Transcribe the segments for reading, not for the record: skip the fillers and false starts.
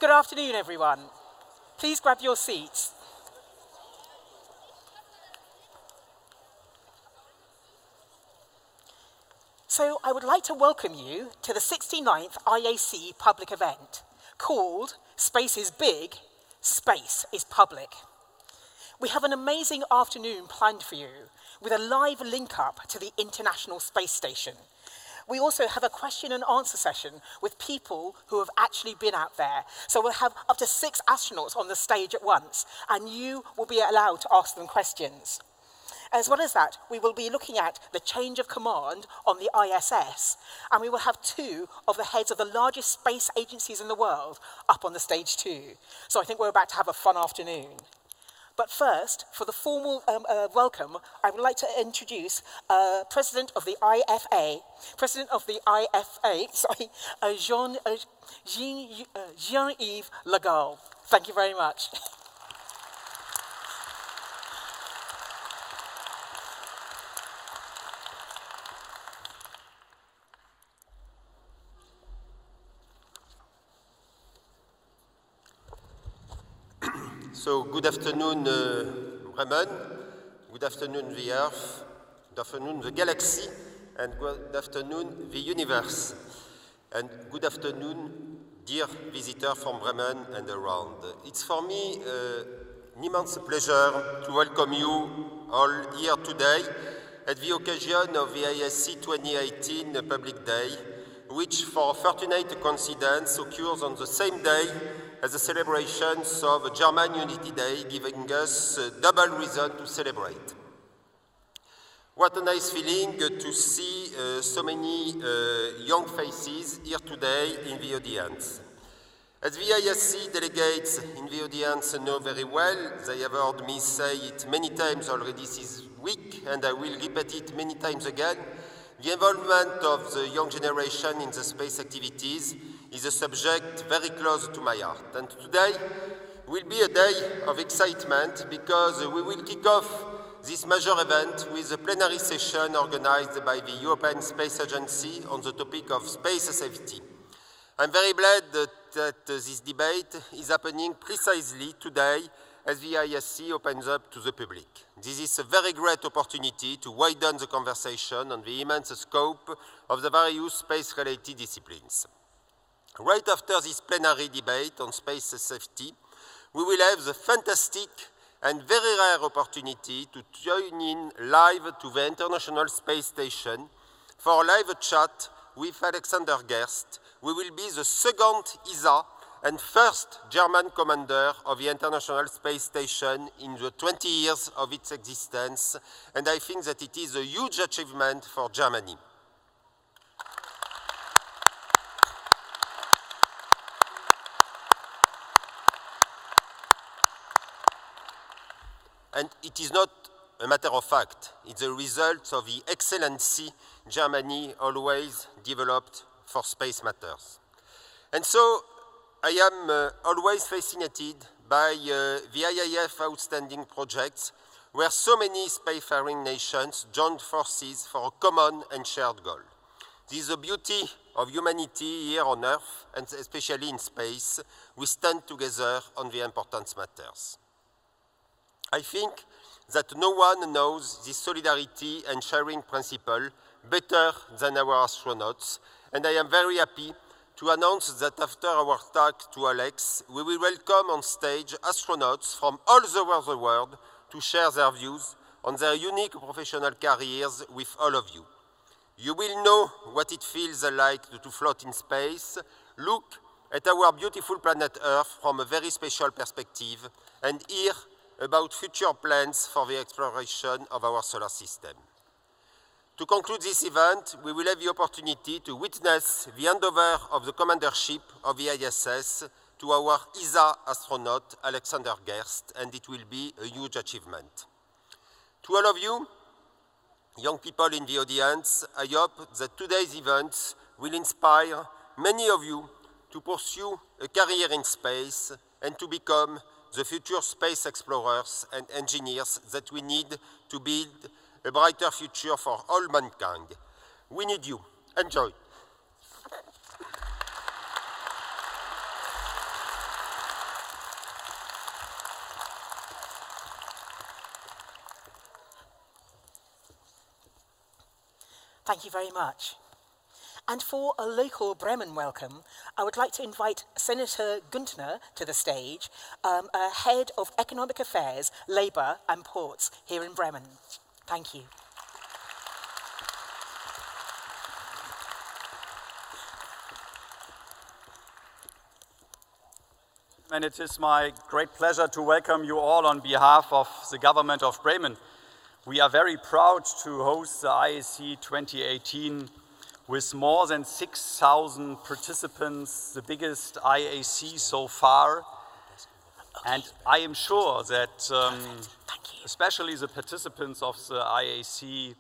Good afternoon, everyone. Please grab your seats. So I would like to welcome you to the 69th IAC public event called Space is Big, Space is Public. We have an amazing afternoon planned for you with a live link-up to the International Space Station. We also have a question and answer session with people who have actually been out there. So we'll have up to 6 astronauts on the stage at once, and you will be allowed to ask them questions. As well as that, we will be looking at the change of command on the ISS, and we will have 2 of the heads of the largest space agencies in the world up on the stage too. So I think we're about to have a fun afternoon. But first, for the formal welcome, I would like to introduce President of the IFA, Jean-Yves Le Gall. Thank you very much. So, good afternoon, Bremen. Good afternoon, the Earth. Good afternoon, the galaxy. And good afternoon, the universe. And good afternoon, dear visitors from Bremen and around. It's for me an immense pleasure to welcome you all here today at the occasion of the IAC 2018 Public Day, which for a fortunate coincidence occurs on the same day as the celebrations of German Unity Day, giving us a double reason to celebrate. What a nice feeling to see so many young faces here today in the audience. As the IAC delegates in the audience know very well, they have heard me say it many times already this week, and I will repeat it many times again. The involvement of the young generation in the space activities is a subject very close to my heart. And today will be a day of excitement because we will kick off this major event with a plenary session organized by the European Space Agency on the topic of space safety. I'm very glad that this debate is happening precisely today as the IAC opens up to the public. This is a very great opportunity to widen the conversation on the immense scope of the various space-related disciplines. Right after this plenary debate on space safety, we will have the fantastic and very rare opportunity to join in live to the International Space Station for a live chat with Alexander Gerst. We will be the second ISA and first German commander of the International Space Station in the 20 years of its existence, and I think that it is a huge achievement for Germany. And it is not a matter of fact, it's a result of the excellency Germany always developed for space matters. And so I am always fascinated by the IAF outstanding projects where so many spacefaring nations joined forces for a common and shared goal. This is the beauty of humanity here on Earth, and especially in space. We stand together on the important matters. I think that no one knows this solidarity and sharing principle better than our astronauts, and I am very happy to announce that after our talk to Alex, we will welcome on stage astronauts from all over the world to share their views on their unique professional careers with all of you. You will know what it feels like to float in space, look at our beautiful planet Earth from a very special perspective, and hear about future plans for the exploration of our solar system. To conclude this event, we will have the opportunity to witness the handover of the commandership of the ISS to our ISA astronaut, Alexander Gerst, and it will be a huge achievement. To all of you, young people in the audience, I hope that today's events will inspire many of you to pursue a career in space and to become the future space explorers and engineers that we need to build a brighter future for all mankind. We need you. Enjoy. Thank you very much. And for a local Bremen welcome, I would like to invite Senator Güntner to the stage, Head of Economic Affairs, Labour and Ports here in Bremen. Thank you. And it is my great pleasure to welcome you all on behalf of the government of Bremen. We are very proud to host the IAC 2018 with more than 6,000 participants, the biggest IAC so far. And I am sure that especially the participants of the IAC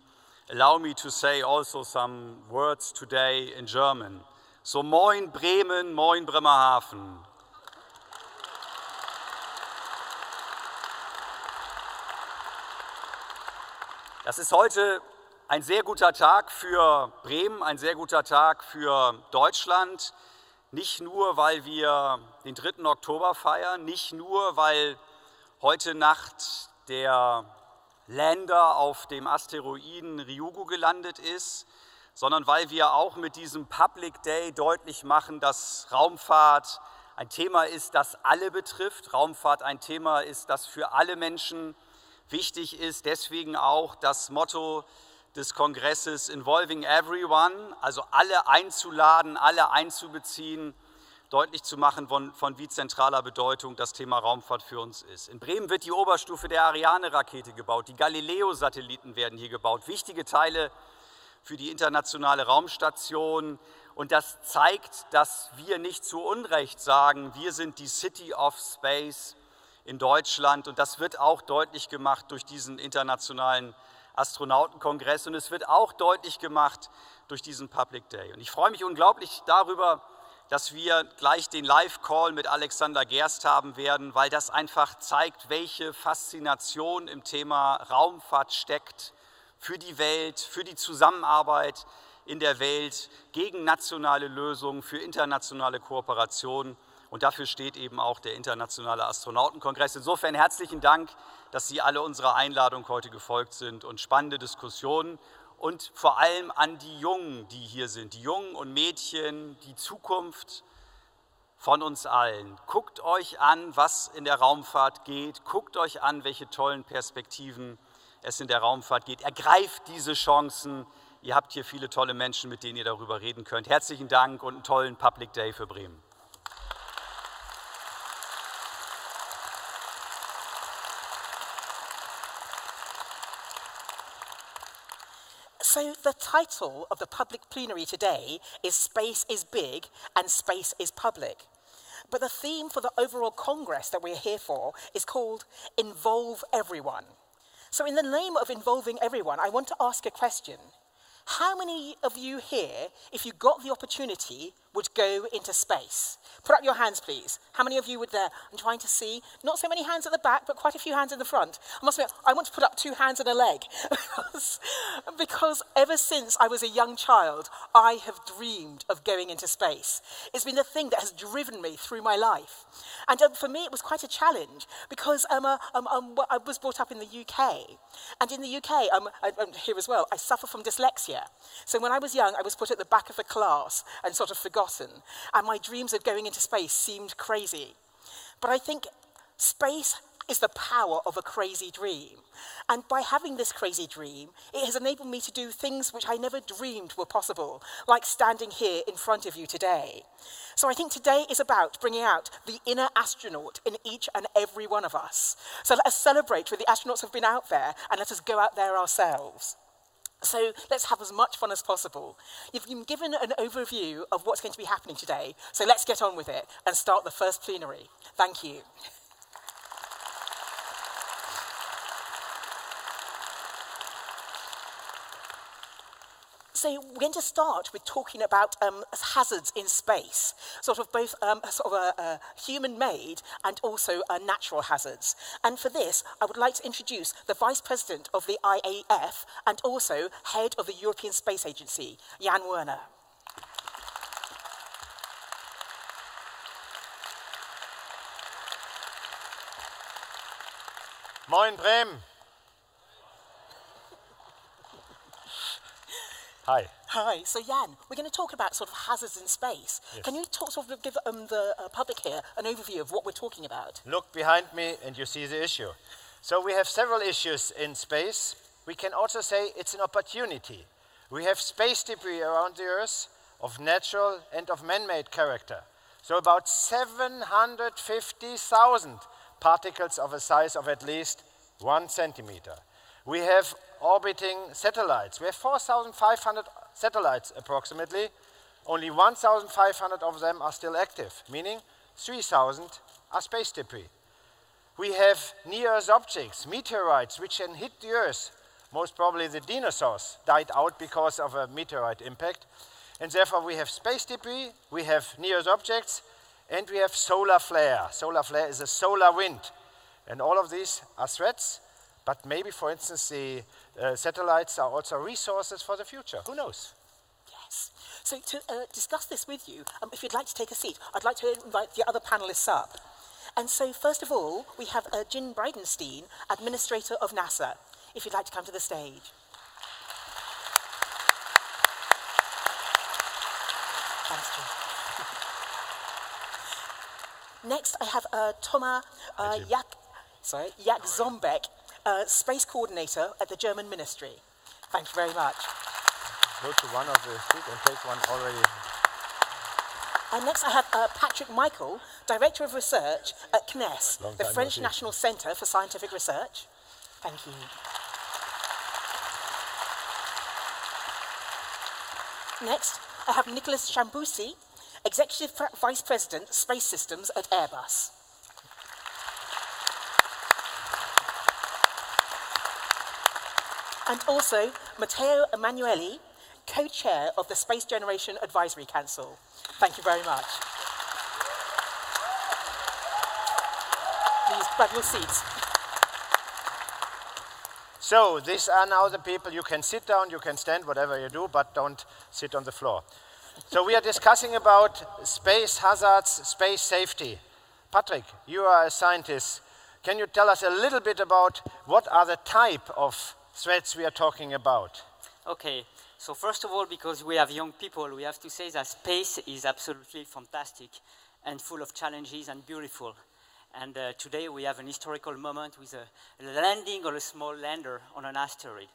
allow me to say also some words today in German. So moin Bremen, moin Bremerhaven. Das ist heute ein sehr guter Tag für Bremen, ein sehr guter Tag für Deutschland. Nicht nur, weil wir den 3. Oktober feiern, nicht nur, weil heute Nacht der Lander auf dem Asteroiden Ryugu gelandet ist, sondern weil wir auch mit diesem Public Day deutlich machen, dass Raumfahrt ein Thema ist, das alle betrifft. Raumfahrt ein Thema ist, das für alle Menschen wichtig ist. Deswegen auch das Motto des Kongresses Involving Everyone, also alle einzuladen, alle einzubeziehen, deutlich zu machen, von wie zentraler Bedeutung das Thema Raumfahrt für uns ist. In Bremen wird die Oberstufe der Ariane-Rakete gebaut, die Galileo-Satelliten werden hier gebaut, wichtige Teile für die internationale Raumstation. Und das zeigt, dass wir nicht zu Unrecht sagen, wir sind die City of Space in Deutschland. Und das wird auch deutlich gemacht durch diesen internationalen Astronautenkongress und es wird auch deutlich gemacht durch diesen Public Day. Und ich freue mich unglaublich darüber, dass wir gleich den Live-Call mit Alexander Gerst haben werden, weil das einfach zeigt, welche Faszination im Thema Raumfahrt steckt für die Welt, für die Zusammenarbeit in der Welt, gegen nationale Lösungen, für internationale Kooperation. Und dafür steht eben auch der Internationale Astronautenkongress. Insofern herzlichen Dank, dass Sie alle unserer Einladung heute gefolgt sind und spannende Diskussionen und vor allem an die Jungen, die hier sind, die Jungen und Mädchen, die Zukunft von uns allen. Guckt euch an, was in der Raumfahrt geht, guckt euch an, welche tollen Perspektiven es in der Raumfahrt geht. Ergreift diese Chancen. Ihr habt hier viele tolle Menschen, mit denen ihr darüber reden könnt. Herzlichen Dank und einen tollen Public Day für Bremen. So the title of the public plenary today is Space is Big and Space is Public. But the theme for the overall Congress that we're here for is called Involve Everyone. So in the name of involving everyone, I want to ask a question. How many of you here, if you got the opportunity, would go into space? Put up your hands, please. How many of you would there? I'm trying to see. Not so many hands at the back, but quite a few hands in the front. I must admit, I want to put up 2 hands and a leg. because ever since I was a young child, I have dreamed of going into space. It's been the thing that has driven me through my life. And for me, it was quite a challenge because I was brought up in the UK. And in the UK, here as well, I suffer from dyslexia. So when I was young, I was put at the back of the class and sort of forgotten. And my dreams of going into space seemed crazy. But I think space is the power of a crazy dream. And by having this crazy dream, it has enabled me to do things which I never dreamed were possible, like standing here in front of you today. So I think today is about bringing out the inner astronaut in each and every one of us. So let us celebrate with the astronauts who have been out there, and let us go out there ourselves. So let's have as much fun as possible. You've been given an overview of what's going to be happening today, so let's get on with it and start the first plenary. Thank you. So we're going to start with talking about hazards in space, sort of both human-made and also natural hazards. And for this, I would like to introduce the Vice President of the IAF and also Head of the European Space Agency, Jan Werner. Moin Bremen. Hi. Hi. So Jan, we're going to talk about sort of hazards in space. Yes. Can you give the public here an overview of what we're talking about? Look behind me and you see the issue. So we have several issues in space. We can also say it's an opportunity. We have space debris around the Earth of natural and of man-made character. So about 750,000 particles of a size of at least 1 centimeter. We have orbiting satellites. We have 4,500 satellites approximately. Only 1,500 of them are still active, meaning 3,000 are space debris. We have near-Earth objects, meteorites, which can hit the Earth. Most probably the dinosaurs died out because of a meteorite impact. And therefore we have space debris, we have near-Earth objects, and we have solar flare. Solar flare is a solar wind. And all of these are threats, but maybe, for instance, the satellites are also resources for the future. Who knows? Yes. So to discuss this with you, if you'd like to take a seat, I'd like to invite the other panelists up. And so first of all, we have Jim Bridenstine, Administrator of NASA, if you'd like to come to the stage. Thanks, Jim. Next, I have Thomas Zombeck, Space Coordinator at the German Ministry. Thank you very much. Go to one of the seats and take one already. And next I have Patrick Michael, Director of Research at CNES, the French National Centre for Scientific Research. Thank you. Next, I have Nicholas Chambusi, Executive Vice President, Space Systems at Airbus. And also, Matteo Emanuele, Co-Chair of the Space Generation Advisory Council. Thank you very much. Please grab your seats. So these are now the people. You can sit down, you can stand, whatever you do, but don't sit on the floor. So we are discussing about space hazards, space safety. Patrick, you are a scientist. Can you tell us a little bit about what are the type of threats we are talking about? Okay, so first of all, because we have young people, we have to say that space is absolutely fantastic and full of challenges and beautiful. And today we have an historical moment with a landing of a small lander on an asteroid.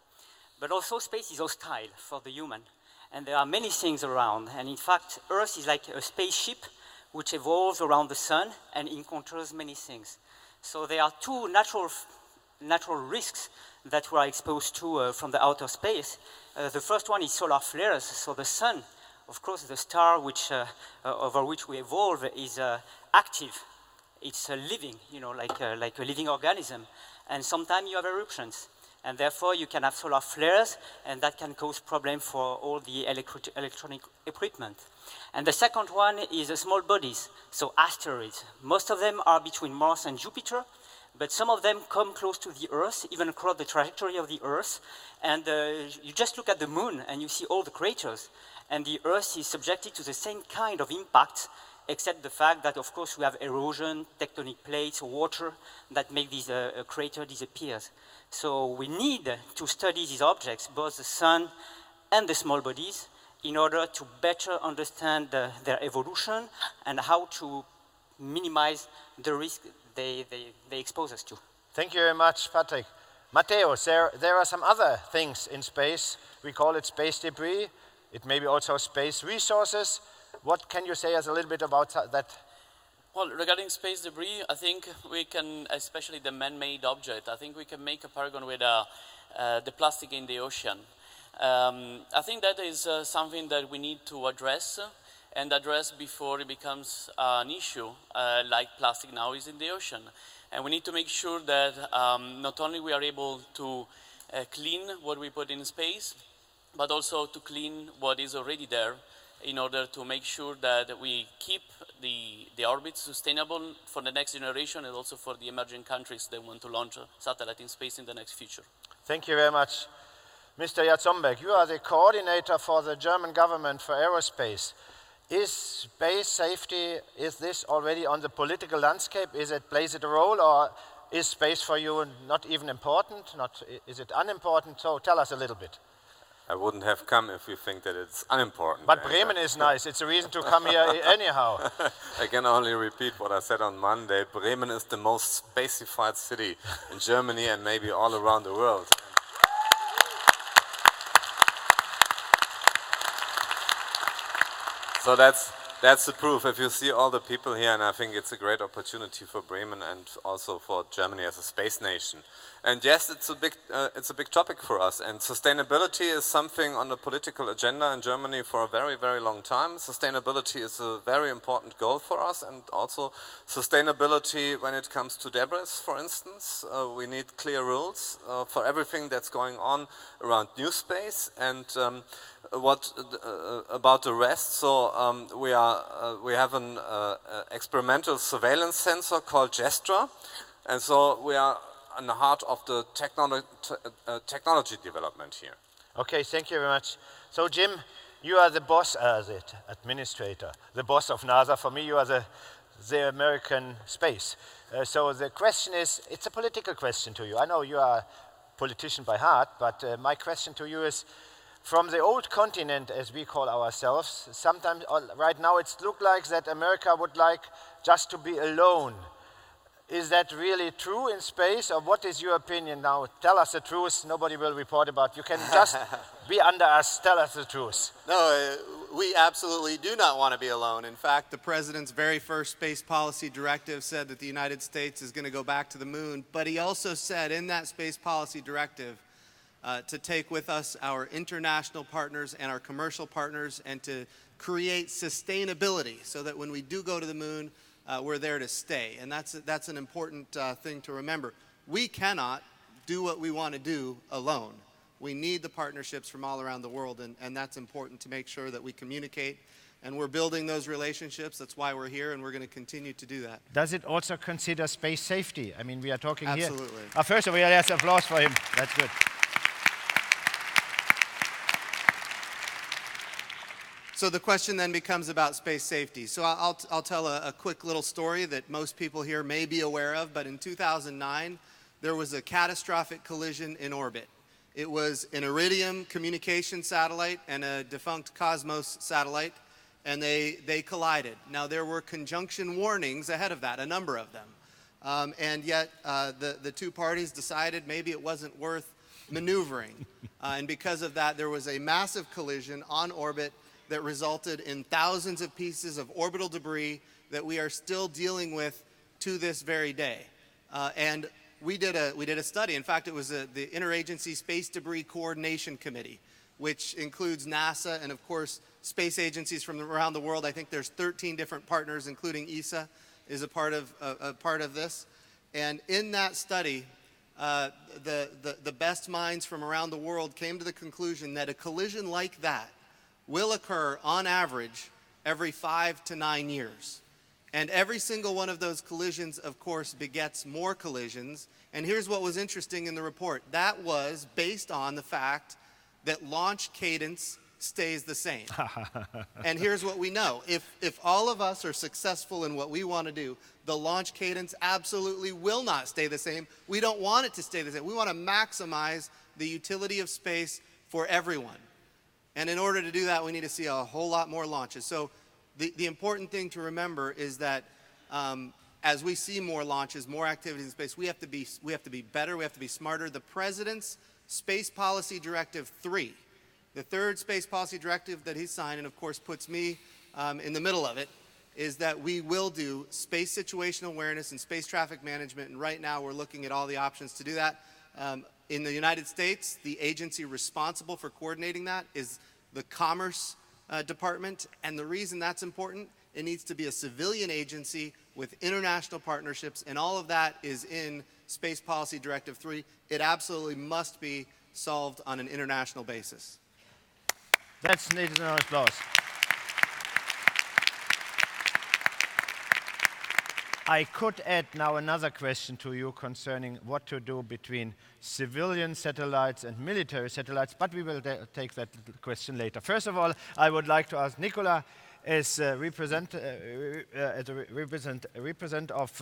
But also space is hostile for the human. And there are many things around. And in fact, Earth is like a spaceship which evolves around the sun and encounters many things. So there are two natural risks that we are exposed to from the outer space. The first one is solar flares. So the sun, of course, the star which, over which we evolve is active. It's living, you know, like a living organism. And sometimes you have eruptions. And therefore, you can have solar flares, and that can cause problems for all the electronic equipment. And the second one is small bodies, so asteroids. Most of them are between Mars and Jupiter, but some of them come close to the Earth, even across the trajectory of the Earth. And you just look at the moon, and you see all the craters. And the Earth is subjected to the same kind of impact, except the fact that, of course, we have erosion, tectonic plates, water that make this crater disappear. So we need to study these objects, both the sun and the small bodies, in order to better understand their evolution and how to minimize the risk they expose us to. Thank you very much, Patrick. Matteo, there are some other things in space. We call it space debris. It may be also space resources. What can you say us a little bit about that? Well, regarding space debris, I think we can, especially the man-made object, I think we can make a paragon with the plastic in the ocean. I think that is something that we need to address and address before it becomes an issue, like plastic now is in the ocean. And we need to make sure that not only we are able to clean what we put in space, but also to clean what is already there, in order to make sure that we keep the orbit sustainable for the next generation and also for the emerging countries that want to launch a satellite in space in the next future. Thank you very much. Mr. Jatzombeck, you are the coordinator for the German government for aerospace. Is space safety, is this already on the political landscape? Plays it a role, or is space for you not even important? Is it unimportant? So tell us a little bit. I wouldn't have come if you think that it's unimportant. But Bremen is nice. It's a reason to come here anyhow. I can only repeat what I said on Monday. Bremen is the most spacified city in Germany and maybe all around the world. So that's the proof. If you see all the people here, and I think it's a great opportunity for Bremen and also for Germany as a space nation. And yes, it's a big topic for us. And sustainability is something on the political agenda in Germany for a very, very long time. Sustainability is a very important goal for us, and also sustainability when it comes to debris, for instance. We need clear rules for everything that's going on around new space. And what about the rest? So we have an experimental surveillance sensor called Gestra, and so we are in the heart of the technology development here. Okay, thank you very much. So Jim, you are the boss, the administrator, the boss of NASA. For me, you are the American space. So the question is, it's a political question to you. I know you are a politician by heart, but my question to you is, from the old continent, as we call ourselves, sometimes, right now, it looks like that America would like just to be alone. Is that really true in space, or what is your opinion now? Tell us the truth. Nobody will report about. You can just be under us. Tell us the truth. No, we absolutely do not want to be alone. In fact, the president's very first space policy directive said that the United States is going to go back to the moon, but he also said in that space policy directive to take with us our international partners and our commercial partners and to create sustainability so that when we do go to the moon, we're there to stay. And that's an important thing to remember. We cannot do what we want to do alone. We need the partnerships from all around the world, and that's important to make sure that we communicate. And we're building those relationships. That's why we're here, and we're going to continue to do that. Does it also consider space safety? I mean, we are talking here. Absolutely. First of all, yes, applause for him. That's good. So the question then becomes about space safety. So I'll tell a quick little story that most people here may be aware of, but in 2009, there was a catastrophic collision in orbit. It was an Iridium communication satellite and a defunct Cosmos satellite, and they collided. Now, there were conjunction warnings ahead of that, a number of them. And yet, the two parties decided maybe it wasn't worth maneuvering. And because of that, there was a massive collision on orbit that resulted in thousands of pieces of orbital debris that we are still dealing with to this very day. And we did a study. In fact, it was the Interagency Space Debris Coordination Committee, which includes NASA and, of course, space agencies from around the world. I think there's 13 different partners, including ESA is a part of this. And in that study, the best minds from around the world came to the conclusion that a collision like that will occur on average every 5 to 9 years. And every single one of those collisions, of course, begets more collisions. And here's what was interesting in the report. That was based on the fact that launch cadence stays the same. And here's what we know. If all of us are successful in what we want to do, the launch cadence absolutely will not stay the same. We don't want it to stay the same. We want to maximize the utility of space for everyone. And in order to do that, we need to see a whole lot more launches. So the important thing to remember is that as we see more launches, more activities in space, we have to be better, we have to be smarter. The President's Space Policy Directive 3, the third Space Policy Directive that he signed, and of course puts me in the middle of it, is that we will do space situational awareness and space traffic management, and right now we're looking at all the options to do that. In the United States, the agency responsible for coordinating that is the Commerce Department, and the reason that's important, it needs to be a civilian agency with international partnerships, and all of that is in Space Policy Directive 3. It absolutely must be solved on an international basis. That's needed an applause. I could add now another question to you concerning what to do between civilian satellites and military satellites, but we will take that question later. First of all, I would like to ask Nicola, as a representative of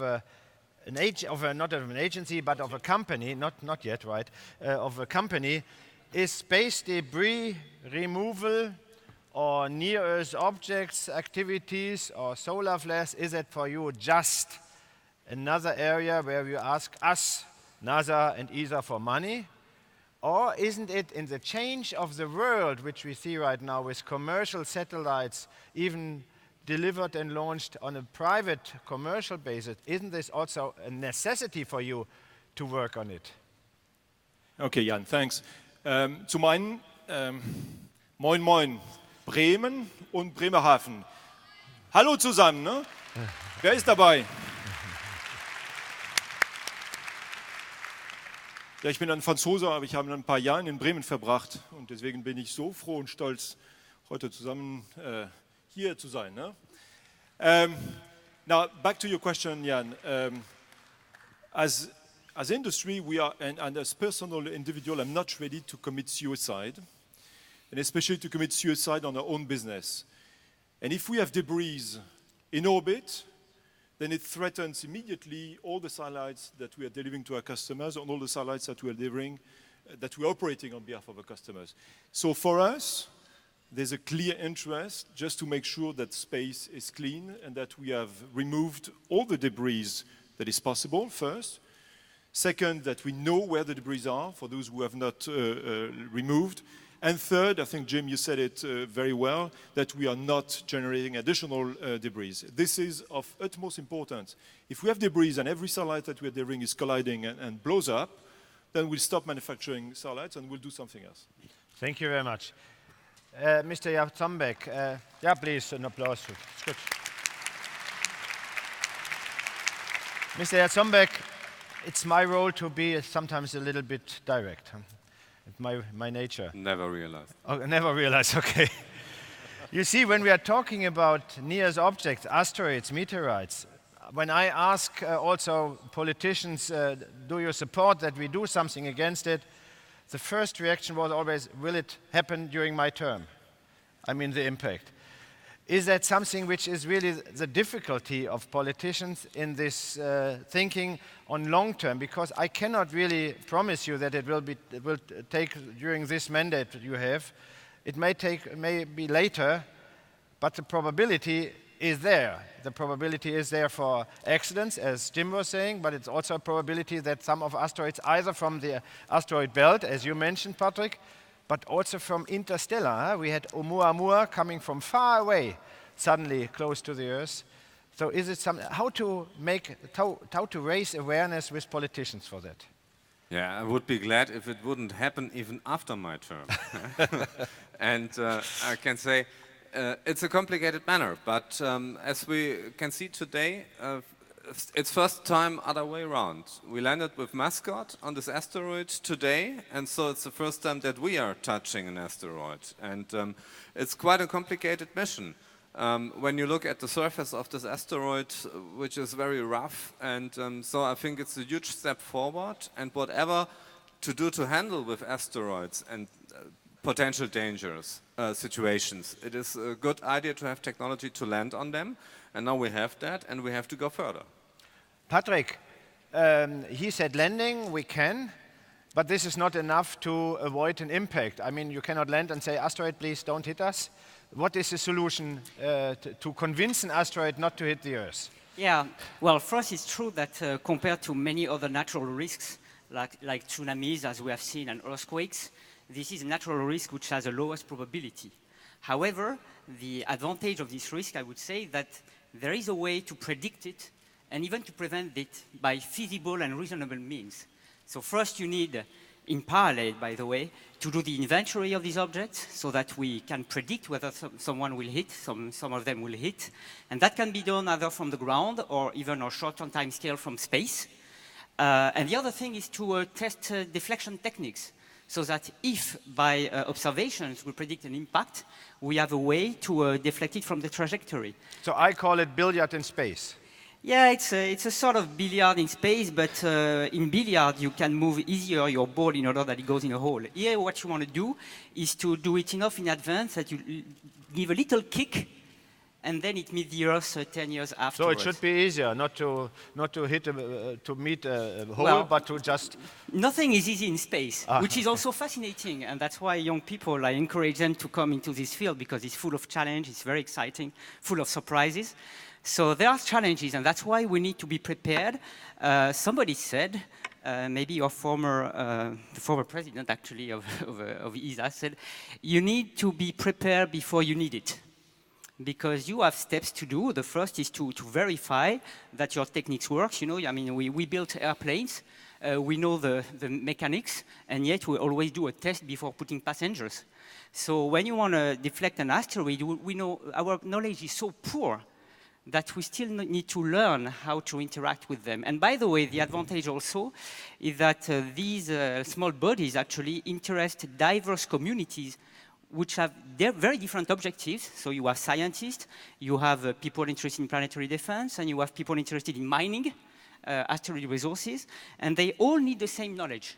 not of an agency, but of a company, not yet, right, of a company. is space debris removal or near-Earth objects activities or solar flares, is it for you just another area where you ask us, NASA and ESA, for money? Or isn't it in the change of the world, which we see right now with commercial satellites, even delivered and launched on a private commercial basis, isn't this also a necessity for you to work on it? Okay, Jan, thanks. Zum einen, moin moin, Bremen und Bremerhaven. Hallo zusammen, ne? Wer ist dabei? Ja, ich bin ein Franzose, aber ich habe ein paar Jahre in Bremen verbracht und deswegen bin ich so froh und stolz, heute zusammen hier zu sein. Ne? Now, back to your question, Jan. As industry, we are, and as personal individual, I'm not ready to commit suicide, and especially to commit suicide on our own business. And if we have debris in orbit, then it threatens immediately all the satellites that we are delivering to our customers and all the satellites that we are delivering, that we are operating on behalf of our customers. So for us, there's a clear interest just to make sure that space is clean and that we have removed all the debris that is possible, first. Second, that we know where the debris are for those who have not removed. And third, I think, Jim, you said it very well, that we are not generating additional debris. This is of utmost importance. If we have debris and every satellite that we are delivering is colliding and blows up, then we'll stop manufacturing satellites and we'll do something else. Thank you very much. Mr. Jatzombeck, yeah, please, an applause. It's good. Mr. Jatzombeck, it's my role to be sometimes a little bit direct. It's my nature. Never realized. Oh, never realized, okay. You see, when we are talking about near-Earth objects, asteroids, meteorites, when I ask also politicians, do you support that we do something against it? The first reaction was always, will it happen during my term? I mean, the impact. Is that something which is really the difficulty of politicians in this thinking on long term? Because I cannot really promise you that it will take during this mandate that you have. It may be later, but the probability is there. The probability is there for accidents, as Jim was saying, but it's also a probability that some of asteroids, either from the asteroid belt, as you mentioned, Patrick, but also from interstellar. We had Oumuamua coming from far away, suddenly close to the Earth. So is it how to raise awareness with politicians for that? Yeah, I would be glad if it wouldn't happen even after my term. And I can say it's a complicated matter, but as we can see today, it's first time other way around. We landed with Mascot on this asteroid today, and so it's the first time that we are touching an asteroid. And it's quite a complicated mission. When you look at the surface of this asteroid, which is very rough, and so I think it's a huge step forward, and whatever to do to handle with asteroids and potential dangerous situations, it is a good idea to have technology to land on them, and now we have that, and we have to go further. Patrick, he said landing, we can, but this is not enough to avoid an impact. I mean, you cannot land and say, asteroid, please don't hit us. What is the solution to convince an asteroid not to hit the Earth? Yeah, well, first it's true that compared to many other natural risks, like tsunamis, as we have seen, and earthquakes, this is a natural risk which has the lowest probability. However, the advantage of this risk, I would say, that there is a way to predict it and even to prevent it by feasible and reasonable means. So first you need, in parallel, by the way, to do the inventory of these objects so that we can predict whether someone will hit, some of them will hit. And that can be done either from the ground or even on a short-term time scale from space. And the other thing is to test deflection techniques so that if by observations we predict an impact, we have a way to deflect it from the trajectory. So I call it billiard in space. Yeah, it's a sort of billiard in space, but in billiard you can move easier your ball in order that it goes in a hole. Here what you want to do is to do it enough in advance that you give a little kick and then it meets the Earth 10 years So afterwards. it should be easier not to meet a hole, Well, but to just. Nothing is easy in space, which is also fascinating, and that's why young people, I encourage them to come into this field because it's full of challenge, it's very exciting, full of surprises. So there are challenges, and that's why we need to be prepared. Somebody said, maybe your the former president actually of ESA said, you need to be prepared before you need it. Because you have steps to do. The first is to verify that your techniques works. You know, I mean, we built airplanes. We know the mechanics, and yet we always do a test before putting passengers. So when you want to deflect an asteroid, we know our knowledge is so poor that we still need to learn how to interact with them. And by the way, the advantage also is that these small bodies actually interest diverse communities which have very different objectives. So you have scientists, you have people interested in planetary defense, and you have people interested in mining asteroid resources, and they all need the same knowledge.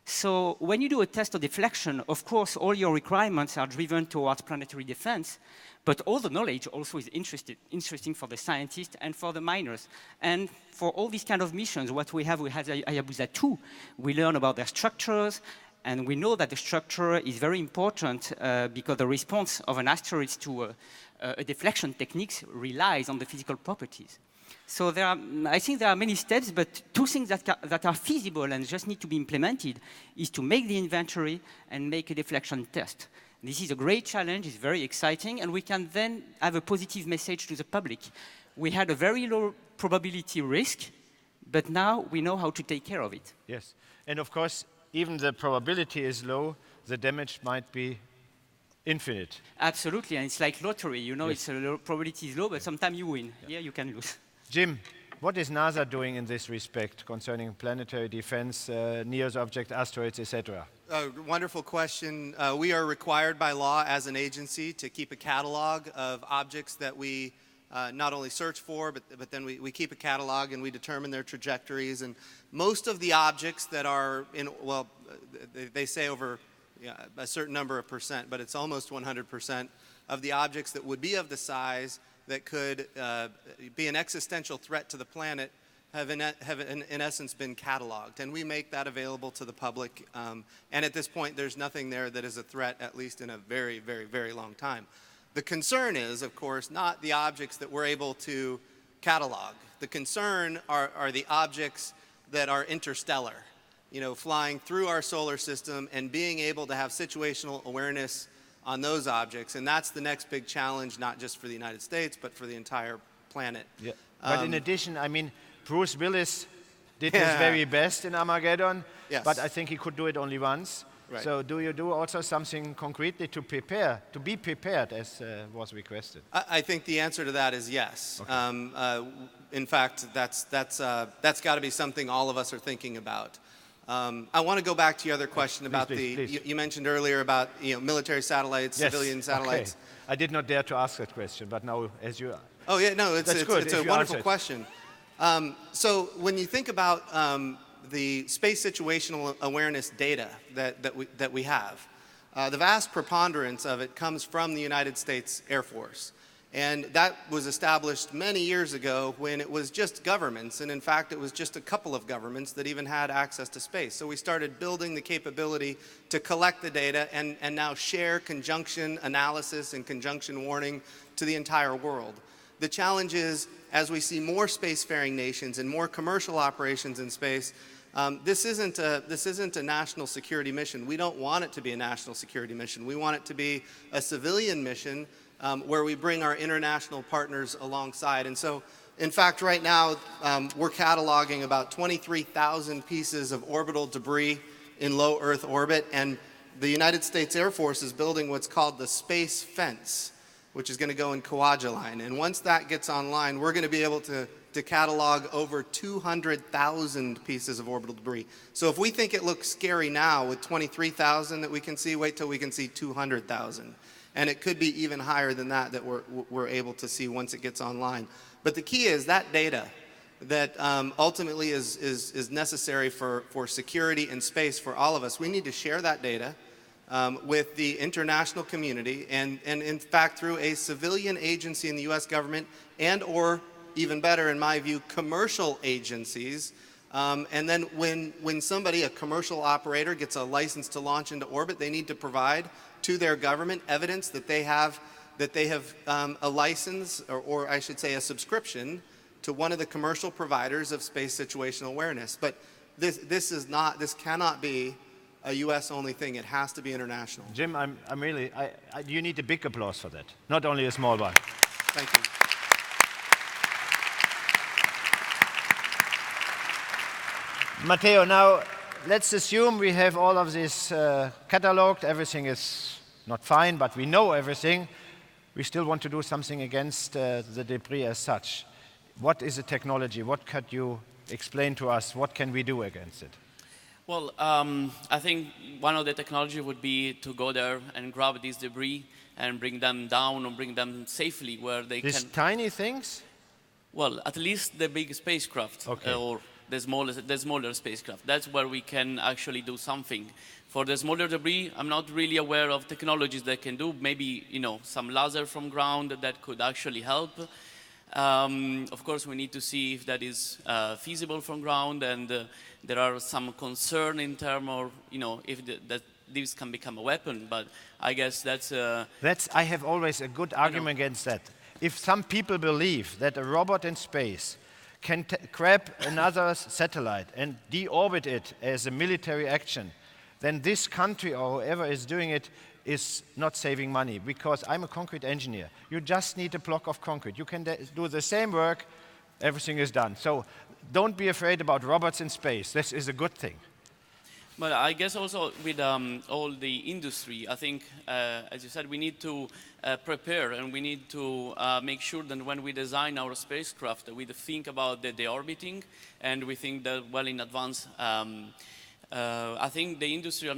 So when you do a test of deflection, of course, all your requirements are driven towards planetary defense, but all the knowledge also is interesting for the scientists and for the miners. And for all these kind of missions, what we have Hayabusa 2. We learn about their structures, and we know that the structure is very important because the response of an asteroid to a deflection techniques relies on the physical properties. So I think there are many steps, but two things that are feasible and just need to be implemented is to make the inventory and make a deflection test. This is a great challenge, it's very exciting, and we can then have a positive message to the public. We had a very low probability risk, but now we know how to take care of it. Yes, and of course, even the probability is low, the damage might be infinite. Absolutely, and it's like lottery, you know, yes. Probability is low, but sometimes you win. Yeah, you can lose. Jim, what is NASA doing in this respect concerning planetary defense, near object asteroids, etc.? Wonderful question. We are required by law as an agency to keep a catalog of objects that we not only search for, but then we keep a catalog and we determine their trajectories. And most of the objects that are in, well, they say over a certain number of percent, but it's almost 100% of the objects that would be of the size that could be an existential threat to the planet have in essence been cataloged. And we make that available to the public. And at this point, there's nothing there that is a threat, at least in a very, very, very long time. The concern is, of course, not the objects that we're able to catalog. The concern are the objects that are interstellar, you know, flying through our solar system and being able to have situational awareness on those objects, and that's the next big challenge, not just for the United States, but for the entire planet. Yeah. But in addition, I mean, Bruce Willis did his very best in Armageddon, yes. But I think he could do it only once. Right. So do you do also something concretely to prepare, to be prepared, as was requested? I think the answer to that is yes. Okay. In fact, that's got to be something all of us are thinking about. I want to go back to your other question about please. You mentioned earlier about military satellites, yes. Civilian satellites. Okay. I did not dare to ask that question, but now as you. Oh yeah, no, it's a wonderful question. So when you think about the space situational awareness data that we have, the vast preponderance of it comes from the United States Air Force. And that was established many years ago when it was just governments, and in fact it was just a couple of governments that even had access to space. So we started building the capability to collect the data and now share conjunction analysis and conjunction warning to the entire world. The challenge is, as we see more spacefaring nations and more commercial operations in space, this isn't a national security mission. We don't want it to be a national security mission. We want it to be a civilian mission where we bring our international partners alongside. And so, in fact, right now, we're cataloging about 23,000 pieces of orbital debris in low Earth orbit, and the United States Air Force is building what's called the Space Fence, which is going to go in Kwajalein. And once that gets online, we're going to be able to catalog over 200,000 pieces of orbital debris. So if we think it looks scary now with 23,000 that we can see, wait till we can see 200,000. And it could be even higher than that we're able to see once it gets online. But the key is that data that ultimately is necessary for security and space for all of us. We need to share that data. with the international community and in fact through a civilian agency in the US government and or even better in my view commercial agencies. And then when somebody, a commercial operator, gets a license to launch into orbit, they need to provide to their government evidence that they have a license or I should say a subscription to one of the commercial providers of space situational awareness. But this cannot be a US only thing. It has to be international. Jim, you need a big applause for that, not only a small one. Thank you. Matteo, now let's assume we have all of this cataloged. Everything is not fine, but we know everything. We still want to do something against the debris as such. What is the technology? What could you explain to us? What can we do against it? Well, I think one of the technology would be to go there and grab these debris and bring them down or bring them safely where they These can... tiny things? Well, at least the big spacecraft or the smaller spacecraft. That's where we can actually do something. For the smaller debris, I'm not really aware of technologies that can do. Maybe, some laser from ground that could actually help. Of course, we need to see if that is feasible from ground, and there are some concern in terms of, if that this can become a weapon. But I guess that's... I have always a good argument against that. If some people believe that a robot in space can grab another satellite and deorbit it as a military action, then this country or whoever is doing it is not saving money, because I'm a concrete engineer. You just need a block of concrete. You can do the same work, everything is done. So don't be afraid about robots in space. This is a good thing. But I guess also with all the industry, I think, as you said, we need to prepare and we need to make sure that when we design our spacecraft, we think about the deorbiting and we think that well in advance. I think the industry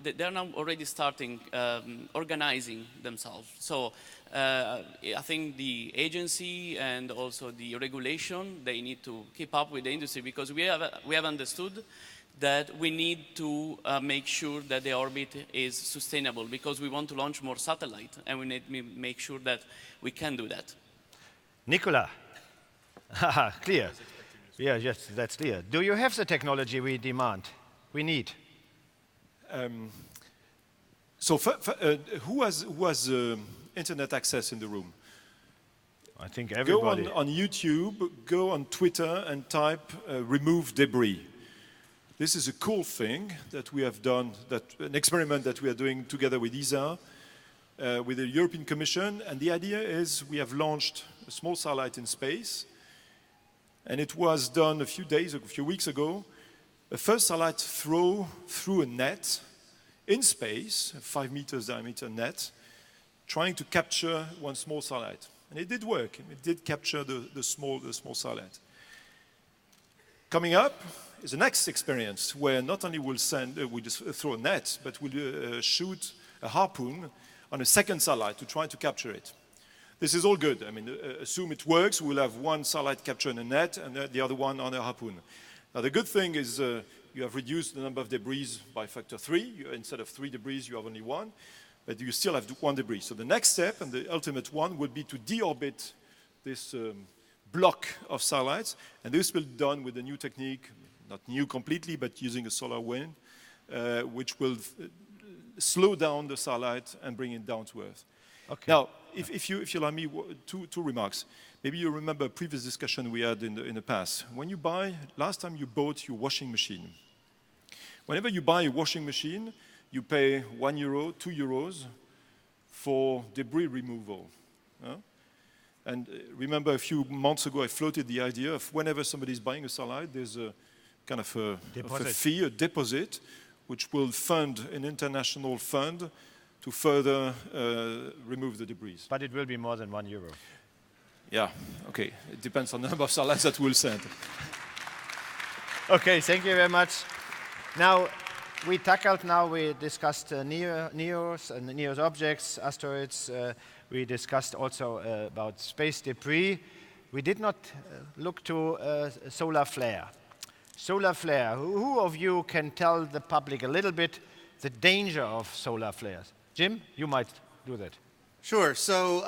they're now already starting organizing themselves. So I think the agency and also the regulation, they need to keep up with the industry, because we have understood that we need to make sure that the orbit is sustainable, because we want to launch more satellites and we need to make sure that we can do that. Nicola, clear. Yeah, yes, that's clear. Do you have the technology we demand? We need. Who has internet access in the room? I think everybody. Go on YouTube, go on Twitter and type remove debris. This is a cool thing that we have done, an experiment that we are doing together with ESA, with the European Commission. And the idea is we have launched a small satellite in space. And it was done a few weeks ago. A first satellite throw through a net in space, a 5 meters diameter net, trying to capture one small satellite. And it did work. It did capture the small satellite. Coming up is the next experience where not only we'll just throw a net, but we'll shoot a harpoon on a second satellite to try to capture it. This is all good. I mean, assume it works. We'll have one satellite capturing a net and the other one on a harpoon. Now, the good thing is you have reduced the number of debris by factor 3. Instead of 3 debris, you have only 1. But you still have 1 debris. So the next step, and the ultimate one, would be to deorbit this block of satellites. And this will be done with a new technique, not new completely, but using a solar wind, which will slow down the satellite and bring it down to Earth. Okay. Now, if you allow me, two remarks. Maybe you remember a previous discussion we had in the past. Last time you bought your washing machine. Whenever you buy a washing machine, you pay €1, €2 for debris removal. And remember a few months ago I floated the idea of whenever somebody's buying a satellite, there's a kind of a fee, a deposit, which will fund an international fund to further remove the debris. But it will be more than €1. Yeah, okay. It depends on the number of satellites that we'll send. Okay, thank you very much. Now, we discussed NEOs and NEOs objects, asteroids. We discussed also about space debris. We did not look to solar flare. Solar flare, who of you can tell the public a little bit the danger of solar flares. Jim, you might do that. Sure. So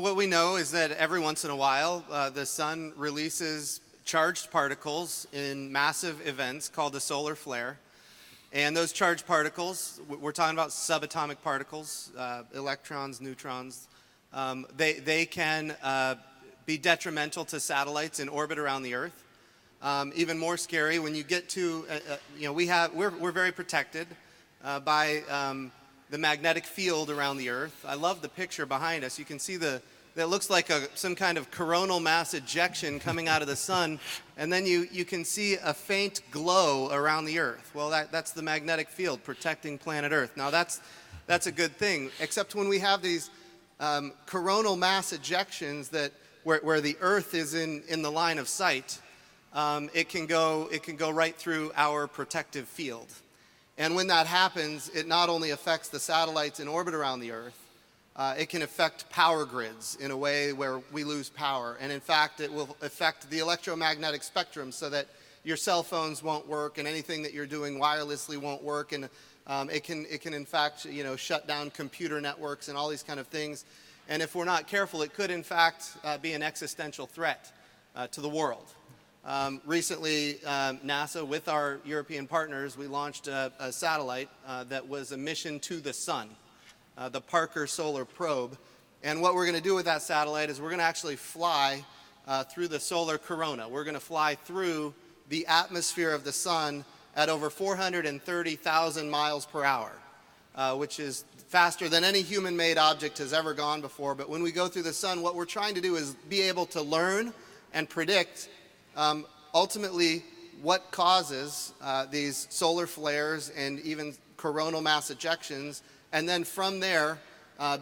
what we know is that every once in a while, the sun releases charged particles in massive events called a solar flare. And those charged particles, we're talking about subatomic particles, electrons, neutrons, they can be detrimental to satellites in orbit around the Earth. Even more scary, when you get to, we're very protected by the magnetic field around the Earth. I love the picture behind us. You can see that looks like some kind of coronal mass ejection coming out of the sun, and then you can see a faint glow around the Earth. Well, that's the magnetic field protecting planet Earth. Now that's a good thing, except when we have these coronal mass ejections where the Earth is in the line of sight, it can go right through our protective field. And when that happens, it not only affects the satellites in orbit around the Earth, it can affect power grids in a way where we lose power. And in fact, it will affect the electromagnetic spectrum so that your cell phones won't work and anything that you're doing wirelessly won't work. And it can in fact, shut down computer networks and all these kind of things. And if we're not careful, it could in fact be an existential threat to the world. Recently, NASA, with our European partners, we launched a satellite that was a mission to the sun, the Parker Solar Probe. And what we're going to do with that satellite is we're going to actually fly through the solar corona. We're going to fly through the atmosphere of the sun at over 430,000 miles per hour, which is faster than any human-made object has ever gone before. But when we go through the sun, what we're trying to do is be able to learn and predict ultimately what causes these solar flares and even coronal mass ejections, and then from there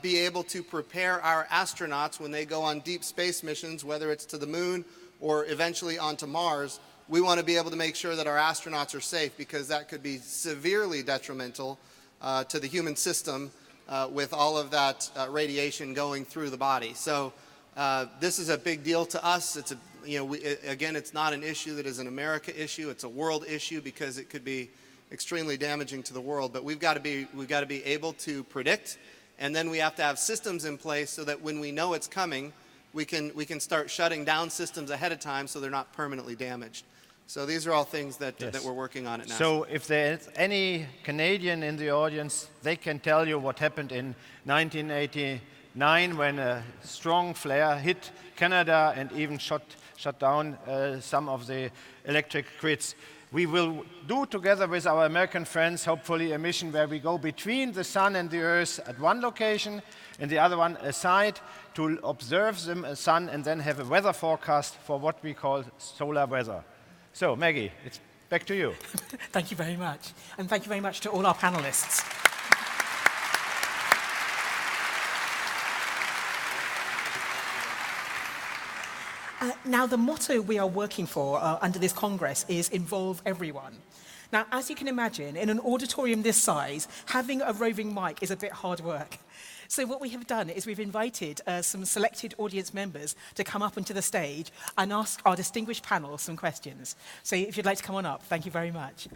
be able to prepare our astronauts when they go on deep space missions, whether it's to the moon or eventually onto Mars. We want to be able to make sure that our astronauts are safe, because that could be severely detrimental to the human system with all of that radiation going through the body. So this is a big deal to us. It's again, it's not an issue that is an America issue. It's a world issue because it could be extremely damaging to the world. But we've got to be able to predict, and then we have to have systems in place so that when we know it's coming, we can start shutting down systems ahead of time so they're not permanently damaged. So these are all things that we're working on at NASA. So if there's any Canadian in the audience, they can tell you what happened in 1989 when a strong flare hit Canada and even shut down some of the electric grids. We will do together with our American friends, hopefully, a mission where we go between the sun and the earth at one location and the other one aside to observe the sun and then have a weather forecast for what we call solar weather. So, Maggie, it's back to you. Thank you very much. And thank you very much to all our panelists. Now, the motto we are working for under this Congress is involve everyone. Now, as you can imagine, in an auditorium this size, having a roving mic is a bit hard work. So what we have done is we've invited some selected audience members to come up onto the stage and ask our distinguished panel some questions. So if you'd like to come on up, thank you very much.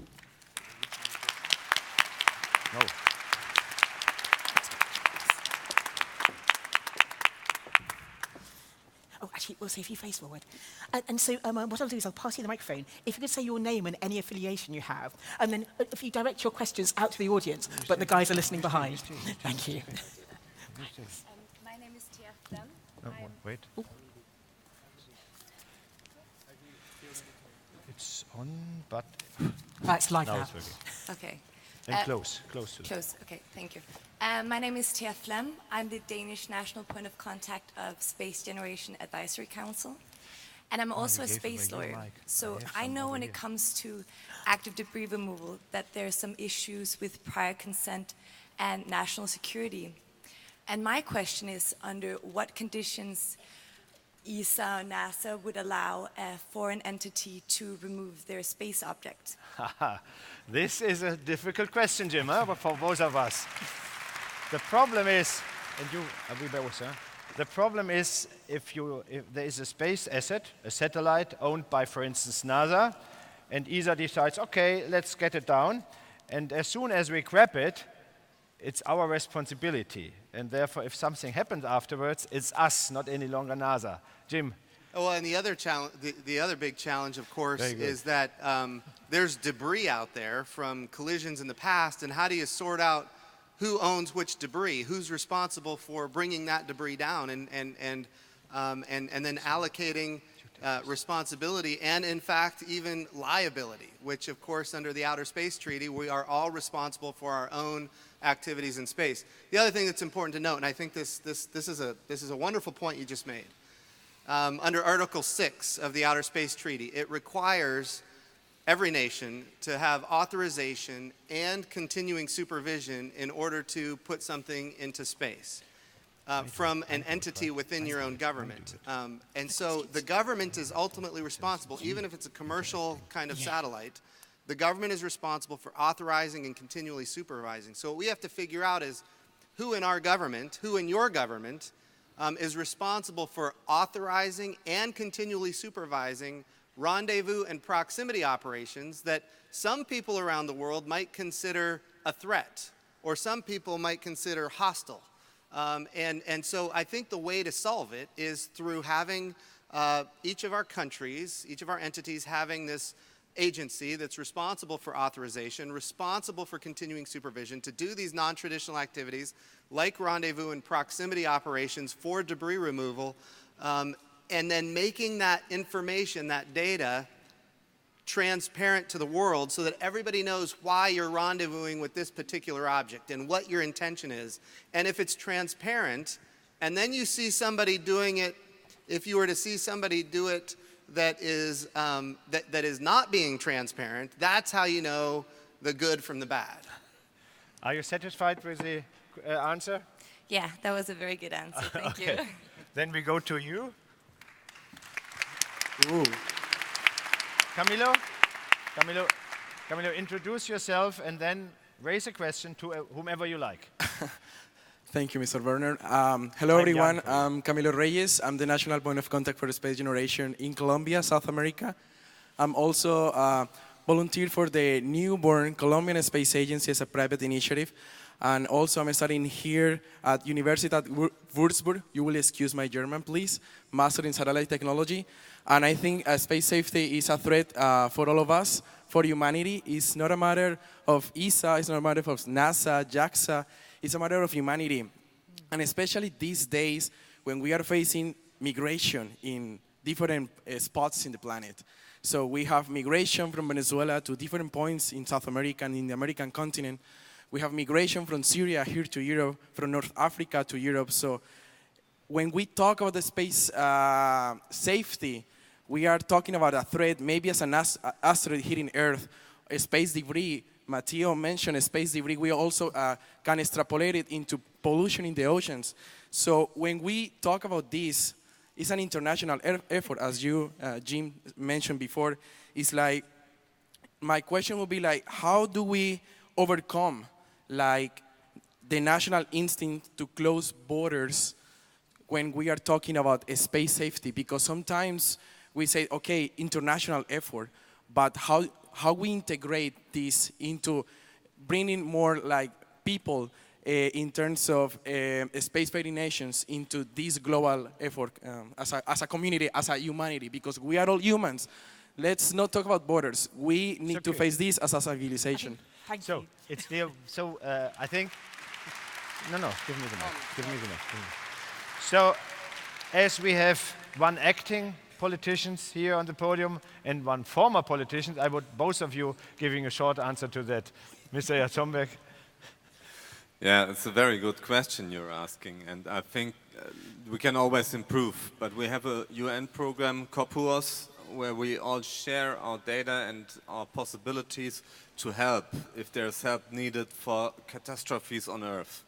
No. Oh, actually, we'll say if you face forward. And so what I'll do is I'll pass you the microphone. If you could say your name and any affiliation you have, and then if you direct your questions out to the audience, but the guys are listening behind. Thank you. My name is Tia Flem. Oh, wait. It's on, but That's like now that. it's working. Okay. And close to it. Close, okay, thank you. My name is Tia Flem. I'm the Danish national point of contact of Space Generation Advisory Council. And I'm also a space lawyer. So I know when it comes to active debris removal that there are some issues with prior consent and national security. And my question is, under what conditions ESA or NASA would allow a foreign entity to remove their space object? This is a difficult question, Jim, for both of us. The problem is, and you, the problem is if there is a space asset, a satellite owned by, for instance, NASA, and ESA decides, okay, let's get it down, And as soon as we grab it, it's our responsibility. And therefore, if something happens afterwards, it's us, not any longer NASA. Jim? Well, and the other challenge, the other big challenge, of course, is that there's debris out there from collisions in the past, and how do you sort out who owns which debris, who's responsible for bringing that debris down, and then allocating responsibility and, in fact, even liability, which, of course, under the Outer Space Treaty, we are all responsible for our own activities in space. The other thing that's important to note, and I think this is a wonderful point you just made. Under Article 6 of the Outer Space Treaty, it requires every nation to have authorization and continuing supervision in order to put something into space from an entity within your own government. And so the government is ultimately responsible, even if it's a commercial kind of satellite, the government is responsible for authorizing and continually supervising. So what we have to figure out is who in our government, who in your government, is responsible for authorizing and continually supervising rendezvous and proximity operations that some people around the world might consider a threat, or some people might consider hostile. And so I think the way to solve it is through having each of our countries, each of our entities having this agency that's responsible for authorization, responsible for continuing supervision to do these non-traditional activities like rendezvous and proximity operations for debris removal, and then making that information, that data, transparent to the world so that everybody knows why you're rendezvousing with this particular object and what your intention is. And if it's transparent, and then you see somebody doing it, if you were to see somebody do it that is not being transparent, that's how you know the good from the bad. Are you satisfied with the answer? Yeah, that was a very good answer. Thank you. Then we go to you. Ooh. Camilo, introduce yourself and then raise a question to whomever you like. Thank you, Mr. Werner. Hello, everyone. I'm Camilo Reyes. I'm the national point of contact for space generation in Colombia, South America. I'm also volunteer for the newborn Colombian Space Agency as a private initiative. And also, I'm studying here at Universitat Würzburg. You will excuse my German, please. Master in Satellite Technology. And I think space safety is a threat for all of us, for humanity. It's not a matter of ESA, it's not a matter of NASA, JAXA. It's a matter of humanity. And especially these days when we are facing migration in different spots in the planet. So we have migration from Venezuela to different points in South America and in the American continent. We have migration from Syria here to Europe, from North Africa to Europe. So when we talk about the space safety, we are talking about a threat, maybe as an asteroid hitting Earth, a space debris. Matteo mentioned space debris. We also can extrapolate it into pollution in the oceans. So when we talk about this, it's an international effort, as you, Jim, mentioned before. It's like, my question would be like, how do we overcome like the national instinct to close borders when we are talking about space safety? Because sometimes we say, okay, international effort, but how we integrate this into bringing more like people in terms of spacefaring nations into this global effort as a community, as a humanity, because we are all humans. Let's not talk about borders. We need to face this as a civilization. Thank so you. it's clear. So I think, no, give me the mic. Give me the mic. So as we have one acting politicians here on the podium and one former politician, I would both of you giving a short answer to that. Mr. Jatombeck. Yeah, it's a very good question you're asking, and I think we can always improve. But we have a UN program, COPUOS, where we all share our data and our possibilities to help if there's help needed for catastrophes on Earth.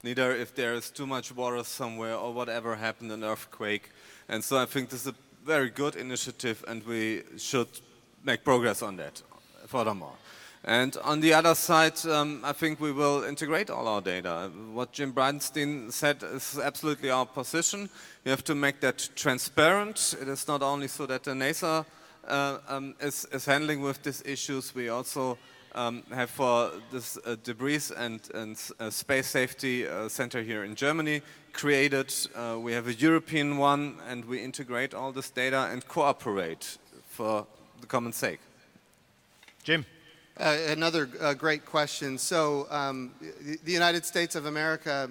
Neither if there is too much water somewhere or whatever happened, an earthquake. And so I think this is a very good initiative, and we should make progress on that furthermore. And on the other side, I think we will integrate all our data. What Jim Bridenstine said is absolutely our position. We have to make that transparent. It is not only so that the NASA is handling with these issues. We also have for this debris and space safety center here in Germany created. We have a European one, and we integrate all this data and cooperate for the common sake. Jim. Another great question. So the United States of America,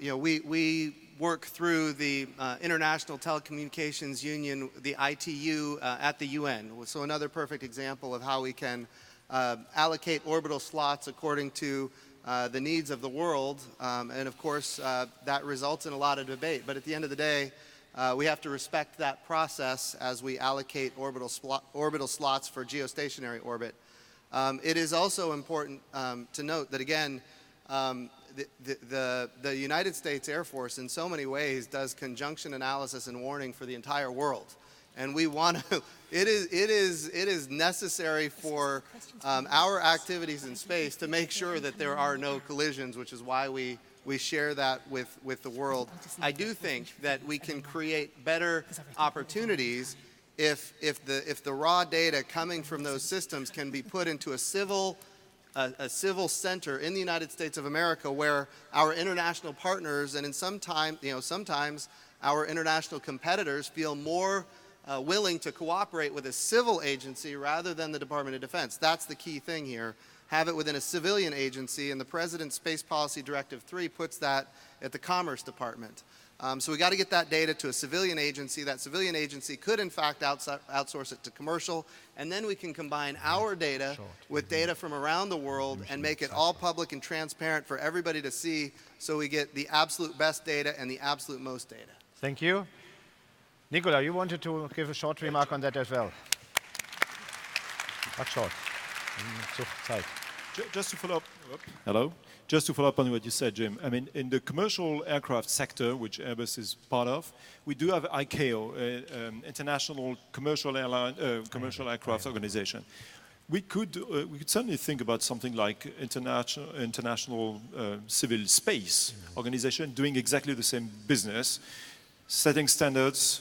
we work through the International Telecommunications Union, the ITU, at the UN. So another perfect example of how we can allocate orbital slots according to the needs of the world. And of course, that results in a lot of debate. But at the end of the day, we have to respect that process as we allocate orbital slots for geostationary orbit. It is also important to note that, again, the United States Air Force in so many ways does conjunction analysis and warning for the entire world. And we want to, it is necessary for our activities in space to make sure that there are no collisions, which is why we share that with the world. I do think that we can create better opportunities if the raw data coming from those systems can be put into a civil center in the United States of America, where our international partners and sometimes our international competitors feel more willing to cooperate with a civil agency rather than the Department of Defense. That's the key thing here. Have it within a civilian agency, and the President's Space Policy Directive 3 puts that at the Commerce Department. So we got to get that data to a civilian agency. That civilian agency could, in fact, outsource it to commercial, and then we can combine our data with data from around the world and make it all public and transparent for everybody to see, so we get the absolute best data and the absolute most data. Thank you. Nicola, you wanted to give a short remark on that as well. Not short. Just to follow up. Hello. Just to follow up on what you said, Jim, I mean, in the commercial aircraft sector, which Airbus is part of, we do have ICAO, International Commercial Aircraft Organization. We could certainly think about something like International Civil Space Organization doing exactly the same business, setting standards,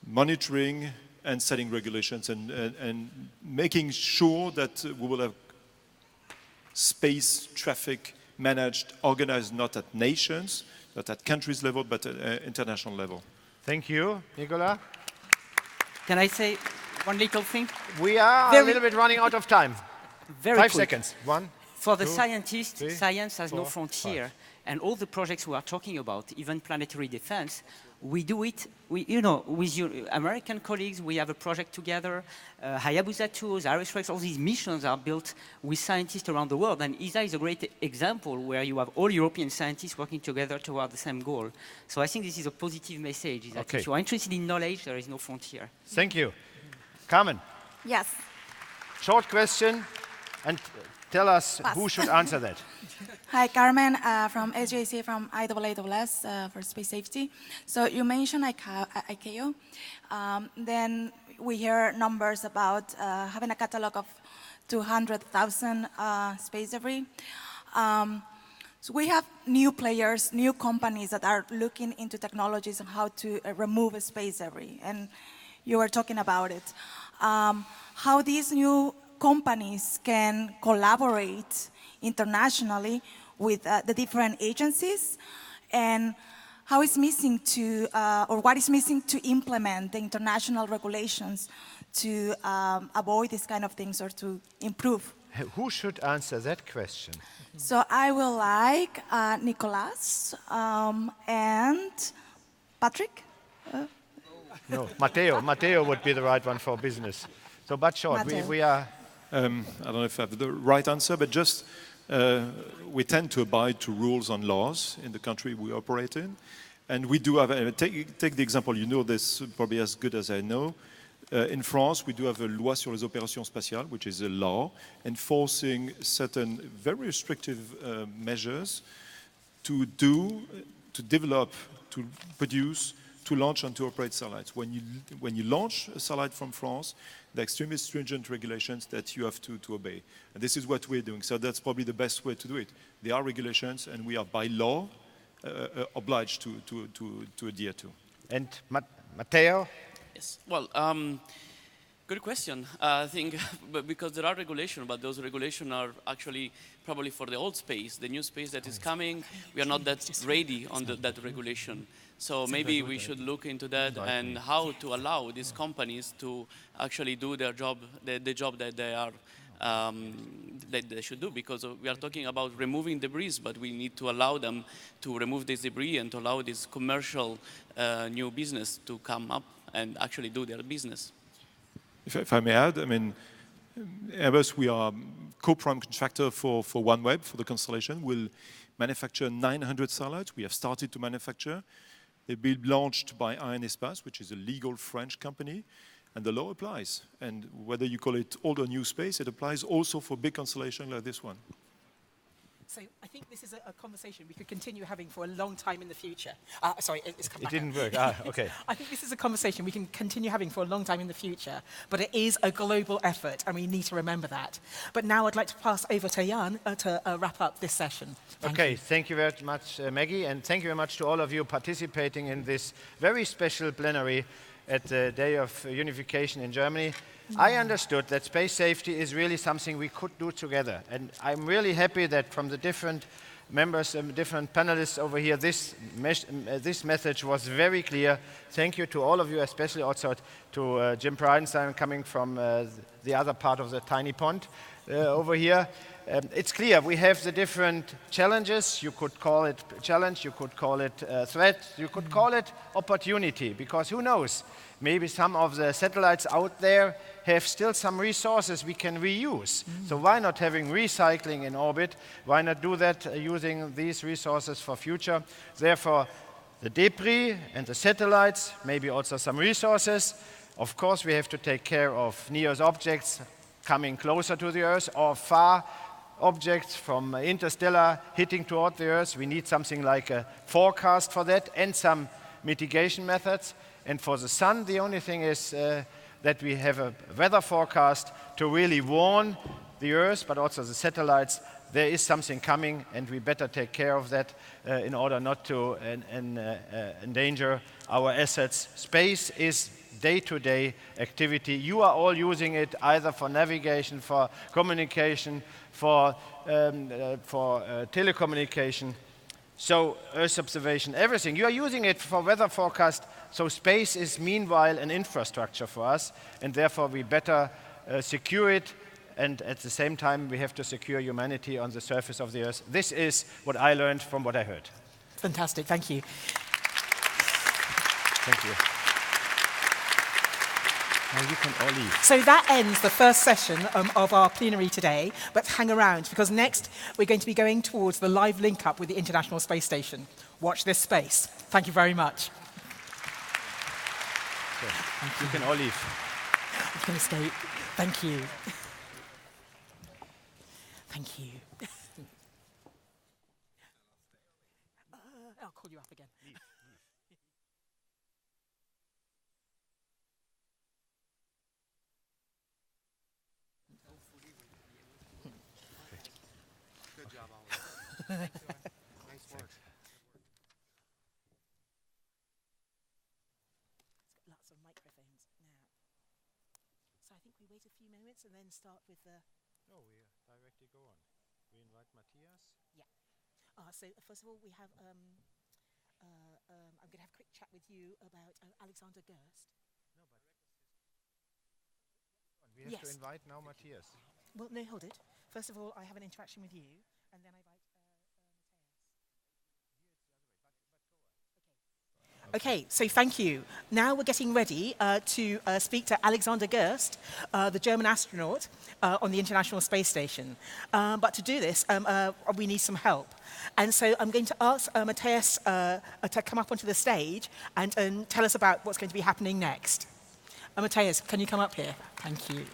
monitoring, and setting regulations, and making sure that we will have space traffic managed, organized not at nations, not at countries level, but at international level. Thank you. Nicola? Can I say one little thing? We are a little bit running out of time. Very 5 quick. seconds. 1, For the 2, scientists, 3, science has no 4, frontier. 5. And all the projects we are talking about, even planetary defense, we do it, with your American colleagues, we have a project together. Hayabusa 2, Ares-Rex, all these missions are built with scientists around the world. And ESA is a great example where you have all European scientists working together toward the same goal. So I think this is a positive message, is that if you are interested in knowledge, there is no frontier. Thank you. Carmen? Yes. Short question, and tell us who should answer that. Hi, Carmen from SJC from IAAS for space safety. So you mentioned ICAO. Then we hear numbers about having a catalog of 200,000 space debris. So we have new players, new companies that are looking into technologies on how to remove space debris. And you were talking about it. How these new companies can collaborate internationally with the different agencies, and how is missing to, or what is missing to implement the international regulations to avoid these kind of things or to improve. Who should answer that question? So I will like Nicolas and Patrick. No, Matteo. Matteo would be the right one for business. So, but short, we are... I don't know if I have the right answer, but just we tend to abide to rules and laws in the country we operate in. And we do have, take the example, you know this probably as good as I know. In France, we do have a loi sur les opérations spatiales, which is a law enforcing certain very restrictive measures to develop, to produce, to launch and to operate satellites. When you launch a satellite from France, there are extremely stringent regulations that you have to obey. And this is what we're doing. So that's probably the best way to do it. There are regulations, and we are by law obliged to adhere to. And Matteo? Yes. Well, Good question. I think because there are regulations, but those regulations are actually probably for the old space. The new space that is coming, we are not that ready on that regulation. So maybe we should look into that and how to allow these companies to actually do their job, the job that they are that they should do, because we are talking about removing debris, but we need to allow them to remove this debris and to allow this commercial new business to come up and actually do their business. If I may add, I mean, Airbus, we are co-prime contractor for OneWeb, for the constellation. We'll manufacture 900 satellites. We have started to manufacture. They'll be launched by Aderin-Pocock, which is a legal French company. And the law applies. And whether you call it old or new space, it applies also for big constellations like this one. So I think this is a conversation we could continue having for a long time in the future. Sorry, it's come back. It didn't work. Okay. I think this is a conversation we can continue having for a long time in the future, but it is a global effort, and we need to remember that. But now I'd like to pass over to Jan to wrap up this session. Thank you very much, Maggie, and thank you very much to all of you participating in this very special plenary at the Day of Unification in Germany. I understood that space safety is really something we could do together. And I'm really happy that from the different members and different panelists over here, this message was very clear. Thank you to all of you, especially also to Jim Bridenstine coming from the other part of the tiny pond over here. It's clear we have the different challenges. You could call it challenge, you could call it threat, you could call it opportunity, because who knows, maybe some of the satellites out there have still some resources we can reuse. So why not having recycling in orbit? Why not do that using these resources for future? Therefore, the debris and the satellites, maybe also some resources. Of course, we have to take care of near objects coming closer to the Earth or far objects from interstellar hitting toward the Earth. We need something like a forecast for that and some mitigation methods. And for the sun, the only thing is that we have a weather forecast to really warn the Earth, but also the satellites. There is something coming, and we better take care of that in order not to endanger our assets. Space is day-to-day activity. You are all using it either for navigation, for communication, for telecommunication, so Earth observation, everything. You are using it for weather forecast, so space is meanwhile an infrastructure for us, and therefore we better secure it, and at the same time we have to secure humanity on the surface of the Earth. This is what I learned from what I heard. Fantastic, thank you. Thank you. Now you can all leave. So that ends the first session of our plenary today, but hang around, because next we're going to be going towards the live link-up with the International Space Station. Watch this space. Thank you very much. You can all leave. I'm going to stay. Thank you. Thank you. I'll call you up again. Good job, all. Nice work. Lots of microphones now. So I think we wait a few moments and then start with the... No, we directly go on. We invite Matthias. Yeah. So first of all, we have... I'm going to have a quick chat with you about Alexander Gerst. No, but we have to invite now Matthias. Well, no, hold it. First of all, I have an interaction with you, and then I invite Matthias. Okay, so thank you. Now we're getting ready to speak to Alexander Gerst, the German astronaut on the International Space Station. But to do this, we need some help. And so I'm going to ask Matthias to come up onto the stage and tell us about what's going to be happening next. Matthias, can you come up here? Thank you.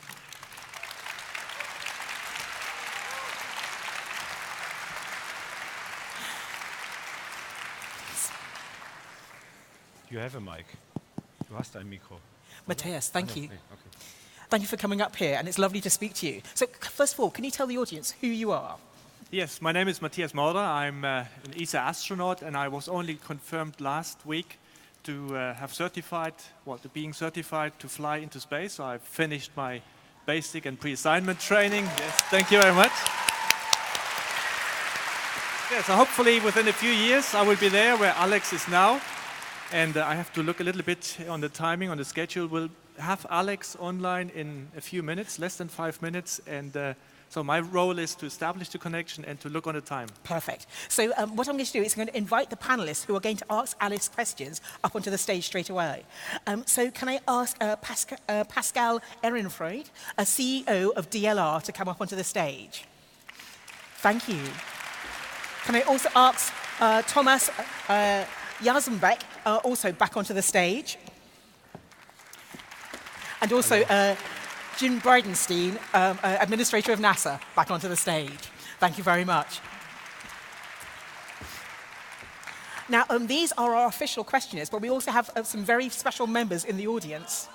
You have a mic. Du hast ein Mikro. Matthias, thank you. Okay. Thank you for coming up here, and it's lovely to speak to you. So, first of all, can you tell the audience who you are? Yes, my name is Matthias Maurer. I'm an ESA astronaut, and I was only confirmed last week to have certified, well, to being certified to fly into space. So I've finished my basic and pre-assignment training. Yes, thank you very much. Yeah, so hopefully within a few years I will be there where Alex is now. And I have to look a little bit on the timing, on the schedule. We'll have Alex online in a few minutes, less than 5 minutes. And so my role is to establish the connection and to look on the time. Perfect. So what I'm going to do is I'm going to invite the panelists who are going to ask Alice questions up onto the stage straight away. So can I ask Pascal Ehrenfreud, a CEO of DLR, to come up onto the stage? Thank you. Can I also ask Thomas Jasenbeck, also back onto the stage? And also Jim Bridenstine, Administrator of NASA, back onto the stage. Thank you very much. Now, these are our official questionnaires, but we also have some very special members in the audience.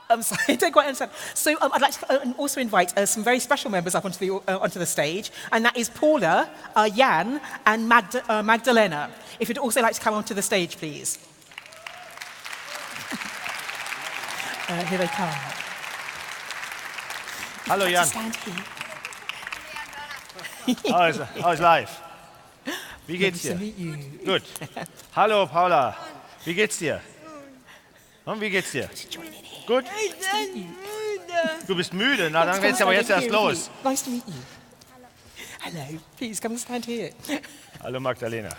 I'm sorry, I don't quite understand. So I'd like to also invite some very special members up onto the stage, and that is Paula, Jan, and Magdalena. If you'd also like to come onto the stage, please. Here they come. Hallo Jan. Stand here. How's life? Wie geht's dir? Gut. Hallo Paula. Wie geht's dir? Und wie geht's dir? Gut? Du bist müde? Na, dann geht's aber jetzt erst los. Nice to meet you. Hello. Please come and stand here. Hallo Magdalena.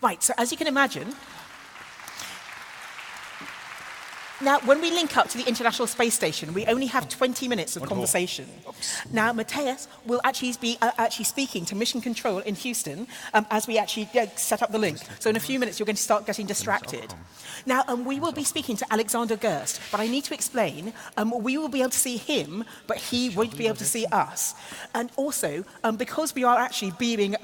Right, so as you can imagine, now when we link up to the International Space Station, we only have 20 minutes of conversation. Now, Matthias will actually be speaking to Mission Control in Houston as we actually set up the link. So in a few minutes, you're going to start getting distracted. Now, we will be speaking to Alexander Gerst, but I need to explain, we will be able to see him, but he won't be able to see us. And also, because we are actually beaming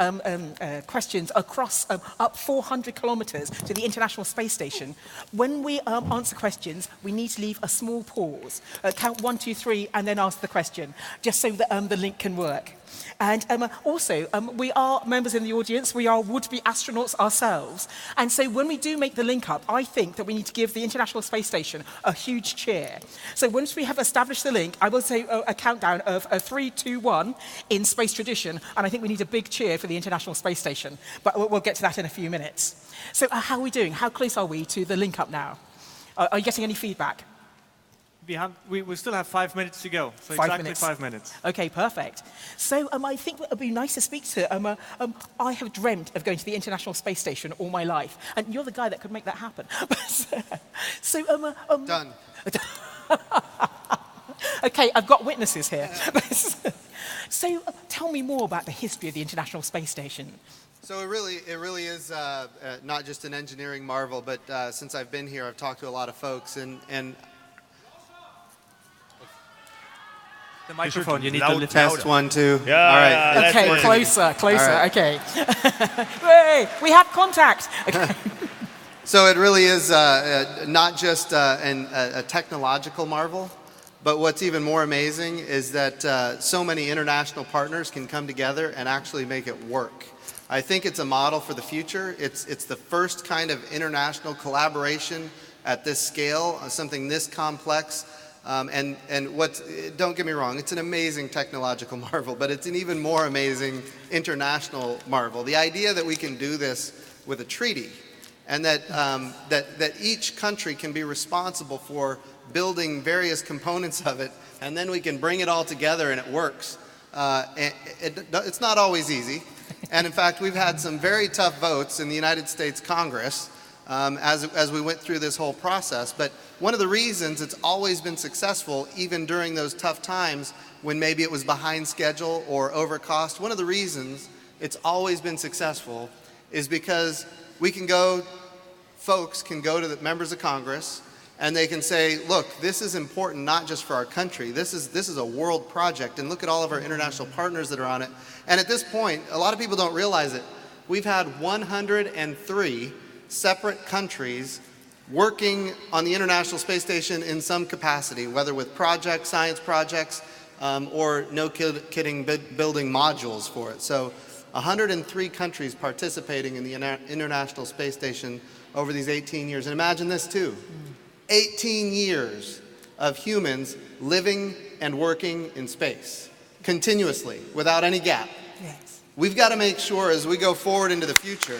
questions across up 400 kilometers to the International Space Station, when we answer questions, we need to leave a small pause. Count 1, 2, 3, and then ask the question, just so that the link can work. And also, we are members in the audience, we are would-be astronauts ourselves. And so when we do make the link up, I think that we need to give the International Space Station a huge cheer. So once we have established the link, I will say a countdown of 3, 2, 1 in space tradition, and I think we need a big cheer for the International Space Station. But we'll get to that in a few minutes. So how are we doing? How close are we to the link up now? Are you getting any feedback? We still have 5 minutes to go. So 5 exactly minutes. 5 minutes. Okay, perfect. So I think it would be nice to speak to. I have dreamt of going to the International Space Station all my life, and you're the guy that could make that happen. Done. Okay, I've got witnesses here. So tell me more about the history of the International Space Station. So it really is not just an engineering marvel, but since I've been here, I've talked to a lot of folks, and The microphone, you need to lift test 1, 2. Yeah, all right. Okay, closer, right. Okay. Hey, we have contact. Okay. So it really is not just a technological marvel, but what's even more amazing is that so many international partners can come together and actually make it work. I think it's a model for the future. It's the first kind of international collaboration at this scale, something this complex. And don't get me wrong, it's an amazing technological marvel, but it's an even more amazing international marvel. The idea that we can do this with a treaty, and that each country can be responsible for building various components of it, and then we can bring it all together and it works. It's not always easy. And in fact, we've had some very tough votes in the United States Congress as we went through this whole process. But one of the reasons it's always been successful, even during those tough times when maybe it was behind schedule or over cost, one of the reasons it's always been successful is because folks can go to the members of Congress and they can say, look, this is important not just for our country, this is a world project, and look at all of our international partners that are on it. And at this point, a lot of people don't realize it, we've had 103 separate countries working on the International Space Station in some capacity, whether with projects, science projects, or no-kidding building modules for it. So 103 countries participating in the International Space Station over these 18 years. And imagine this too, 18 years of humans living and working in space, continuously, without any gap. Yes. We've got to make sure as we go forward into the future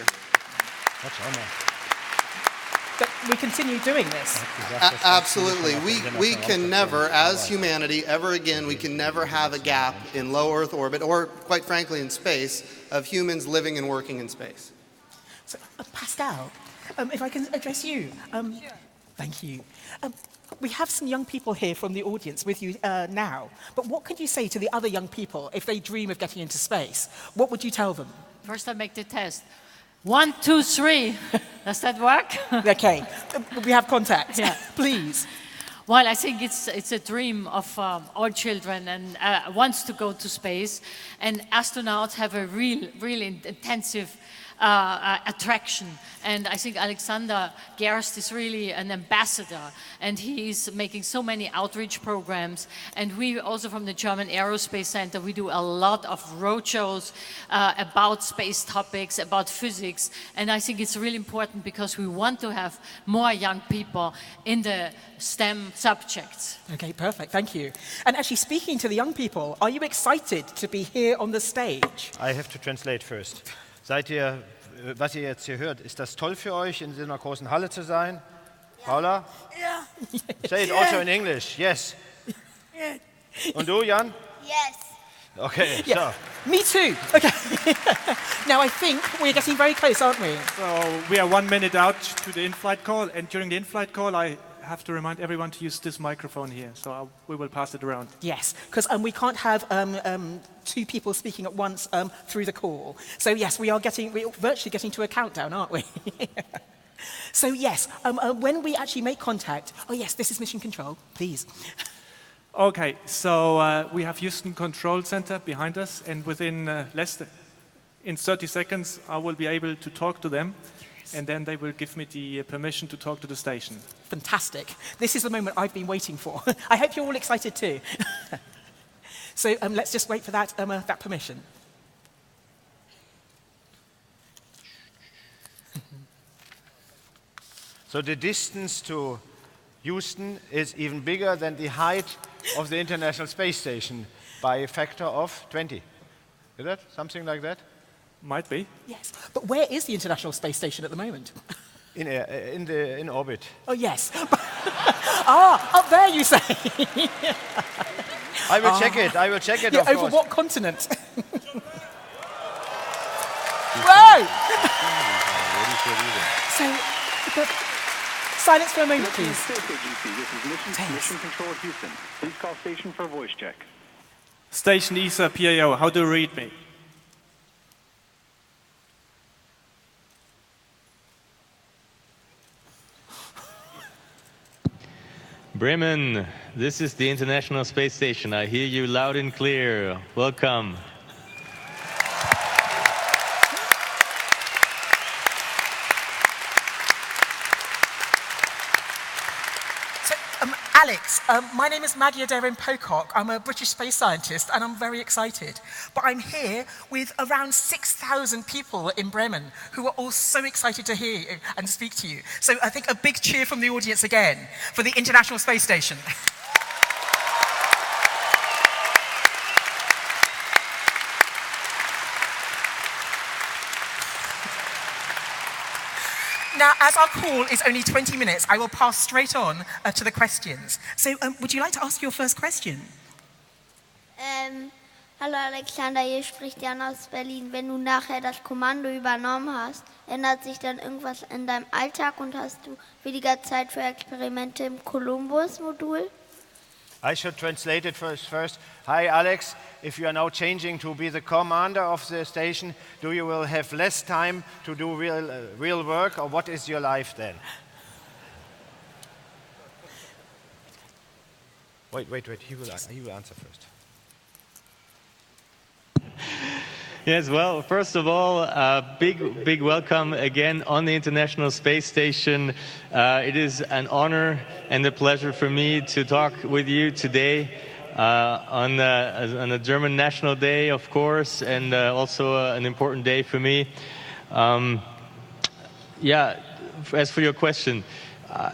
that we continue doing this. Absolutely. We can never, as humanity, ever again, we can never have a gap in low Earth orbit, or quite frankly in space, of humans living and working in space. So, Pascal, if I can address you. Thank you. We have some young people here from the audience with you now, but what could you say to the other young people if they dream of getting into space? What would you tell them? First, I make the test. 1, 2, 3. Does that work? Okay, we have contact. Yeah. Please. Well, I think it's a dream of all children and wants to go to space. And astronauts have a really intensive attraction. And I think Alexander Gerst is really an ambassador, and he's making so many outreach programs. And we also from the German Aerospace Center, we do a lot of roadshows about space topics, about physics. And I think it's really important because we want to have more young people in the STEM subjects. Okay, perfect, thank you. And actually speaking to the young people, are you excited to be here on the stage? I have to translate first. Was ihr jetzt hier hört, ist das toll für euch, in so einer großen Halle zu sein? Paula? Yeah. Say it also in English. Yes. Yeah. Und du, Jan? Yes. Okay, Yeah. so. Me too. Okay. Now I think we're getting very close, aren't we? So we are 1 minute out to the in-flight call, and during the in-flight call, I have to remind everyone to use this microphone here, so we will pass it around. Yes, because we can't have two people speaking at once through the call. So yes, we're virtually getting to a countdown, aren't we? So yes, when we actually make contact, oh yes, this is mission control, please. Okay, so we have Houston Control Center behind us, and within in 30 seconds, I will be able to talk to them. And then they will give me the permission to talk to the station. Fantastic. This is the moment I've been waiting for. I hope you're all excited too. So let's just wait for that permission. So the distance to Houston is even bigger than the height of the International Space Station by a factor of 20. Is that something like that? Might be. Yes, but where is the International Space Station at the moment? In orbit. Oh yes. Up there you say. I will check it. I will check it. Yeah, of over course. what continent? Whoa! So, silence for a moment, please. Space Agency, this is Mission Control Houston. Please call station for voice check. Station ESA PAO, how do you read me? Bremen, this is the International Space Station. I hear you loud and clear. Welcome. So, Alex, my name is Maggie Aderin-Pocock. I'm a British space scientist, and I'm very excited. But I'm here with around 6,000 people in Bremen who are all so excited to hear you and speak to you. So I think a big cheer from the audience again for the International Space Station. Now, as our call is only 20 minutes, I will pass straight on to the questions. So, would you like to ask your first question? Hallo Alexander, hier spricht Jan aus Berlin. Wenn du nachher das Kommando übernommen hast, ändert sich dann irgendwas in deinem Alltag und hast du weniger Zeit für Experimente im Columbus-Modul? I should translate it first. Hi, Alex. If you are now changing to be the commander of the station, do you will have less time to do real work, or what is your life then? Wait. He will answer first. Yes, well, first of all, big welcome again on the International Space Station. It is an honor and a pleasure for me to talk with you today on a German National Day, of course, and also an important day for me. Yeah, as for your question,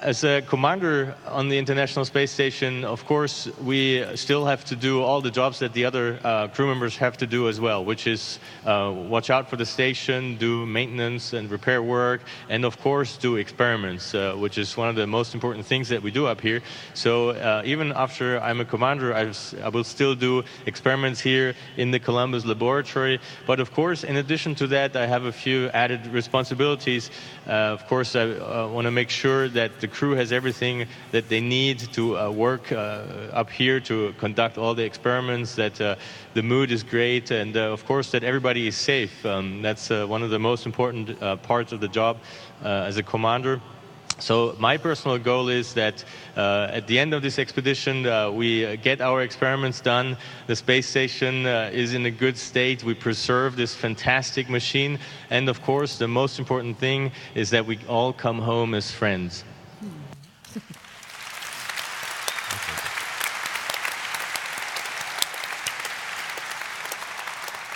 as a commander on the International Space Station, of course, we still have to do all the jobs that the other crew members have to do as well, which is watch out for the station, do maintenance and repair work, and of course do experiments, which is one of the most important things that we do up here. So even after I'm a commander, I will still do experiments here in the Columbus laboratory. But of course, in addition to that, I have a few added responsibilities. Of course, I want to make sure that the crew has everything that they need to work up here to conduct all the experiments, that the mood is great, and of course that everybody is safe. That's one of the most important parts of the job as a commander. So my personal goal is that at the end of this expedition, we get our experiments done. The space station is in a good state. We preserve this fantastic machine. And of course, the most important thing is that we all come home as friends.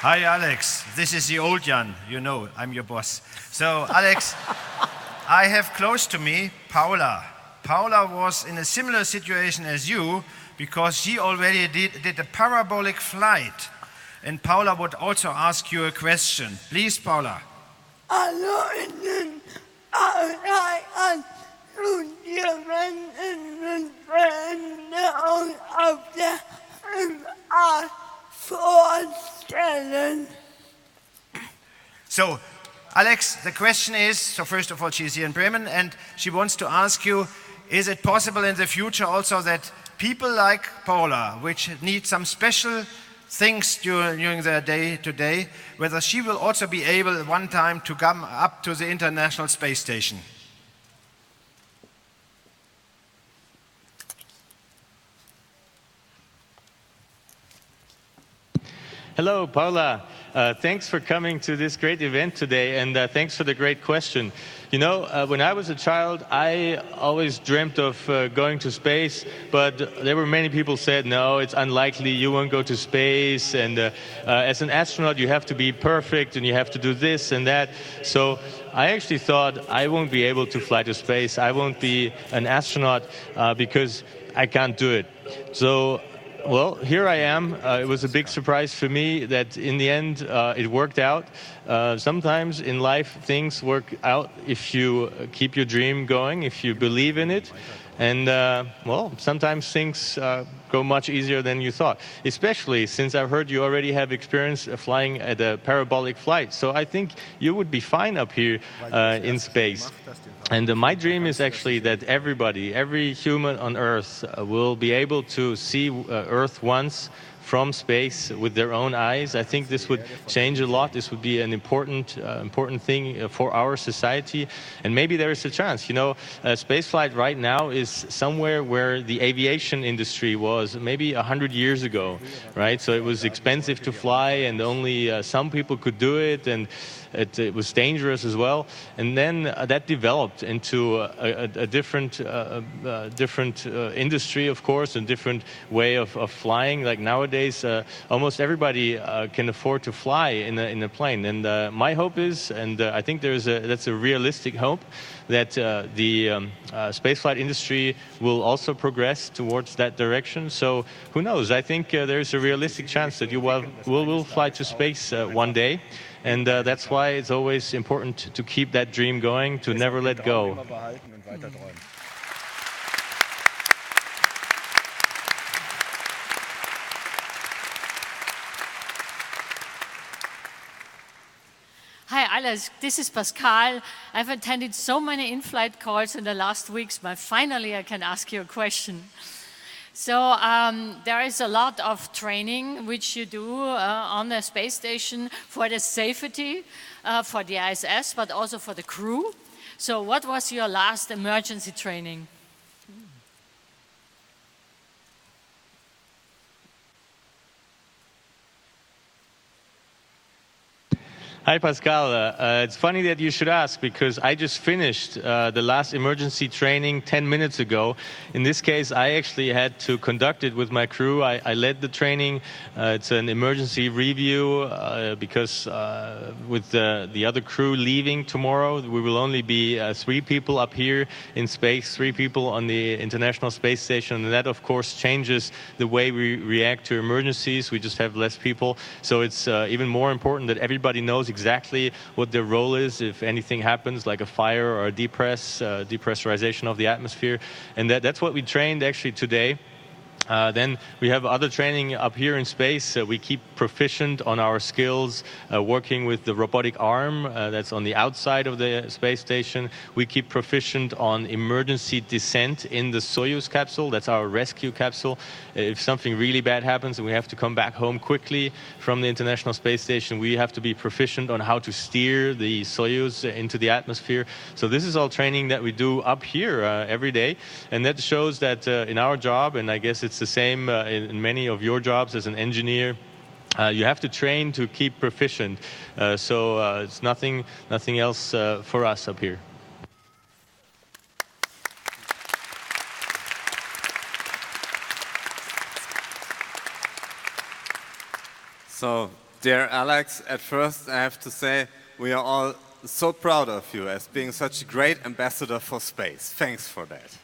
Hi, Alex. This is the old Jan. You know, I'm your boss. So, Alex, I have close to me Paula. Paula was in a similar situation as you because she already did a parabolic flight. And Paula would also ask you a question. Please, Paula. So, Alex, the question is, so first of all, she's here in Bremen, and she wants to ask you, is it possible in the future also that people like Paula, which need some special things during their day-to-day, whether she will also be able one time to come up to the International Space Station? Hello, Paula. Thanks for coming to this great event today, and thanks for the great question. You know, when I was a child, I always dreamt of going to space, but there were many people said, no, it's unlikely, you won't go to space, and as an astronaut, you have to be perfect, and you have to do this and that. So I actually thought I won't be able to fly to space, I won't be an astronaut because I can't do it. So well, here I am. It was a big surprise for me that in the end it worked out. Sometimes in life things work out if you keep your dream going, if you believe in it. And well, sometimes things go much easier than you thought, especially since I've heard you already have experience flying at a parabolic flight. So I think you would be fine up here in space. And my dream is actually that everybody, every human on Earth will be able to see Earth once from space with their own eyes. I think this would change a lot. This would be an important thing for our society. And maybe there is a chance. You know, spaceflight right now is somewhere where the aviation industry was maybe 100 years ago, right? So it was expensive to fly and only some people could do it. And it was dangerous as well, and then that developed into a different industry, of course, a different way of flying. Like nowadays, almost everybody can afford to fly in a plane. And my hope is, and I think that's a realistic hope, that the spaceflight industry will also progress towards that direction. So who knows? I think there's a realistic chance that you will fly to space one day. And that's why it's always important to keep that dream going, to never let go. Hi, Alex. This is Pascal. I've attended so many in-flight calls in the last weeks, but finally I can ask you a question. So there is a lot of training which you do on the space station for the safety, for the ISS, but also for the crew. So what was your last emergency training? Hi, Pascal. It's funny that you should ask because I just finished the last emergency training 10 minutes ago. In this case, I actually had to conduct it with my crew. I led the training. It's an emergency review because with the other crew leaving tomorrow, we will only be 3 people up here in space, 3 people on the International Space Station. And that, of course, changes the way we react to emergencies. We just have less people. So it's even more important that everybody knows exactly what their role is if anything happens, like a fire or a depressurization of the atmosphere. And that's what we trained actually today. Then we have other training up here in space. We keep proficient on our skills working with the robotic arm that's on the outside of the space station. We keep proficient on emergency descent in the Soyuz capsule. That's our rescue capsule. If something really bad happens and we have to come back home quickly from the International Space Station, we have to be proficient on how to steer the Soyuz into the atmosphere. So this is all training that we do up here every day. And that shows that in our job, and I guess it's the same in many of your jobs as an engineer, you have to train to keep proficient. So it's nothing else for us up here. So, dear Alex, at first I have to say we are all so proud of you as being such a great ambassador for space. Thanks for that.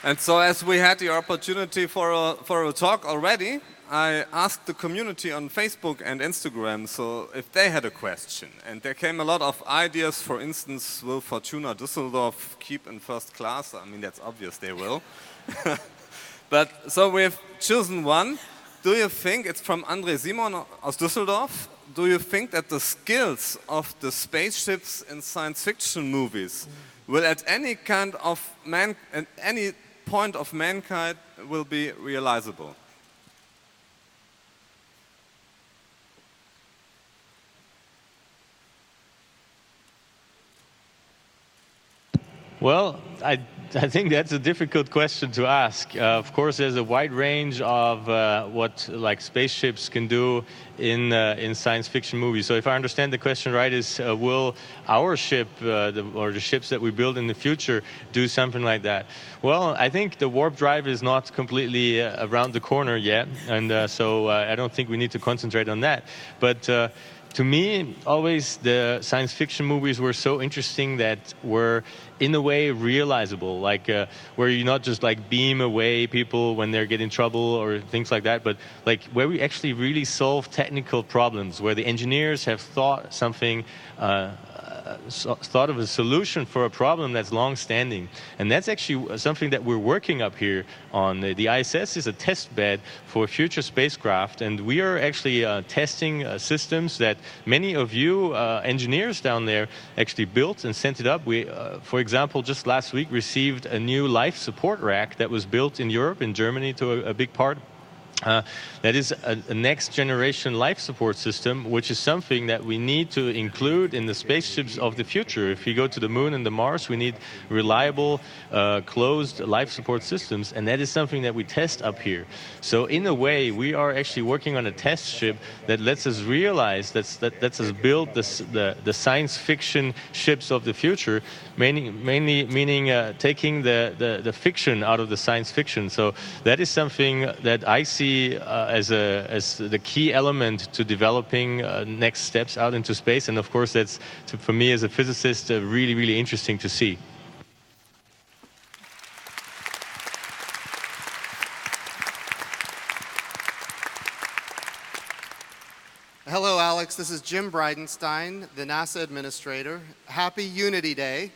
And so as we had the opportunity for a talk already, I asked the community on Facebook and Instagram so if they had a question. And there came a lot of ideas. For instance, will Fortuna Düsseldorf keep in first class? I mean, that's obvious they will. But so we've chosen one. Do you think, it's from André Simon aus Düsseldorf, do you think that the skills of the spaceships in science fiction movies will at any kind of any point of mankind will be realizable? Well, I think that's a difficult question to ask. Of course, there's a wide range of what like spaceships can do in science fiction movies. So if I understand the question right, is will our ship or the ships that we build in the future do something like that? Well, I think the warp drive is not completely around the corner yet, and so I don't think we need to concentrate on that. But to me, always the science fiction movies were so interesting that were in a way realizable, like where you not just like beam away people when they're getting in trouble or things like that, but like where we actually really solve technical problems, where the engineers have thought something, thought of a solution for a problem that's long-standing. And that's actually something that we're working up here on. The ISS is a test bed for future spacecraft, and we are actually testing systems that many of you engineers down there actually built and sent it up. We, for example, just last week received a new life support rack that was built in Europe, in Germany, to a big part. That is a next generation life support system, which is something that we need to include in the spaceships of the future. If you go to the moon and the Mars, we need reliable, closed life support systems, and that is something that we test up here. So in a way, we are actually working on a test ship that lets us realize, that lets us build the science fiction ships of the future, mainly meaning taking the fiction out of the science fiction. So that is something that I see as the key element to developing next steps out into space, and of course that's, for me as a physicist, really, really interesting to see. Hello, Alex. This is Jim Bridenstine, the NASA administrator. Happy Unity Day.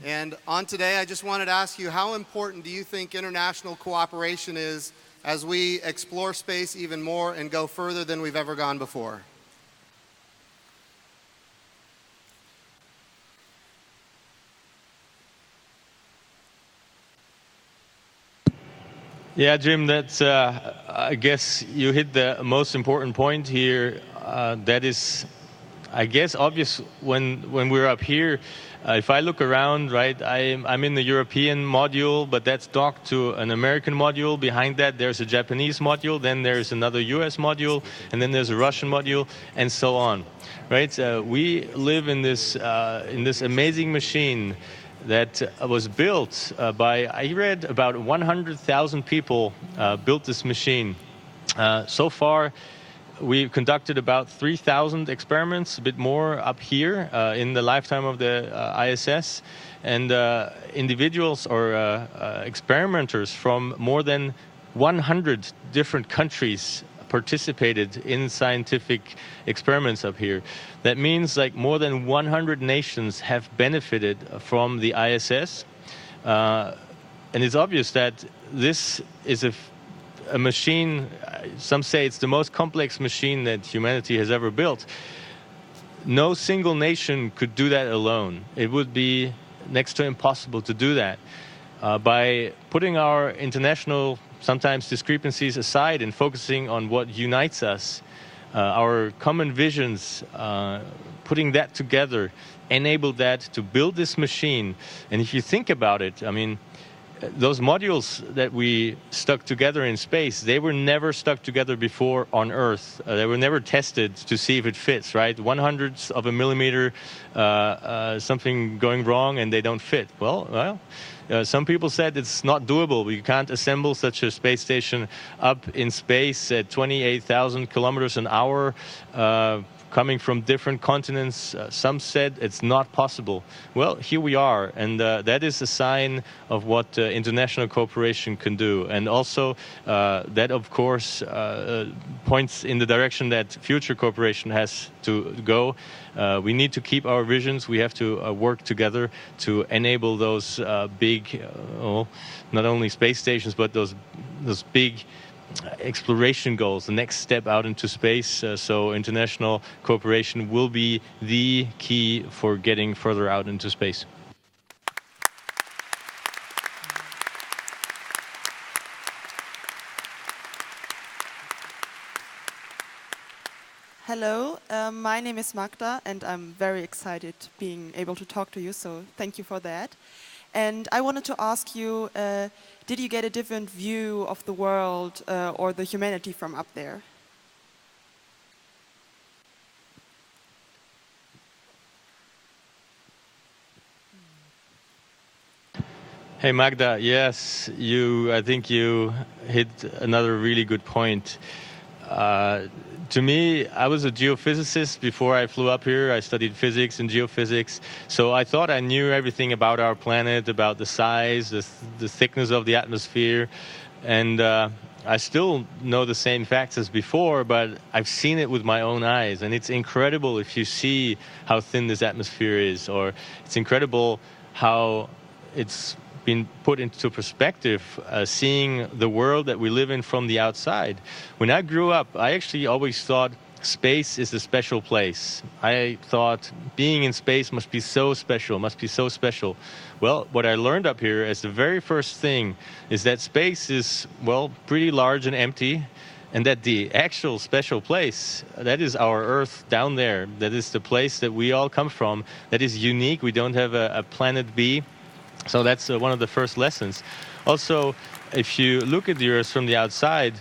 And on today, I just wanted to ask you, how important do you think international cooperation is as we explore space even more and go further than we've ever gone before? Yeah, Jim, that's, I guess you hit the most important point here. That is I guess obvious when we're up here, if I look around, right, I'm in the European module, but that's docked to an American module. Behind that, there's a Japanese module, then there's another US module, and then there's a Russian module, and so on, right? We live in this amazing machine that was built by, I read, about 100,000 people built this machine. So far, we've conducted about 3,000 experiments, a bit more up here in the lifetime of the ISS. And individuals or experimenters from more than 100 different countries participated in scientific experiments up here. That means like more than 100 nations have benefited from the ISS. And it's obvious that this is a machine, some say it's the most complex machine that humanity has ever built. No single nation could do that alone. It would be next to impossible to do that. By putting our international, sometimes discrepancies aside and focusing on what unites us, our common visions, putting that together, enabled that to build this machine. And if you think about it, I mean, those modules that we stuck together in space, they were never stuck together before on Earth. They were never tested to see if it fits, right? 1/100th of a millimeter, something going wrong and they don't fit. Well, some people said it's not doable. We can't assemble such a space station up in space at 28,000 kilometers an hour, coming from different continents. Some said it's not possible. Well, here we are, and that is a sign of what international cooperation can do. And also, that, of course, points in the direction that future cooperation has to go. We need to keep our visions. We have to work together to enable those big, not only space stations, but those big exploration goals, the next step out into space. So international cooperation will be the key for getting further out into space. Hello, my name is Magda and I'm very excited being able to talk to you, so thank you for that. And I wanted to ask you, did you get a different view of the world or the humanity from up there? Hey Magda, yes, I think you hit another really good point. To me, I was a geophysicist before I flew up here. I studied physics and geophysics. So I thought I knew everything about our planet, about the size, the thickness of the atmosphere. And I still know the same facts as before, but I've seen it with my own eyes. And it's incredible if you see how thin this atmosphere is, or it's incredible how it's been put into perspective, seeing the world that we live in from the outside. When I grew up, I actually always thought space is a special place. I thought being in space must be so special, Well, what I learned up here as the very first thing is that space is, well, pretty large and empty, and that the actual special place, that is our Earth down there. That is the place that we all come from. That is unique. We don't have a planet B. So that's one of the first lessons. Also, if you look at the Earth from the outside,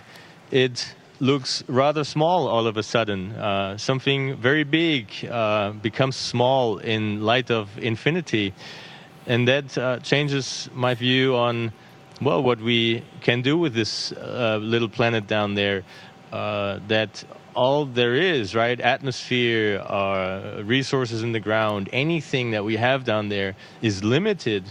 it looks rather small all of a sudden. Something very big becomes small in light of infinity. And that changes my view on, well, what we can do with this little planet down there. That all there is, right, atmosphere, resources in the ground, anything that we have down there is limited.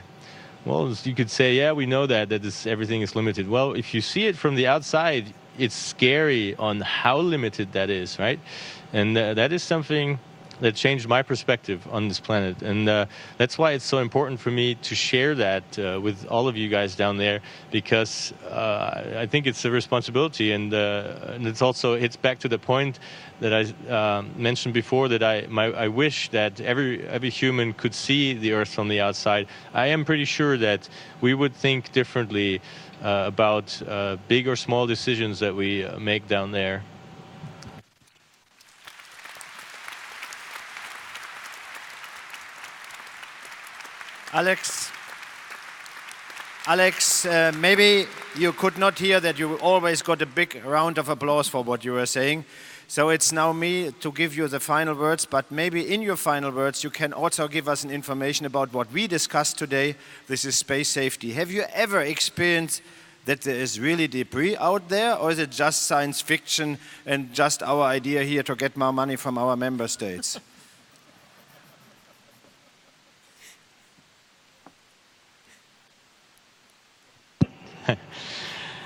Well, you could say, yeah, we know that everything is limited. Well, if you see it from the outside, it's scary on how limited that is, right? And that is something that changed my perspective on this planet. And that's why it's so important for me to share that with all of you guys down there, because I think it's a responsibility. And it also hits back to the point that I mentioned before, that I wish that every human could see the Earth from the outside. I am pretty sure that we would think differently about big or small decisions that we make down there. Alex, maybe you could not hear that you always got a big round of applause for what you were saying. So it's now me to give you the final words, but maybe in your final words you can also give us an information about what we discussed today. This is space safety. Have you ever experienced that there is really debris out there, or is it just science fiction and just our idea here to get more money from our member states?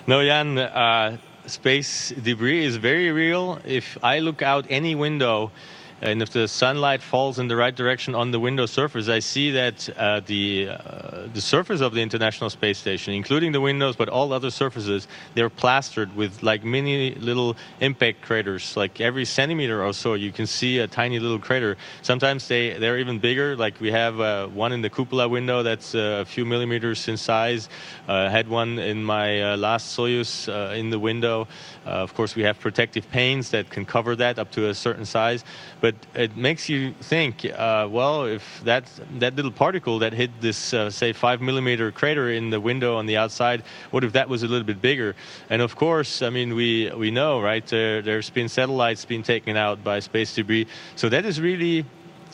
No, Jan, space debris is very real. If I look out any window and if the sunlight falls in the right direction on the window surface, I see that the surface of the International Space Station, including the windows, but all other surfaces, they're plastered with like mini little impact craters. Like every centimeter or so, you can see a tiny little crater. Sometimes they're even bigger. Like we have one in the cupola window that's a few millimeters in size. Had one in my last Soyuz in the window. Of course, we have protective panes that can cover that up to a certain size. But it makes you think, well, if that little particle that hit this, say, 5 millimeter crater in the window on the outside, what if that was a little bit bigger? And of course, I mean, we know, right, there's been satellites being taken out by space debris. So that is really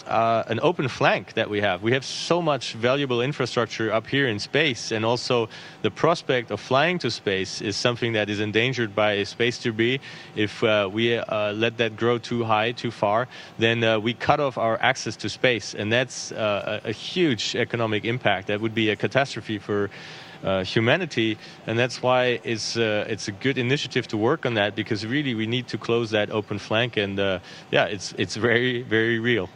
an open flank that we have. We have so much valuable infrastructure up here in space, and also the prospect of flying to space is something that is endangered by space debris. If we let that grow too high, too far, then we cut off our access to space, and that's a huge economic impact. That would be a catastrophe for humanity, and that's why it's a good initiative to work on that, because really we need to close that open flank, and yeah, it's very, very real.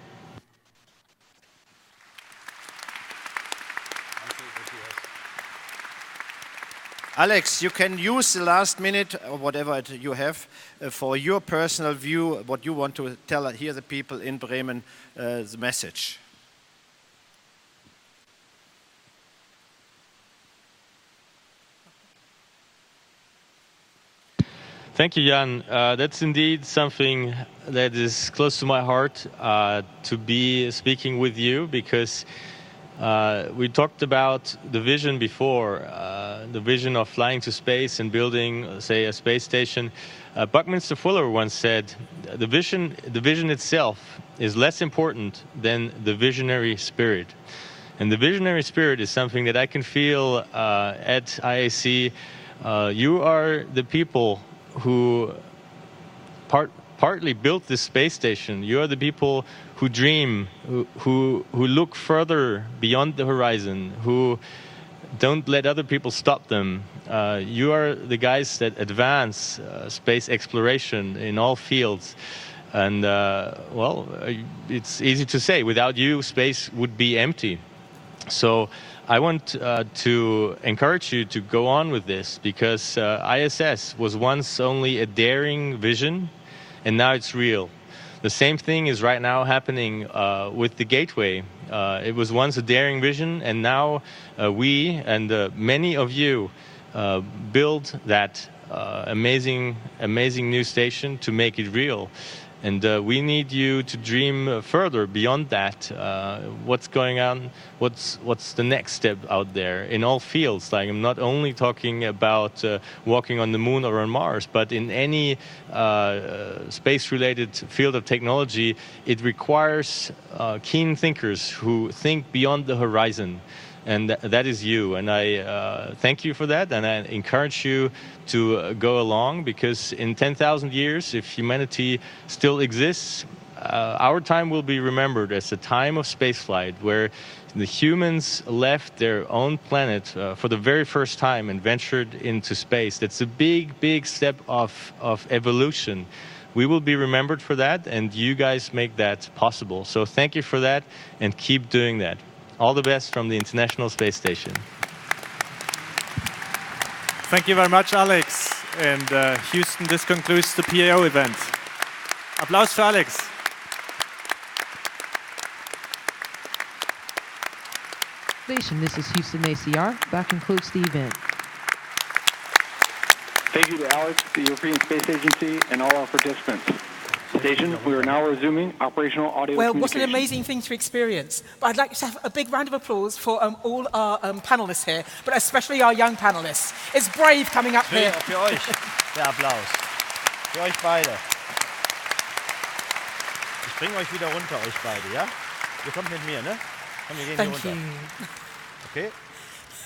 Alex, you can use the last minute or whatever you have for your personal view, what you want to tell here the people in Bremen, the message. Thank you, Jan. That's indeed something that is close to my heart, to be speaking with you, because we talked about the vision before, the vision of flying to space and building, say, a space station. Buckminster Fuller once said, the vision itself is less important than the visionary spirit. And the visionary spirit is something that I can feel at IAC. You are the people who partly built this space station. You are the people who dream, who look further beyond the horizon, who don't let other people stop them. You are the guys that advance space exploration in all fields. And, well, it's easy to say, without you, space would be empty. So I want to encourage you to go on with this, because ISS was once only a daring vision, and now it's real. The same thing is right now happening with the Gateway. It was once a daring vision, and now we and many of you build that amazing new station to make it real. And we need you to dream further beyond that. What's going on? What's the next step out there in all fields? Like, I'm not only talking about walking on the moon or on Mars, but in any space-related field of technology, it requires keen thinkers who think beyond the horizon. And that is you. And I thank you for that. And I encourage you to go along, because in 10,000 years, if humanity still exists, our time will be remembered as a time of spaceflight, where the humans left their own planet for the very first time and ventured into space. That's a big, big step of evolution. We will be remembered for that, and you guys make that possible. So thank you for that, and keep doing that. All the best from the International Space Station. Thank you very much, Alex. And Houston, this concludes the PAO event. Applaus für Alex. Station, this is Houston ACR. That concludes the event. Thank you to Alex, the European Space Agency, and all our participants. Station, we are now resuming operational audio Well, what an communication. amazing thing to experience. But I'd like to have a big round of applause for all our panelists here, but especially our young panelists. It's brave coming up here. Für euch der Applaus. Für euch beide. Ich bringe euch wieder runter, euch beide, ja? Ihr kommt mit mir, ne? Komm, wir gehen hier Thank runter. you. Okay?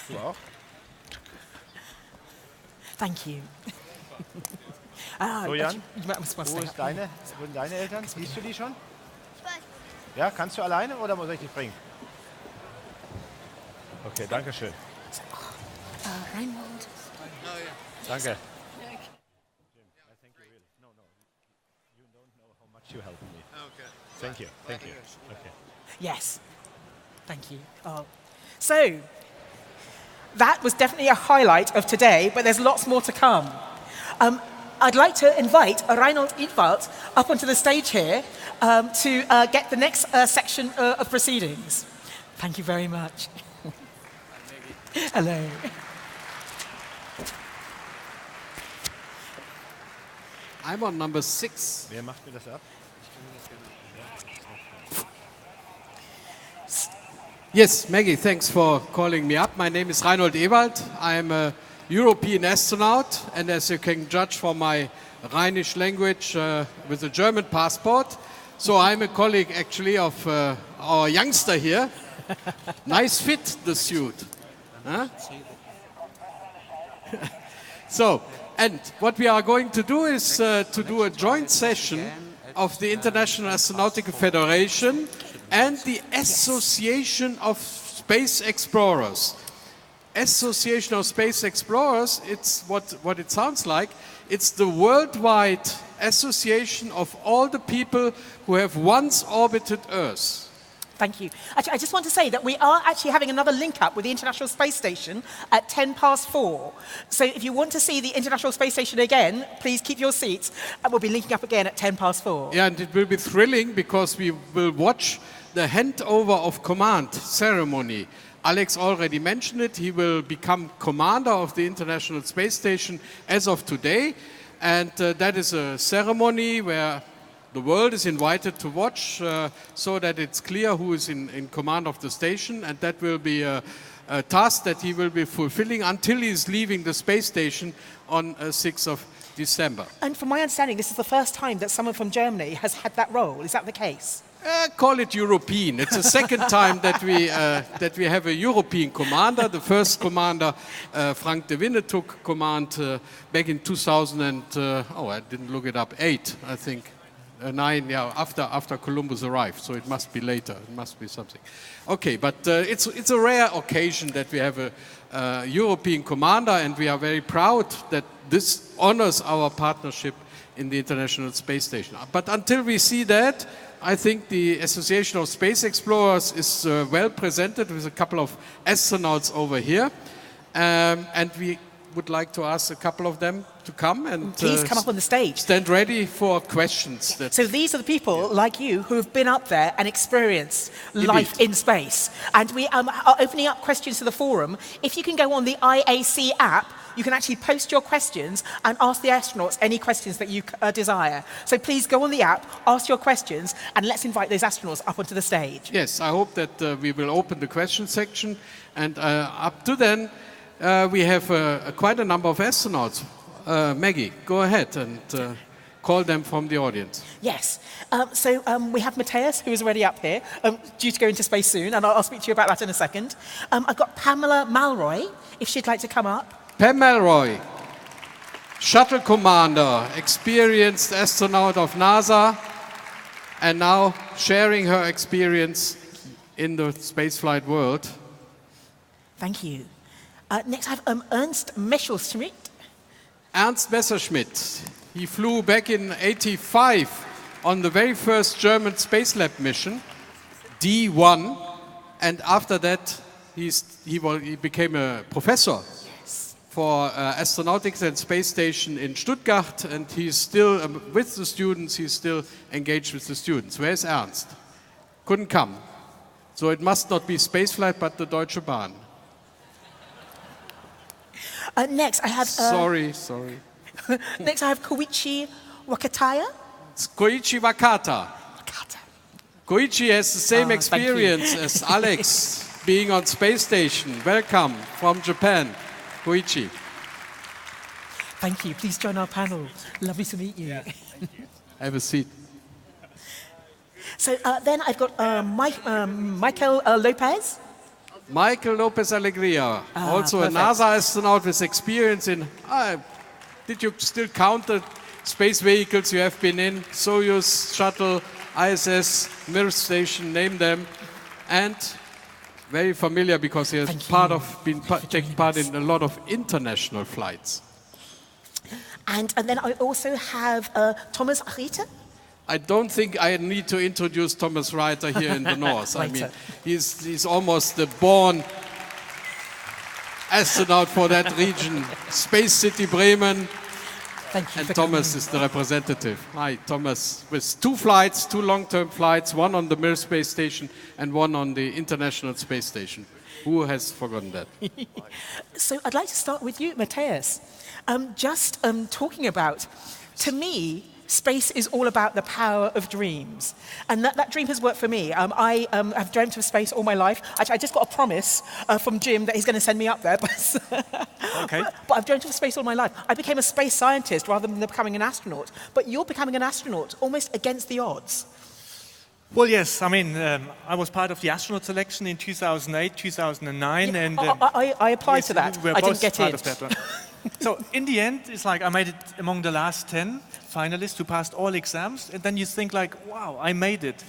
Du auch? Thank you. So, Jan, wo sind deine Eltern? Siehst du die schon? Ja, kannst du alleine oder muss ich dich bringen? Okay, danke schön. Reinhold. Danke. Thank you. Thank you. Okay. Yes. Thank you. Oh. So, that was definitely a highlight of today, but there's lots more to come. I'd like to invite Reinhold Idwald up onto the stage here to get the next section of proceedings. Thank you very much. Hello. I'm on number 6. Wer macht mir das ab? Yes, Maggie, thanks for calling me up. My name is Reinhold Ewald. I'm a European astronaut, and as you can judge from my Rhinish language with a German passport, so I'm a colleague actually of our youngster here. Nice fit, the suit. Huh? So, and what we are going to do is to do a joint session of the International Astronautical Federation and the Association of Space Explorers. Association of Space Explorers, it's what it sounds like. It's the worldwide association of all the people who have once orbited Earth. Thank you. Actually, I just want to say that we are actually having another link up with the International Space Station at 4:10. So if you want to see the International Space Station again, please keep your seats, and we'll be linking up again at 4:10. Yeah, and it will be thrilling because we will watch the handover of command ceremony. Alex already mentioned it. He will become commander of the International Space Station as of today. And that is a ceremony where the world is invited to watch so that it's clear who is in command of the station. And that will be a task that he will be fulfilling until he is leaving the space station on 6th of December. And from my understanding, this is the first time that someone from Germany has had that role. Is that the case? Call it European. It's the second time that we have a European commander. The first commander, Frank de Winne, took command back in 2000 and, I didn't look it up, 8, I think. 9, yeah, after Columbus arrived, so it must be later. It must be something. Okay, but it's a rare occasion that we have a European commander, and we are very proud that this honors our partnership in the International Space Station. But until we see that, I think the Association of Space Explorers is well presented with a couple of astronauts over here. And we would like to ask a couple of them to come and please come up on the stage. Stand ready for questions. So these are the people like you who have been up there and experienced life in space. And we are opening up questions to the forum. If you can go on the IAC app, you can actually post your questions and ask the astronauts any questions that you desire. So please go on the app, ask your questions, and let's invite those astronauts up onto the stage. Yes, I hope that we will open the question section. And up to then, we have quite a number of astronauts. Maggie, go ahead and call them from the audience. Yes. So we have Matthias, who is already up here, due to go into space soon, and I'll speak to you about that in a second. I've got Pamela Malroy, if she'd like to come up. Pam Malroy, shuttle commander, experienced astronaut of NASA, and now sharing her experience in the spaceflight world. Thank you. Next, I have Ernst Messerschmidt. Ernst Messerschmidt. He flew back in '85 on the very first German Space Lab mission, D1, and after that he became a professor for astronautics and space station in Stuttgart, and he's still with the students. He's still engaged with the students. Where's Ernst? Couldn't come. So it must not be spaceflight, but the Deutsche Bahn. Next, I have... Sorry. Next, I have Koichi Wakataya. It's Koichi Wakata. Koichi has the same experience as Alex being on space station. Welcome from Japan, Koichi. Thank you. Please join our panel. Lovely to meet you. Have a seat. So then I've got Michael Lopez. Michael Lopez-Alegria, also perfect. A NASA astronaut with experience in, did you still count the space vehicles you have been in? Soyuz, Shuttle, ISS, Mir Station, name them. And very familiar because he has taken part in a lot of international flights. And then I also have Thomas Reiter. I don't think I need to introduce Thomas Reiter here in the north. I mean, he's almost the born astronaut for that region. Space City Bremen. Thank you. And Thomas is the representative. Hi, Thomas. With 2 flights, 2 long-term flights, one on the Mir Space Station and one on the International Space Station. Who has forgotten that? So I'd like to start with you, Matthias. Just talking about, to me, space is all about the power of dreams. And that dream has worked for me. I have dreamt of space all my life. Actually, I just got a promise from Jim that he's going to send me up there. Okay. But I've dreamt of space all my life. I became a space scientist rather than becoming an astronaut. But you're becoming an astronaut almost against the odds. Well, yes. I mean, I was part of the astronaut selection in 2008, 2009. And I applied to that. I didn't get in. Of that one. So in the end, it's like I made it among the last 10 finalists who passed all exams. And then you think like, wow, I made it.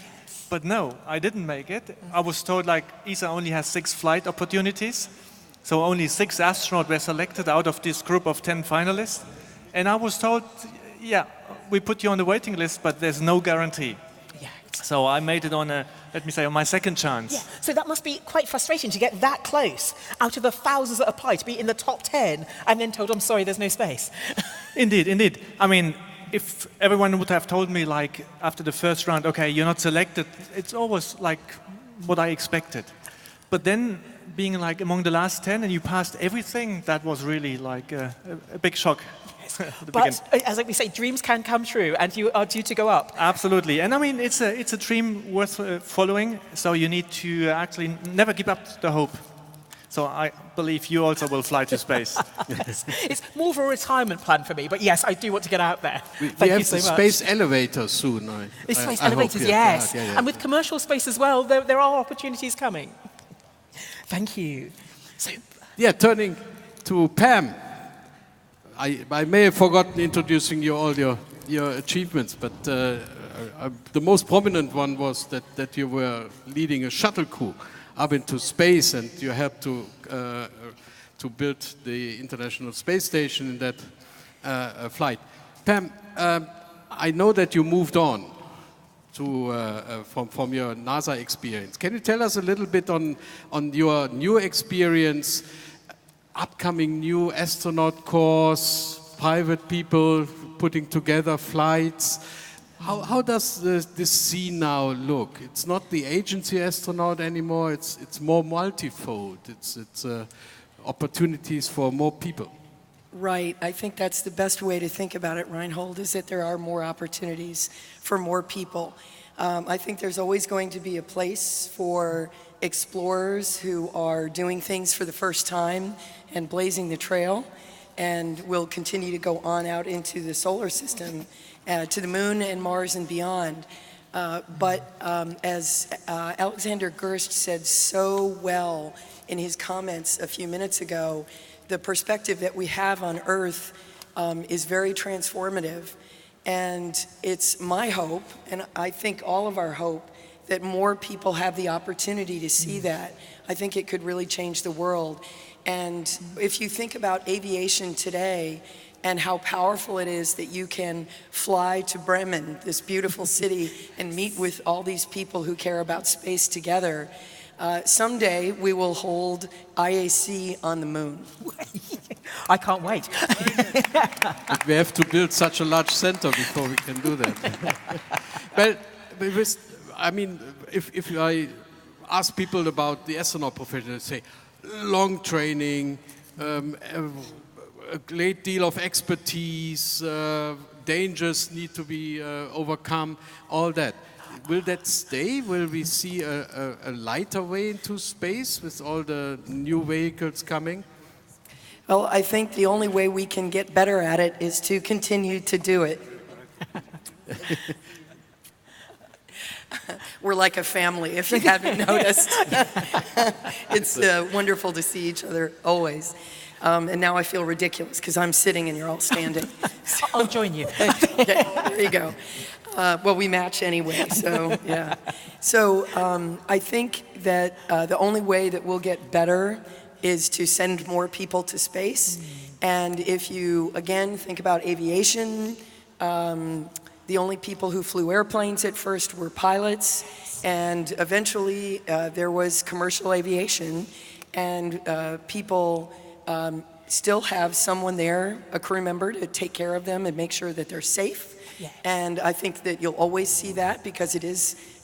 But no, I didn't make it. I was told like ESA only has 6 flight opportunities. So only 6 astronauts were selected out of this group of 10 finalists. And I was told, yeah, we put you on the waiting list, but there's no guarantee. Yeah. So I made it on let me say, on my second chance. Yeah. So that must be quite frustrating to get that close out of the thousands that apply, to be in the top 10 and then told, I'm sorry, there's no space. Indeed, indeed. I mean, if everyone would have told me like after the first round, okay, you're not selected, it's always like what I expected. But then being like among the last 10 and you passed everything, that was really like a big shock. But as we say, dreams can come true, and you are due to go up. Absolutely, and I mean it's a dream worth following. So you need to actually never give up the hope. So I believe you also will fly to space. It's more of a retirement plan for me, but yes, I do want to get out there. We have the space elevators soon. Space elevators, hope, yes, yeah. And with commercial space as well, there are opportunities coming. Thank you. So, yeah, turning to Pam. I may have forgotten introducing you all your achievements, but the most prominent one was that you were leading a shuttle crew up into space, and you helped to build the International Space Station in that flight. Pam, I know that you moved on from your NASA experience. Can you tell us a little bit on your new experience? Upcoming new astronaut course, private people putting together flights. How does this scene now look? It's not the agency astronaut anymore. It's more multifold. It's opportunities for more people. Right. I think that's the best way to think about it, Reinhold, is that there are more opportunities for more people. I think there's always going to be a place for explorers who are doing things for the first time and blazing the trail, and will continue to go on out into the solar system, to the moon and Mars and beyond. But as Alexander Gerst said so well in his comments a few minutes ago, the perspective that we have on Earth is very transformative. And it's my hope, and I think all of our hope, that more people have the opportunity to see that. I think it could really change the world. And if you think about aviation today and how powerful it is that you can fly to Bremen, this beautiful city, and meet with all these people who care about space together, someday we will hold IAC on the moon. I can't wait. But we have to build such a large center before we can do that. Well, I mean, if I ask people about the astronaut profession, they say long training, a great deal of expertise, dangers need to be overcome, all that. Will that stay? Will we see a lighter way into space with all the new vehicles coming? Well, I think the only way we can get better at it is to continue to do it. We're like a family, if you haven't noticed. It's wonderful to see each other always. And now I feel ridiculous because I'm sitting and you're all standing. So, I'll join you. Okay, there you go. Well, we match anyway, so yeah. So I think that the only way that we'll get better is to send more people to space. And if you, again, think about aviation, the only people who flew airplanes at first were pilots, and eventually there was commercial aviation, and people still have someone there, a crew member, to take care of them and make sure that they're safe. Yes. And I think that you'll always see that because it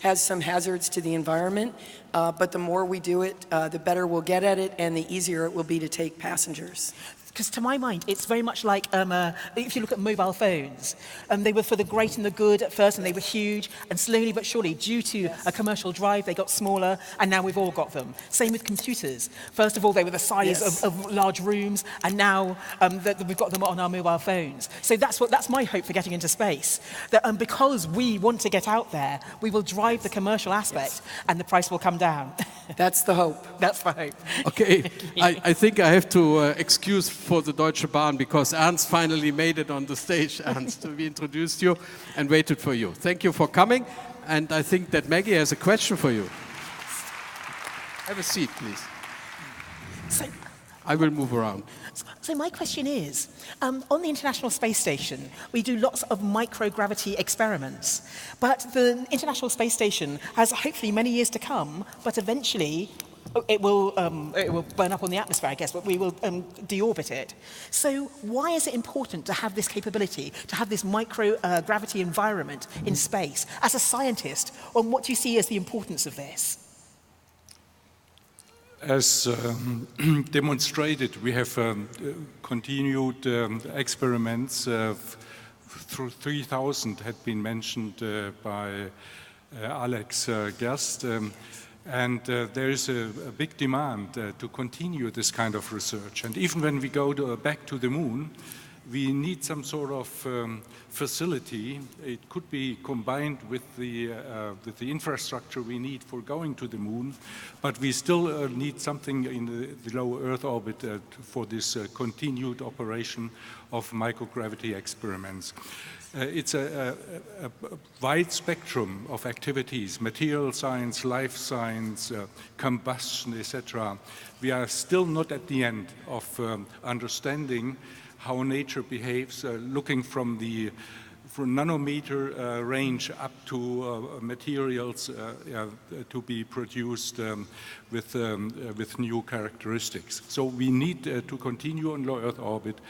has some hazards to the environment. But the more we do it, the better we'll get at it and the easier it will be to take passengers. Because to my mind, it's very much like if you look at mobile phones, they were for the great and the good at first, and they were huge, and slowly but surely, due to a commercial drive, they got smaller, and now we've all got them. Same with computers. First of all, they were the size of large rooms, and now that we've got them on our mobile phones. So that's my hope for getting into space. That because we want to get out there, we will drive the commercial aspect, and the price will come down. That's the hope. That's the hope. Okay, I think I have to excuse for the Deutsche Bahn because Ernst finally made it on the stage. Ernst, we introduced you and waited for you. Thank you for coming. And I think that Maggie has a question for you. Have a seat, please. So, I will move around. So my question is, on the International Space Station, we do lots of microgravity experiments. But the International Space Station has hopefully many years to come, but eventually it will burn up on the atmosphere, I guess, but we will deorbit it. So why is it important to have this capability, to have this microgravity environment in space? As a scientist, what do you see as the importance of this? As demonstrated, we have continued experiments. Through 3,000 had been mentioned by Alex Gerst. And there is a big demand to continue this kind of research. And even when we go back to the moon, we need some sort of facility. It could be combined with the infrastructure we need for going to the moon, but we still need something in the low Earth orbit for this continued operation of microgravity experiments. It's a wide spectrum of activities, material science, life science, combustion, etc. We are still not at the end of understanding how nature behaves, looking from nanometer range up to materials to be produced with new characteristics. So we need to continue on low Earth orbit,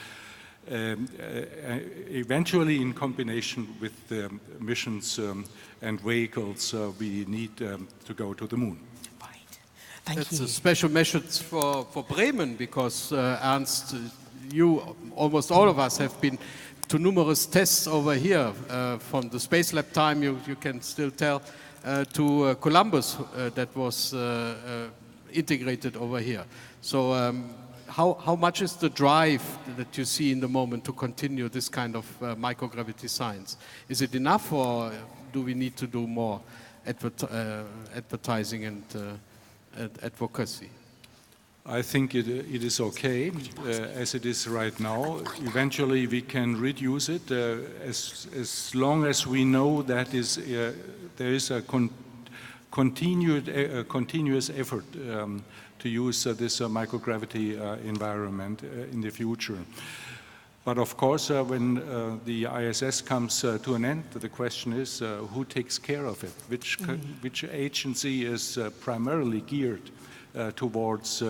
eventually in combination with the missions and vehicles we need to go to the moon. That's a special message for Bremen because Ernst, you, almost all of us have been to numerous tests over here, from the Space Lab time, you can still tell, to Columbus that was integrated over here. So how much is the drive that you see in the moment to continue this kind of microgravity science? Is it enough, or do we need to do more advertising and advocacy? I think it is okay as it is right now. Eventually we can reduce it as long as we know that there is a continuous effort to use this microgravity environment in the future. But of course, when the ISS comes to an end, the question is who takes care of it? Which agency is primarily geared towards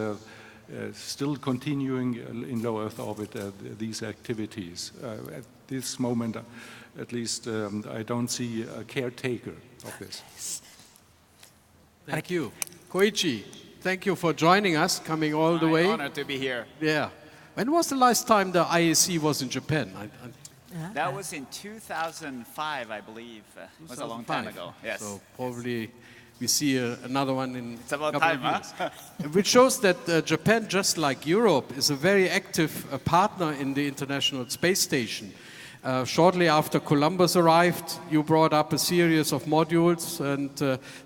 still continuing in low Earth orbit these activities? At this moment, at least, I don't see a caretaker of this. Thank you. Koichi, thank you for joining us, coming all the way. I'm honored to be here. Yeah. When was the last time the IAC was in Japan? That was in 2005, I believe. It was a long time ago. Yes. So probably we see another one in it's about a couple time, of years. Which shows that Japan, just like Europe, is a very active partner in the International Space Station. Shortly after Columbus arrived, you brought up a series of modules, and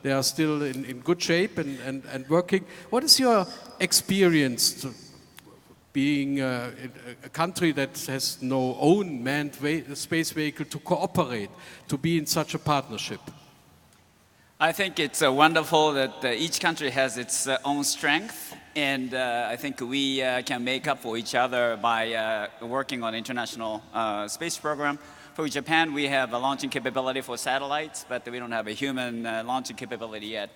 they are still in good shape and working. What is your experience being a country that has no own manned space vehicle to cooperate, to be in such a partnership? I think it's wonderful that each country has its own strength, and I think we can make up for each other by working on the International Space Program. For Japan, we have a launching capability for satellites, but we don't have a human launching capability yet.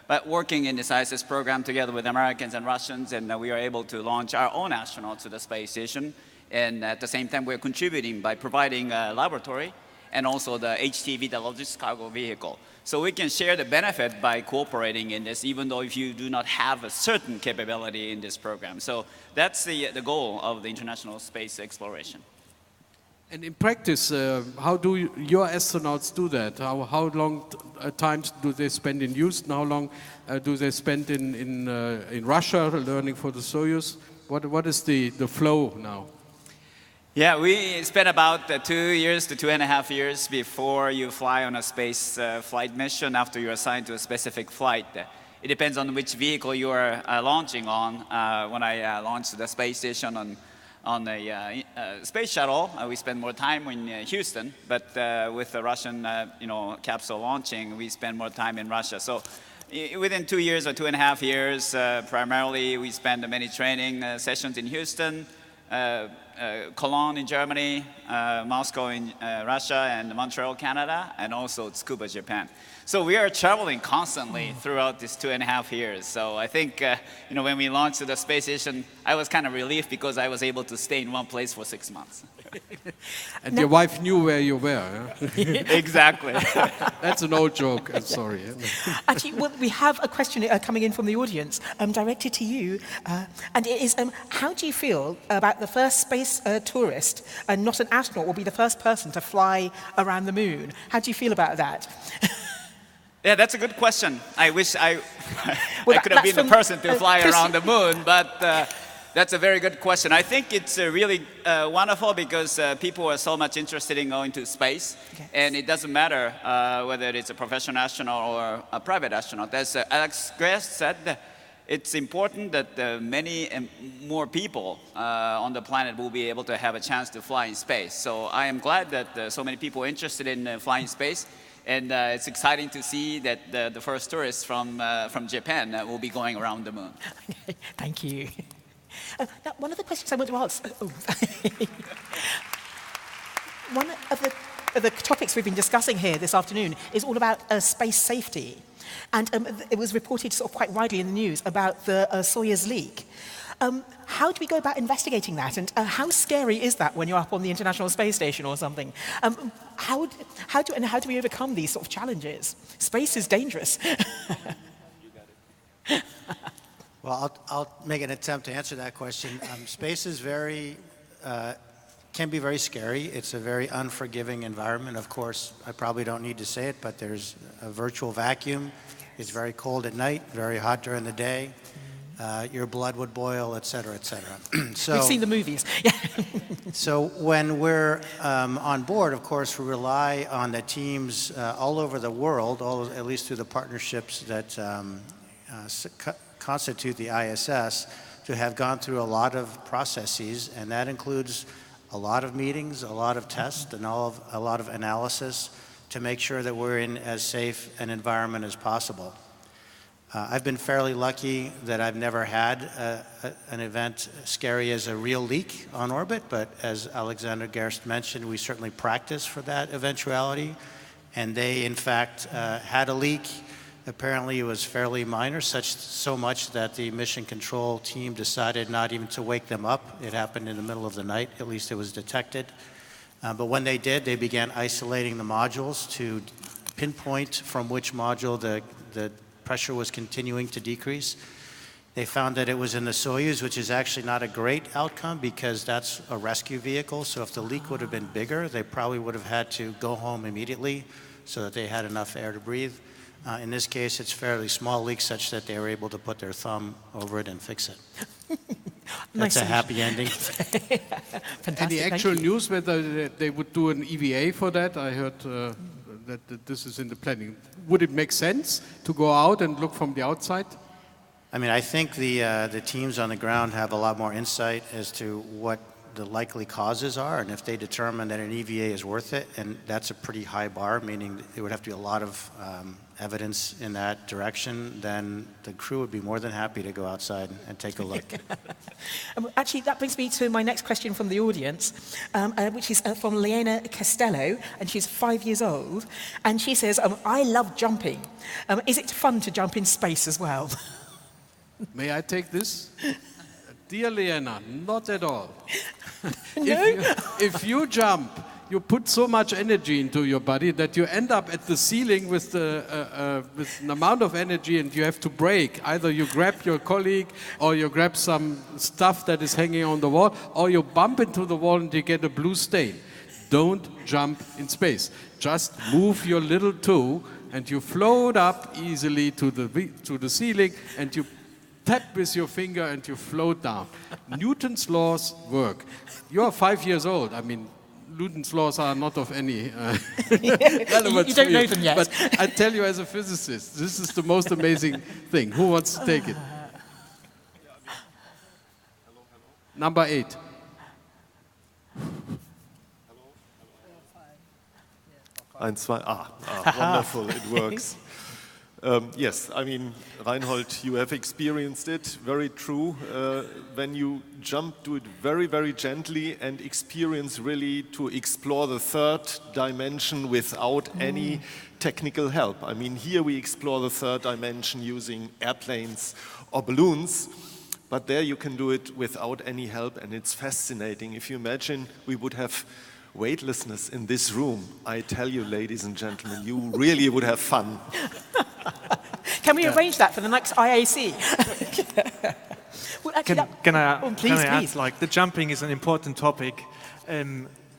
But working in this ISS program together with Americans and Russians, and we are able to launch our own astronauts to the space station. And at the same time, we're contributing by providing a laboratory and also the HTV, the logistics cargo vehicle. So we can share the benefit by cooperating in this, even though if you do not have a certain capability in this program. So that's the goal of the international space exploration. And in practice, how do your astronauts do that? How long times do they spend in Houston? How long do they spend in Russia learning for the Soyuz? What is the flow now? Yeah, we spend about 2 years to 2.5 years before you fly on a space flight mission after you're assigned to a specific flight. It depends on which vehicle you are launching on. When I launched the space station on the space shuttle, we spend more time in Houston, but with the Russian capsule launching, we spend more time in Russia. So within 2 years or 2.5 years, primarily we spend many training sessions in Houston, Cologne in Germany, Moscow in Russia, and Montreal, Canada, and also Tsukuba, Japan. So we are traveling constantly throughout these 2.5 years. So I think when we launched the space station, I was kind of relieved because I was able to stay in one place for 6 months. And your wife knew where you were. Yeah? Exactly. That's an old joke. I'm sorry. Actually, well, we have a question coming in from the audience, directed to you, and it is: how do you feel about the first space tourist, and not an astronaut, will be the first person to fly around the moon? How do you feel about that? Yeah, that's a good question. I wish I could have been the person to fly around the moon, but that's a very good question. I think it's really wonderful because people are so much interested in going to space, and it doesn't matter whether it's a professional astronaut or a private astronaut. As Alex Gress said, it's important that many more people on the planet will be able to have a chance to fly in space. So I am glad that so many people are interested in flying space. And it's exciting to see that the first tourists from Japan will be going around the moon. Thank you. Now, one of the questions I want to ask, one of the topics we've been discussing here this afternoon is all about space safety. And it was reported sort of quite widely in the news about the Soyuz leak. How do we go about investigating that, and how scary is that when you're up on the International Space Station or something? How do we overcome these sort of challenges? Space is dangerous. Well, I'll make an attempt to answer that question. Space is can be very scary. It's a very unforgiving environment. Of course, I probably don't need to say it, but there's a virtual vacuum. It's very cold at night, very hot during the day. Your blood would boil, et cetera, et cetera. So, we've seen the movies. So when we're on board, of course, we rely on the teams all over the world, at least through the partnerships that constitute the ISS, to have gone through a lot of processes, and that includes a lot of meetings, a lot of tests, and a lot of analysis to make sure that we're in as safe an environment as possible. I've been fairly lucky that I've never had an event scary as a real leak on orbit, but as Alexander Gerst mentioned, we certainly practice for that eventuality. And they, in fact, had a leak. Apparently it was fairly minor, so much that the mission control team decided not even to wake them up. It happened in the middle of the night, at least it was detected. But when they did, they began isolating the modules to pinpoint from which module the pressure was continuing to decrease. They found that it was in the Soyuz, which is actually not a great outcome because that's a rescue vehicle. So if the leak would have been bigger, they probably would have had to go home immediately so that they had enough air to breathe. In this case, it's fairly small leak such that they were able to put their thumb over it and fix it. That's a happy ending. Any actual news whether they would do an EVA for that? I heard that this is in the planning. Would it make sense to go out and look from the outside? I mean, I think the teams on the ground have a lot more insight as to what the likely causes are, and if they determine that an EVA is worth it, and that's a pretty high bar, meaning there would have to be a lot of evidence in that direction, then the crew would be more than happy to go outside and take a look. Actually, that brings me to my next question from the audience, which is from Leona Castello, and she's 5 years old, and she says, I love jumping. Is it fun to jump in space as well? May I take this? Dear Leona, not at all. No? If you jump, you put so much energy into your body that you end up at the ceiling with an amount of energy and you have to brake. Either you grab your colleague or you grab some stuff that is hanging on the wall or you bump into the wall and you get a blue stain. Don't jump in space. Just move your little toe and you float up easily to the ceiling and you tap with your finger and you float down. Newton's laws work. You are 5 years old. I mean, Newton's laws are not of any relevance. You don't know them yet. But I tell you as a physicist, this is the most amazing thing. Who wants to take it? Number 8. Wonderful, it works. Yes, I mean, Reinhold, you have experienced it, very true. When you jump, do it very, very gently and experience really to explore the third dimension without any technical help. I mean, here we explore the third dimension using airplanes or balloons, but there you can do it without any help, and it's fascinating. If you imagine we would have weightlessness in this room, I tell you, ladies and gentlemen, you really would have fun. Can we arrange that for the next IAC? Well, actually, can I please. add, like, the jumping is an important topic.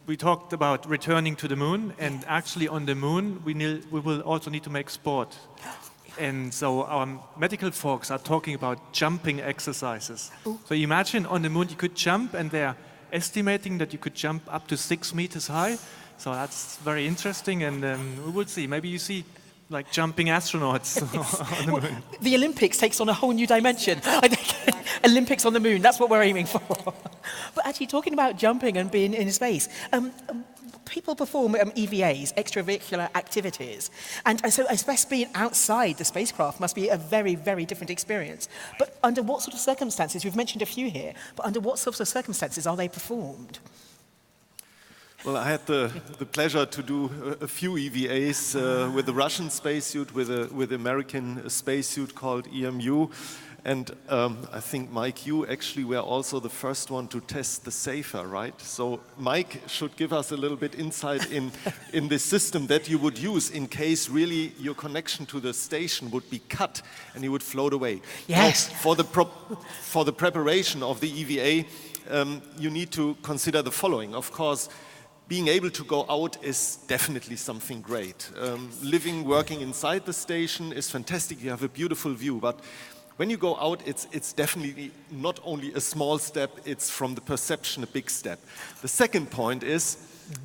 We talked about returning to the moon, and actually on the moon we will also need to make sport. And so our medical folks are talking about jumping exercises. Ooh. So imagine on the moon you could jump, and they're estimating that you could jump up to 6 meters high. So that's very interesting, and we will see. Maybe you see like jumping astronauts on the moon. The Olympics takes on a whole new dimension. Olympics on the moon, that's what we're aiming for. But actually, talking about jumping and being in space, people perform EVAs, extravehicular activities, and so I suppose being outside the spacecraft must be a very, very different experience. But under what sort of circumstances, we've mentioned a few here, but under what sorts of circumstances are they performed? Well, I had the pleasure to do a few EVAs with the Russian spacesuit, with the American spacesuit called EMU. And I think, Mike, you actually were also the first one to test the SAFER, right? So Mike should give us a little bit insight in this system that you would use in case really your connection to the station would be cut and you would float away. Yes. Now, for the preparation of the EVA, you need to consider the following. Of course, being able to go out is definitely something great. Working inside the station is fantastic. You have a beautiful view, but when you go out, it's definitely not only a small step, it's from the perception a big step. The second point is,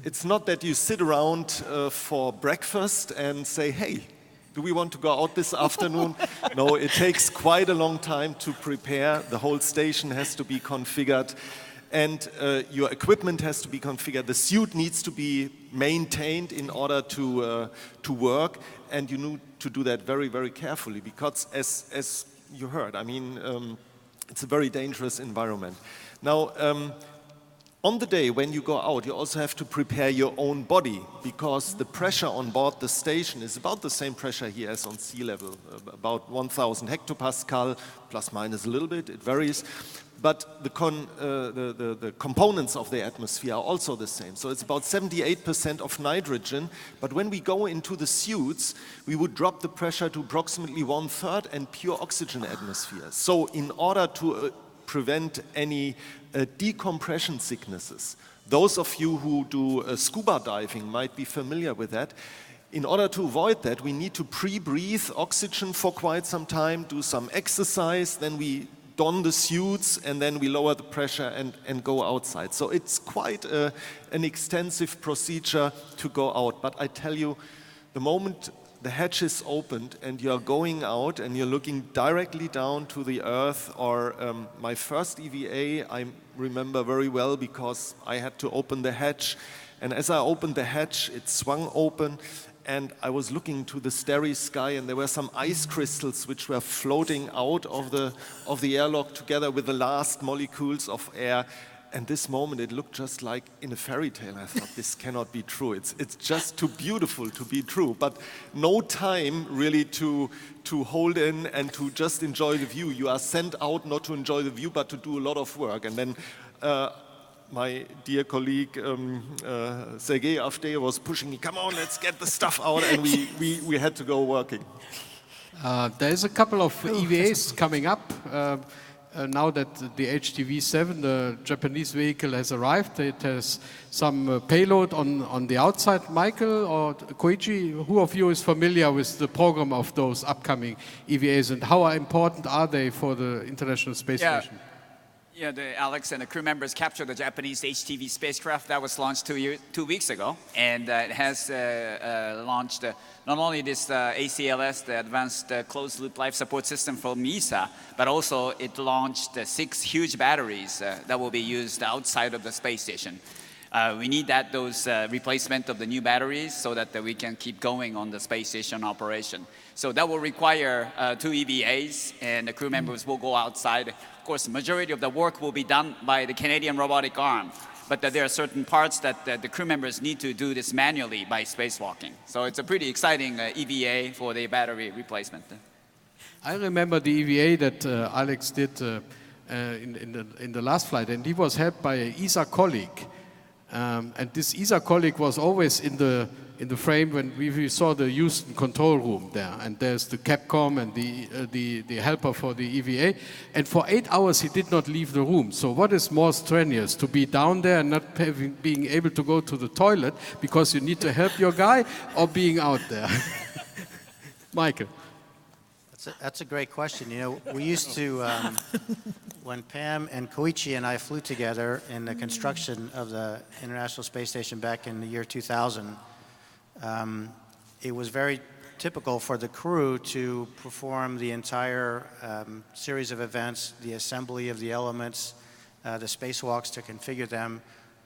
it's not that you sit around for breakfast and say, hey, do we want to go out this afternoon? No, it takes quite a long time to prepare. The whole station has to be configured, and your equipment has to be configured. The suit needs to be maintained in order to work, and you need to do that very, very carefully, because as you heard, I mean, it's a very dangerous environment. Now, on the day when you go out, you also have to prepare your own body, because the pressure on board the station is about the same pressure here as on sea level, about 1,000 hectopascal, plus minus a little bit, it varies. but the components of the atmosphere are also the same. So it's about 78% of nitrogen, but when we go into the suits, we would drop the pressure to approximately 1/3 and pure oxygen atmosphere. So in order to prevent any decompression sicknesses, those of you who do scuba diving might be familiar with that. In order to avoid that, we need to pre-breathe oxygen for quite some time, do some exercise, then we don the suits, and then we lower the pressure and go outside. So it's quite an extensive procedure to go out. But I tell you, the moment the hatch is opened and you're going out and you're looking directly down to the earth, or my first EVA, I remember very well because I had to open the hatch. And as I opened the hatch, it swung open, and I was looking to the starry sky, and there were some ice crystals which were floating out of the airlock together with the last molecules of air. And this moment, it looked just like in a fairy tale. I thought, this cannot be true. It's just too beautiful to be true. But no time really to hold in and to just enjoy the view. You are sent out not to enjoy the view, but to do a lot of work. And then my dear colleague Sergei Avdeyev was pushing me, come on, let's get the stuff out, and we had to go working. There's a couple of EVAs coming up. Now that the HTV-7, the Japanese vehicle, has arrived, it has some payload on the outside. Michael or Koichi, who of you is familiar with the program of those upcoming EVAs, and how important are they for the International Space Station? Yeah, Alex and the crew members captured the Japanese HTV spacecraft that was launched 2 weeks ago, and it has launched not only this ACLS, the Advanced Closed Loop Life Support System from ESA, but also it launched 6 huge batteries that will be used outside of the space station. We need those replacement of the new batteries so that we can keep going on the space station operation. So that will require 2 EVAs, and the crew members will go outside. Of course, the majority of the work will be done by the Canadian robotic arm, but there are certain parts that the crew members need to do this manually by spacewalking. So it's a pretty exciting EVA for the battery replacement. I remember the EVA that Alex did in the last flight, and he was helped by an ESA colleague. And this ESA colleague was always in the frame when we saw the Houston control room there, and there's the Capcom and the helper for the EVA, and for 8 hours he did not leave the room. So what is more strenuous, to be down there and not being able to go to the toilet because you need to help your guy, or being out there? Michael. That's a great question. You know, we used to, when Pam and Koichi and I flew together in the construction of the International Space Station back in the year 2000, it was very typical for the crew to perform the entire series of events, the assembly of the elements, the spacewalks to configure them.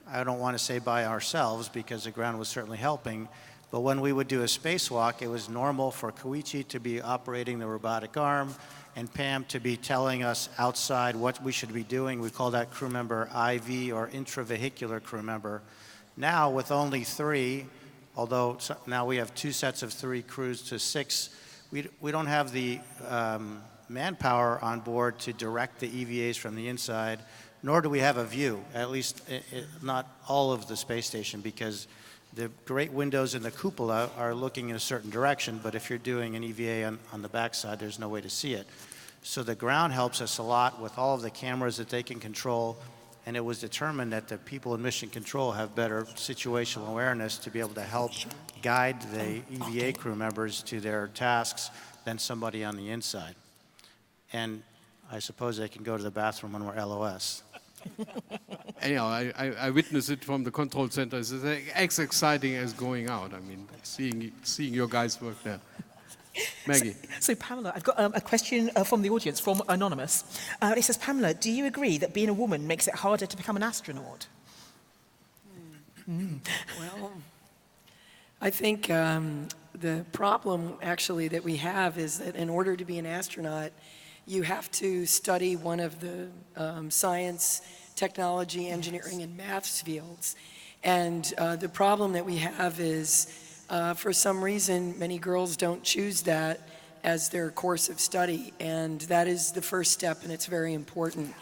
I don't want to say by ourselves, because the ground was certainly helping, but when we would do a spacewalk, it was normal for Koichi to be operating the robotic arm and Pam to be telling us outside what we should be doing. We call that crew member IV, or intravehicular crew member. Now, with only 3, although now we have 2 sets of 3 crews to 6, we don't have the manpower on board to direct the EVAs from the inside, nor do we have a view, at least not all of the space station, because the great windows in the cupola are looking in a certain direction, but if you're doing an EVA on the backside, there's no way to see it. So the ground helps us a lot with all of the cameras that they can control, and it was determined that the people in mission control have better situational awareness to be able to help guide the EVA crew members to their tasks than somebody on the inside. And I suppose they can go to the bathroom when we're LOS. Anyhow, I witnessed it from the control center. It's as exciting as going out. I mean, seeing your guys work there. Maggie. So Pamela, I've got a question from the audience, from Anonymous. It says, Pamela, do you agree that being a woman makes it harder to become an astronaut? Well, I think the problem actually that we have is that in order to be an astronaut, you have to study one of the science, technology, engineering, and maths fields. And the problem that we have is, for some reason, many girls don't choose that as their course of study. And that is the first step, and it's very important.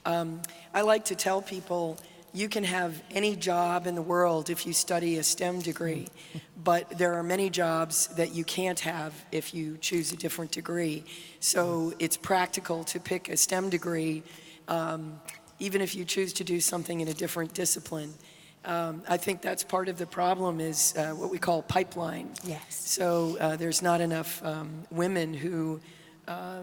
I like to tell people you can have any job in the world if you study a STEM degree, but there are many jobs that you can't have if you choose a different degree. So it's practical to pick a STEM degree, even if you choose to do something in a different discipline. I think that's part of the problem is what we call pipeline. Yes. So there's not enough women who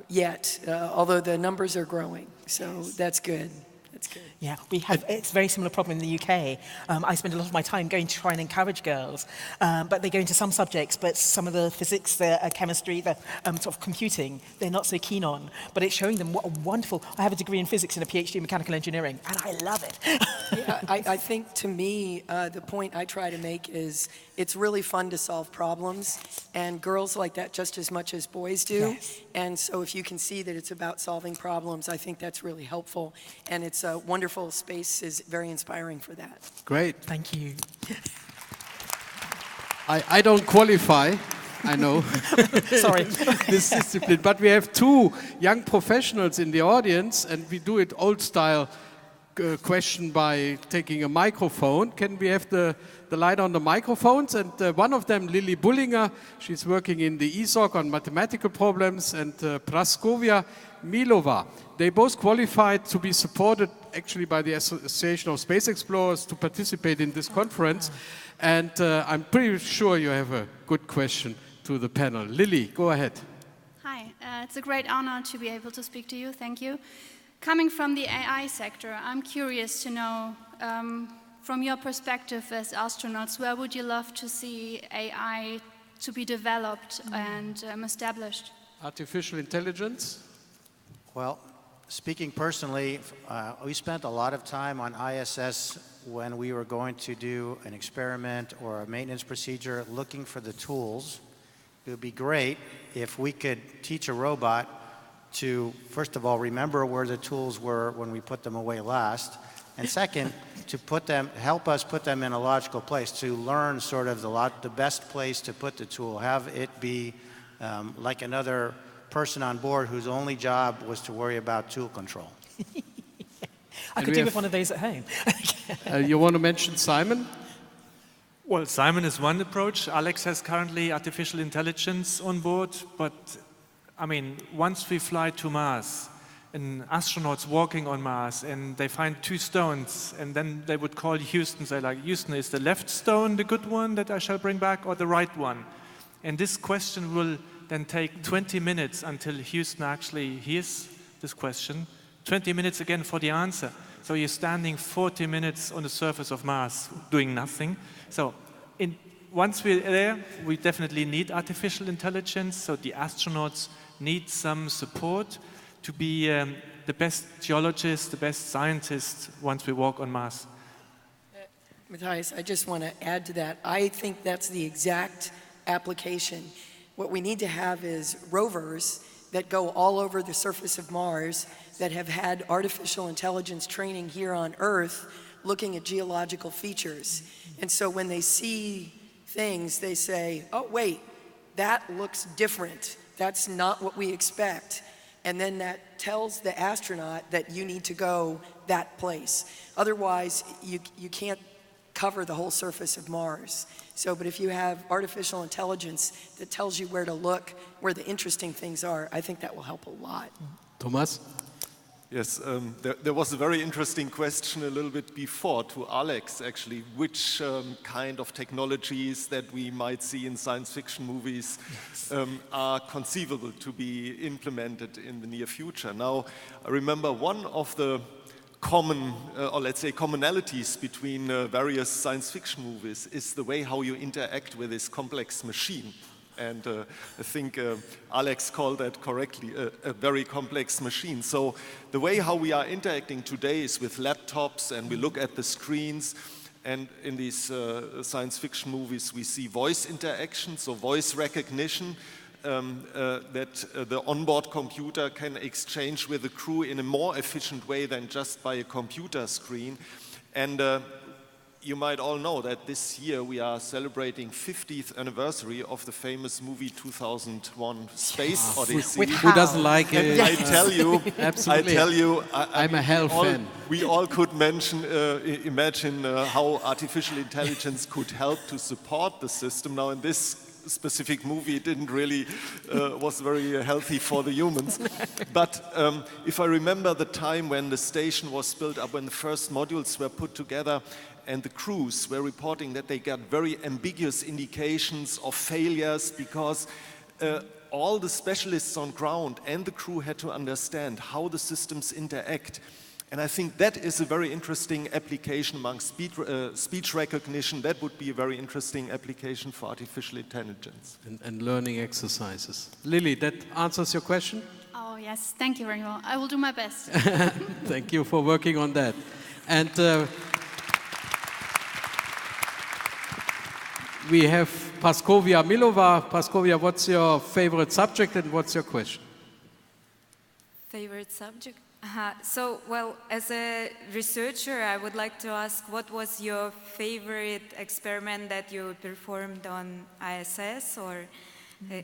yet, although the numbers are growing. So that's good. That's good. Yeah, we have, it's a very similar problem in the UK. I spend a lot of my time going to try and encourage girls, but they go into some subjects, but some of the physics, the chemistry, the sort of computing, they're not so keen on. But it's showing them what a wonderful, I have a degree in physics and a PhD in mechanical engineering, and I love it. Yeah, I think to me, the point I try to make is it's really fun to solve problems, and girls like that just as much as boys do. Yes. And so if you can see that it's about solving problems, I think that's really helpful. And it's a wonderful space, is very inspiring for that. Great. Thank you. I don't qualify, I know. Sorry. This discipline, but we have two young professionals in the audience, and we do it old style question by taking a microphone. Can we have the light on the microphones? And one of them, Lily Bullinger, she's working in the ESOC on mathematical problems, and Praskovia Milova. They both qualified to be supported actually by the Association of Space Explorers to participate in this conference. And I'm pretty sure you have a good question to the panel. Lily, go ahead. Hi, it's a great honor to be able to speak to you. Thank you. Coming from the AI sector, I'm curious to know, from your perspective as astronauts, where would you love to see AI to be developed and established? Artificial intelligence? Well, speaking personally, we spent a lot of time on ISS when we were going to do an experiment or a maintenance procedure looking for the tools. It would be great if we could teach a robot to, first of all, remember where the tools were when we put them away last, and second, to put them, help us put them in a logical place, to learn sort of the best place to put the tool, have it be like another person on board whose only job was to worry about tool control. I could do with one of those at home. You want to mention Simon? Well, Simon is one approach. Alex has currently artificial intelligence on board, but I mean, once we fly to Mars, and astronauts walking on Mars, and they find two stones, and then they would call Houston, say like, Houston, is the left stone the good one that I shall bring back, or the right one? And this question will then take 20 minutes until Houston actually hears this question, 20 minutes again for the answer. So you're standing 40 minutes on the surface of Mars doing nothing. So once we're there, we definitely need artificial intelligence, so the astronauts need some support to be the best geologists, the best scientists once we walk on Mars. Matthias, I just want to add to that. I think that's the exact application. What we need to have is rovers that go all over the surface of Mars that have had artificial intelligence training here on Earth looking at geological features. And so when they see things, they say, oh, wait, that looks different. That's not what we expect. And then that tells the astronaut that you need to go that place. Otherwise, you can't cover the whole surface of Mars. So, but if you have artificial intelligence that tells you where to look, where the interesting things are, I think that will help a lot. Thomas? Yes, there was a very interesting question a little bit before to Alex, actually, which kind of technologies that we might see in science fiction movies are conceivable to be implemented in the near future. Now, I remember one of the common, or let's say commonalities between various science fiction movies is the way how you interact with this complex machine. And I think Alex called that correctly, a very complex machine. So the way how we are interacting today is with laptops, and we look at the screens, and in these science fiction movies we see voice interaction, so voice recognition, that the onboard computer can exchange with the crew in a more efficient way than just by a computer screen. And you might all know that this year we are celebrating 50th anniversary of the famous movie 2001 Space Odyssey. Who doesn't like it? I tell you, Absolutely. I'm a hell fan. We all could imagine how artificial intelligence could help to support the system. Now in this specific movie, it didn't really was very healthy for the humans. But if I remember the time when the station was built up, when the first modules were put together, and the crews were reporting that they got very ambiguous indications of failures because all the specialists on ground and the crew had to understand how the systems interact. And I think that is a very interesting application among speech recognition. That would be a very interesting application for artificial intelligence. And learning exercises. Lily, that answers your question? Oh, yes. Thank you very much. I will do my best. Thank you for working on that. And we have Praskovia Milova. Praskovia, what's your favorite subject and what's your question? Favorite subject? So, well, as a researcher, I would like to ask, what was your favorite experiment that you performed on ISS or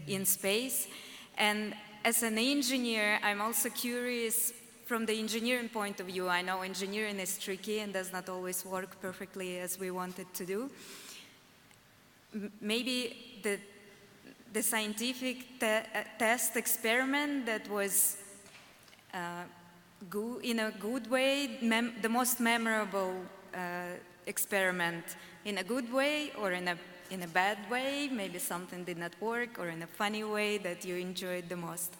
in space? And as an engineer, I'm also curious from the engineering point of view. I know engineering is tricky and does not always work perfectly as we want it to do. Maybe the scientific test experiment that was in a good way, the most memorable experiment in a good way or in a bad way, maybe something did not work, or in a funny way that you enjoyed the most?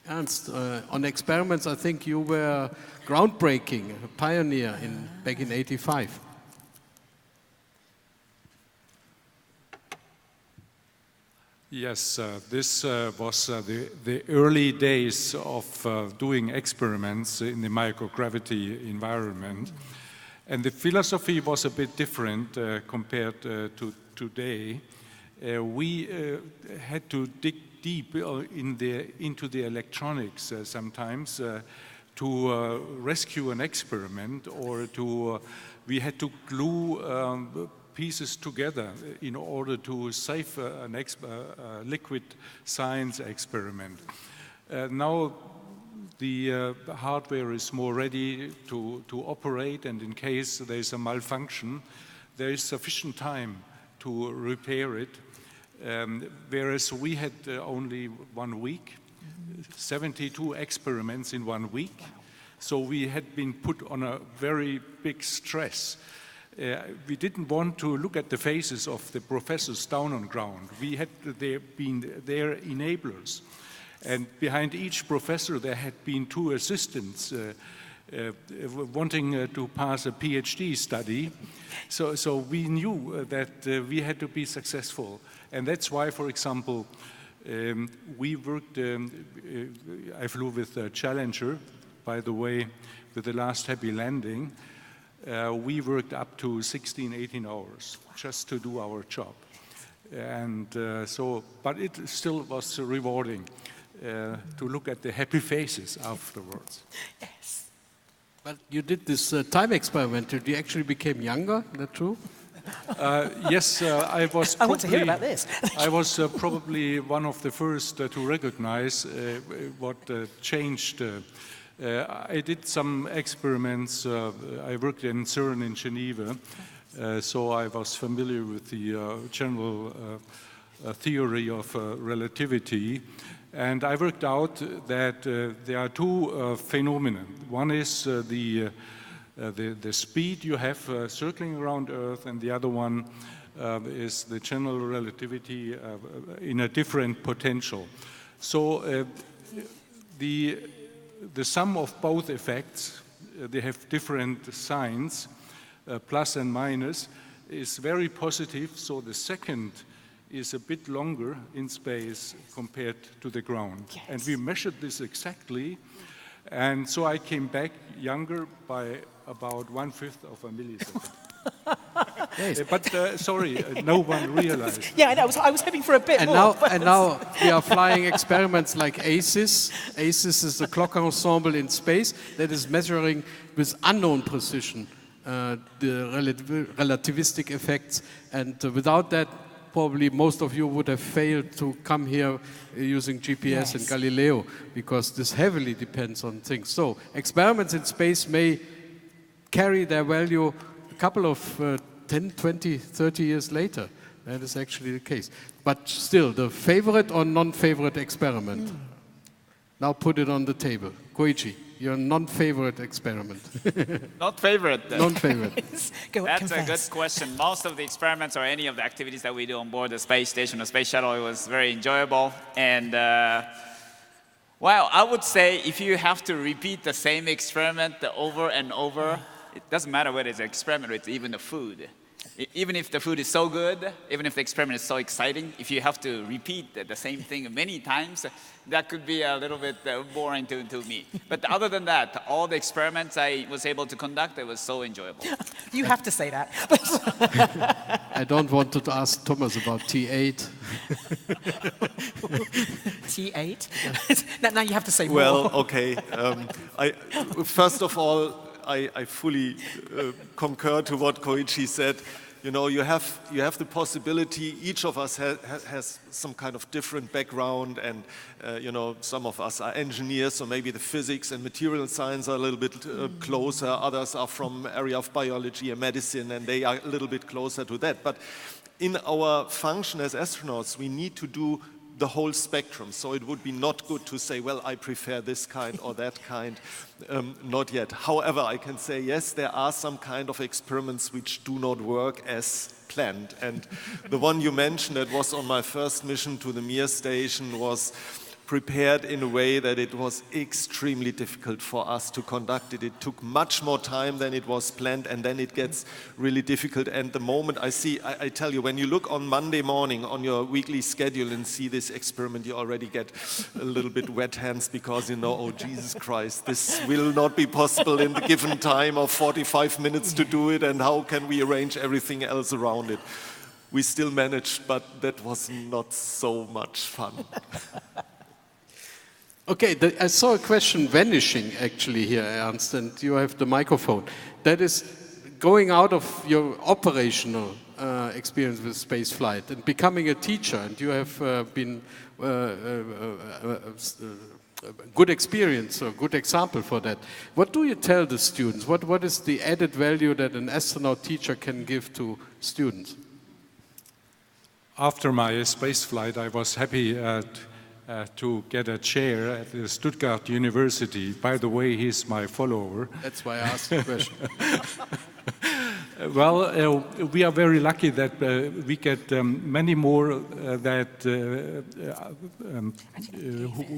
Ernst, on experiments, I think you were groundbreaking, a pioneer back in '85. Yes, this was the early days of doing experiments in the microgravity environment. And the philosophy was a bit different compared to today. We had to dig deep into the electronics sometimes to rescue an experiment, or we had to glue pieces together in order to save a liquid science experiment. Now the hardware is more ready to operate, and in case there is a malfunction, there is sufficient time to repair it. Whereas we had only 1 week, 72 experiments in 1 week. So we had been put on a very big stress. We didn't want to look at the faces of the professors down on ground. We had been their enablers. And behind each professor there had been 2 assistants wanting to pass a PhD study. So we knew that we had to be successful. And that's why, for example, we worked, I flew with Challenger, by the way, with the last happy landing. We worked up to 16, 18 hours just to do our job. And but it still was rewarding to look at the happy faces afterwards. Yes. But you did this time experiment. You actually became younger, is that true? Yes, I was probably, I want to hear about this. I was probably one of the first to recognize what changed. I did some experiments. I worked in CERN in Geneva, so I was familiar with the general theory of relativity. And I worked out that there are 2 phenomena. One is the speed you have circling around Earth, and the other one is the general relativity in a different potential. So the sum of both effects, they have different signs, plus and minus, is very positive. So the second is a bit longer in space compared to the ground. Yes. And we measured this exactly. And so I came back younger by about 1/5 of a millisecond. Yes. But sorry, no one realized. Yeah, I was hoping for a bit more. And now we are flying experiments like ACES. ACES is the clock ensemble in space that is measuring with unknown precision the relativistic effects, and without that, probably most of you would have failed to come here using GPS and Galileo, because this heavily depends on things. So experiments in space may carry their value a couple of 10, 20, 30 years later. That is actually the case. But still, the favorite or non-favorite experiment? Now put it on the table. Koichi, your non-favorite experiment. Not favorite. Non-favorite. That's a good question. Most of the experiments or any of the activities that we do on board the space station or space shuttle, it was very enjoyable. And well, I would say if you have to repeat the same experiment over and over, it doesn't matter whether it's an experiment or it's even the food. Even if the food is so good, even if the experiment is so exciting, if you have to repeat the same thing many times, that could be a little bit boring to me. But other than that, all the experiments I was able to conduct, it was so enjoyable. You have to say that. I don't want to ask Thomas about T8. T8? Now you have to say more. Well, okay. First of all, I fully concur to what Koichi said. You know, you have the possibility, each of us has some kind of different background, and you know, some of us are engineers, so maybe the physics and material science are a little bit closer, others are from area of biology and medicine, and they are a little bit closer to that. But in our function as astronauts, we need to do the whole spectrum, so it would be not good to say, well, I prefer this kind or that kind, not yet. However, I can say, yes, there are some kind of experiments which do not work as planned, and the one you mentioned that was on my first mission to the Mir station was prepared in a way that it was extremely difficult for us to conduct it. It took much more time than it was planned, and then it gets really difficult. And the moment I tell you, when you look on Monday morning on your weekly schedule and see this experiment, you already get a little bit wet hands, because you know, oh Jesus Christ, this will not be possible in the given time of 45 minutes to do it, and how can we arrange everything else around it? We still managed, but that was not so much fun. Okay, I saw a question vanishing actually here, Ernst, and you have the microphone. That is going out of your operational experience with space flight and becoming a teacher, and you have been a good experience or good example for that. What do you tell the students? What is the added value that an astronaut teacher can give to students? After my space flight, I was happy to get a chair at the Stuttgart University. By the way, he's my follower. That's why I asked the question. Well, we are very lucky that we get many more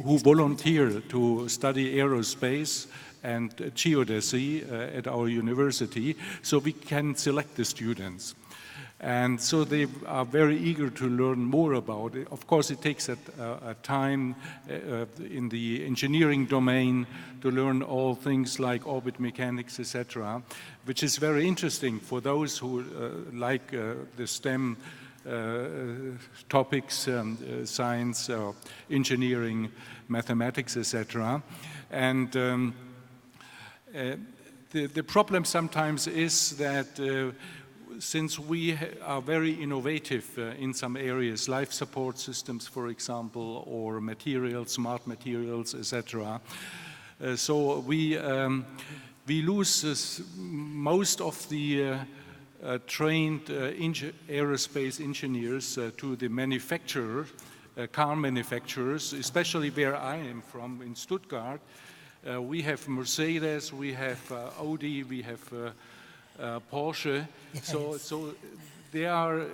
who volunteer to study aerospace and geodesy at our university, so we can select the students. And so they are very eager to learn more about it. Of course, it takes a time in the engineering domain to learn all things like orbit mechanics, etc., which is very interesting for those who like the STEM topics, science, engineering, mathematics, etc. And the problem sometimes is that since we are very innovative in some areas, life support systems, for example, or materials, smart materials, etc., so we lose most of the trained aerospace engineers to the manufacturer, car manufacturers, especially where I am from, in Stuttgart. We have Mercedes, we have Audi, we have Porsche, yes. So they are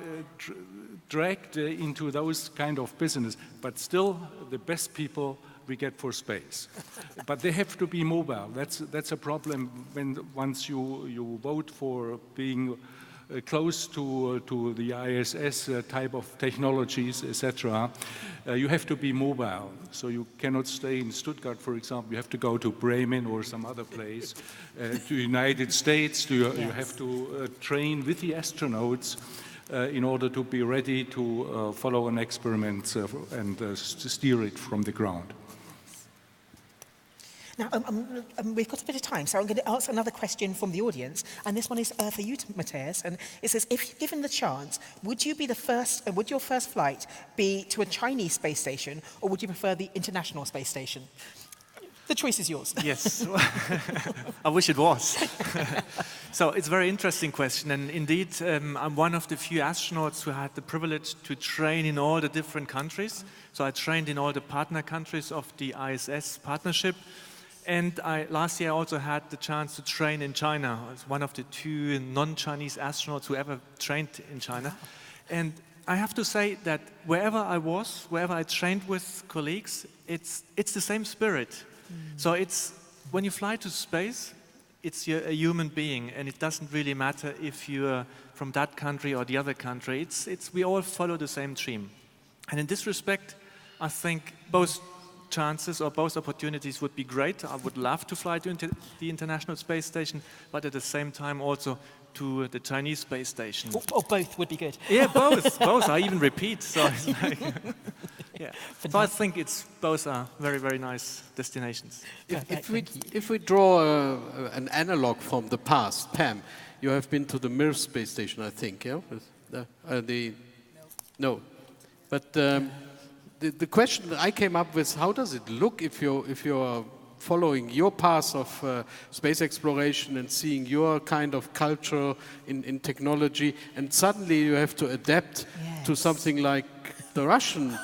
dragged into those kind of business, but still the best people we get for space. But they have to be mobile. That's a problem once you vote for being close to the ISS type of technologies, etc. You have to be mobile. So you cannot stay in Stuttgart, for example. You have to go to Bremen or some other place. To the United States, you have to train with the astronauts in order to be ready to follow an experiment and steer it from the ground. Now, we've got a bit of time, so I'm going to ask another question from the audience, and this one is for you, Matthias. And it says, if given the chance, would your first flight be to a Chinese space station, or would you prefer the International Space Station? The choice is yours. Yes, I wish it was. So it's a very interesting question, and indeed, I'm one of the few astronauts who had the privilege to train in all the different countries. So I trained in all the partner countries of the ISS partnership, and last year I also had the chance to train in China. I was one of the 2 non-Chinese astronauts who ever trained in China. And I have to say that wherever I was, wherever I trained with colleagues, it's the same spirit. So it's, when you fly to space, it's a human being, and it doesn't really matter if you're from that country or the other country. We all follow the same dream. And in this respect, I think both chances or both opportunities would be great. I would love to fly to the International Space Station, but at the same time also to the Chinese space station. Or both would be good. Yeah, both. Both. I even repeat. So it's like, yeah. So I think both are very, very nice destinations. If we draw an analog from the past, Pam, you have been to the Mir space station, I think, yeah? No. But the question that I came up with, how does it look if you're following your path of space exploration and seeing your kind of culture in technology, and suddenly you have to adapt to something like the Russian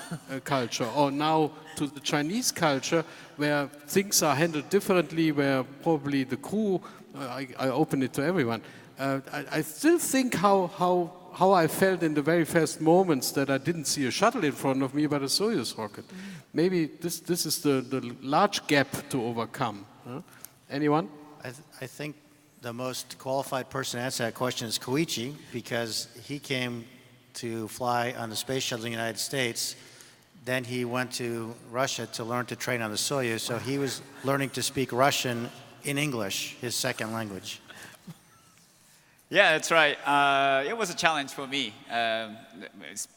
culture, or now to the Chinese culture, where things are handled differently, where probably the crew, I open it to everyone, I still think how I felt in the very first moments that I didn't see a shuttle in front of me, but a Soyuz rocket. Maybe this is the large gap to overcome. Anyone? I think the most qualified person to answer that question is Koichi, because he came to fly on the space shuttle in the United States. Then he went to Russia to learn to train on the Soyuz, so he was learning to speak Russian in English, his second language. Yeah, that's right. It was a challenge for me.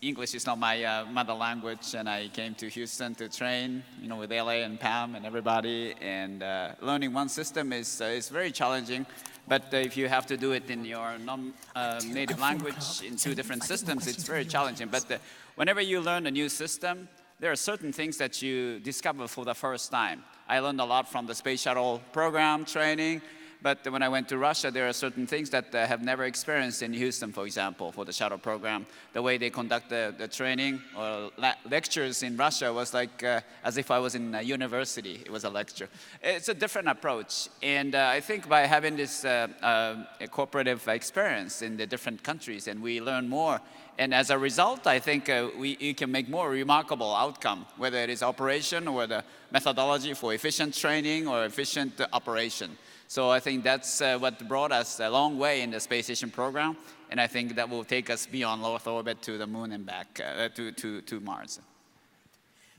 English is not my mother language, and I came to Houston to train, with LA and Pam and everybody. And learning one system is very challenging. But if you have to do it in your non-native language in 2 different systems, it's very challenging. But whenever you learn a new system, there are certain things that you discover for the first time. I learned a lot from the space shuttle program training. But when I went to Russia, there are certain things that I have never experienced in Houston, for example, for the shuttle program. The way they conduct the training or lectures in Russia was like as if I was in a university. It was a lecture. It's a different approach. And I think by having this cooperative experience in the different countries, and we learn more. And as a result, I think we can make more remarkable outcome, whether it is operation or the methodology for efficient training or efficient operation. So I think that's what brought us a long way in the space station program, and I think that will take us beyond low Earth orbit to the moon and back to Mars.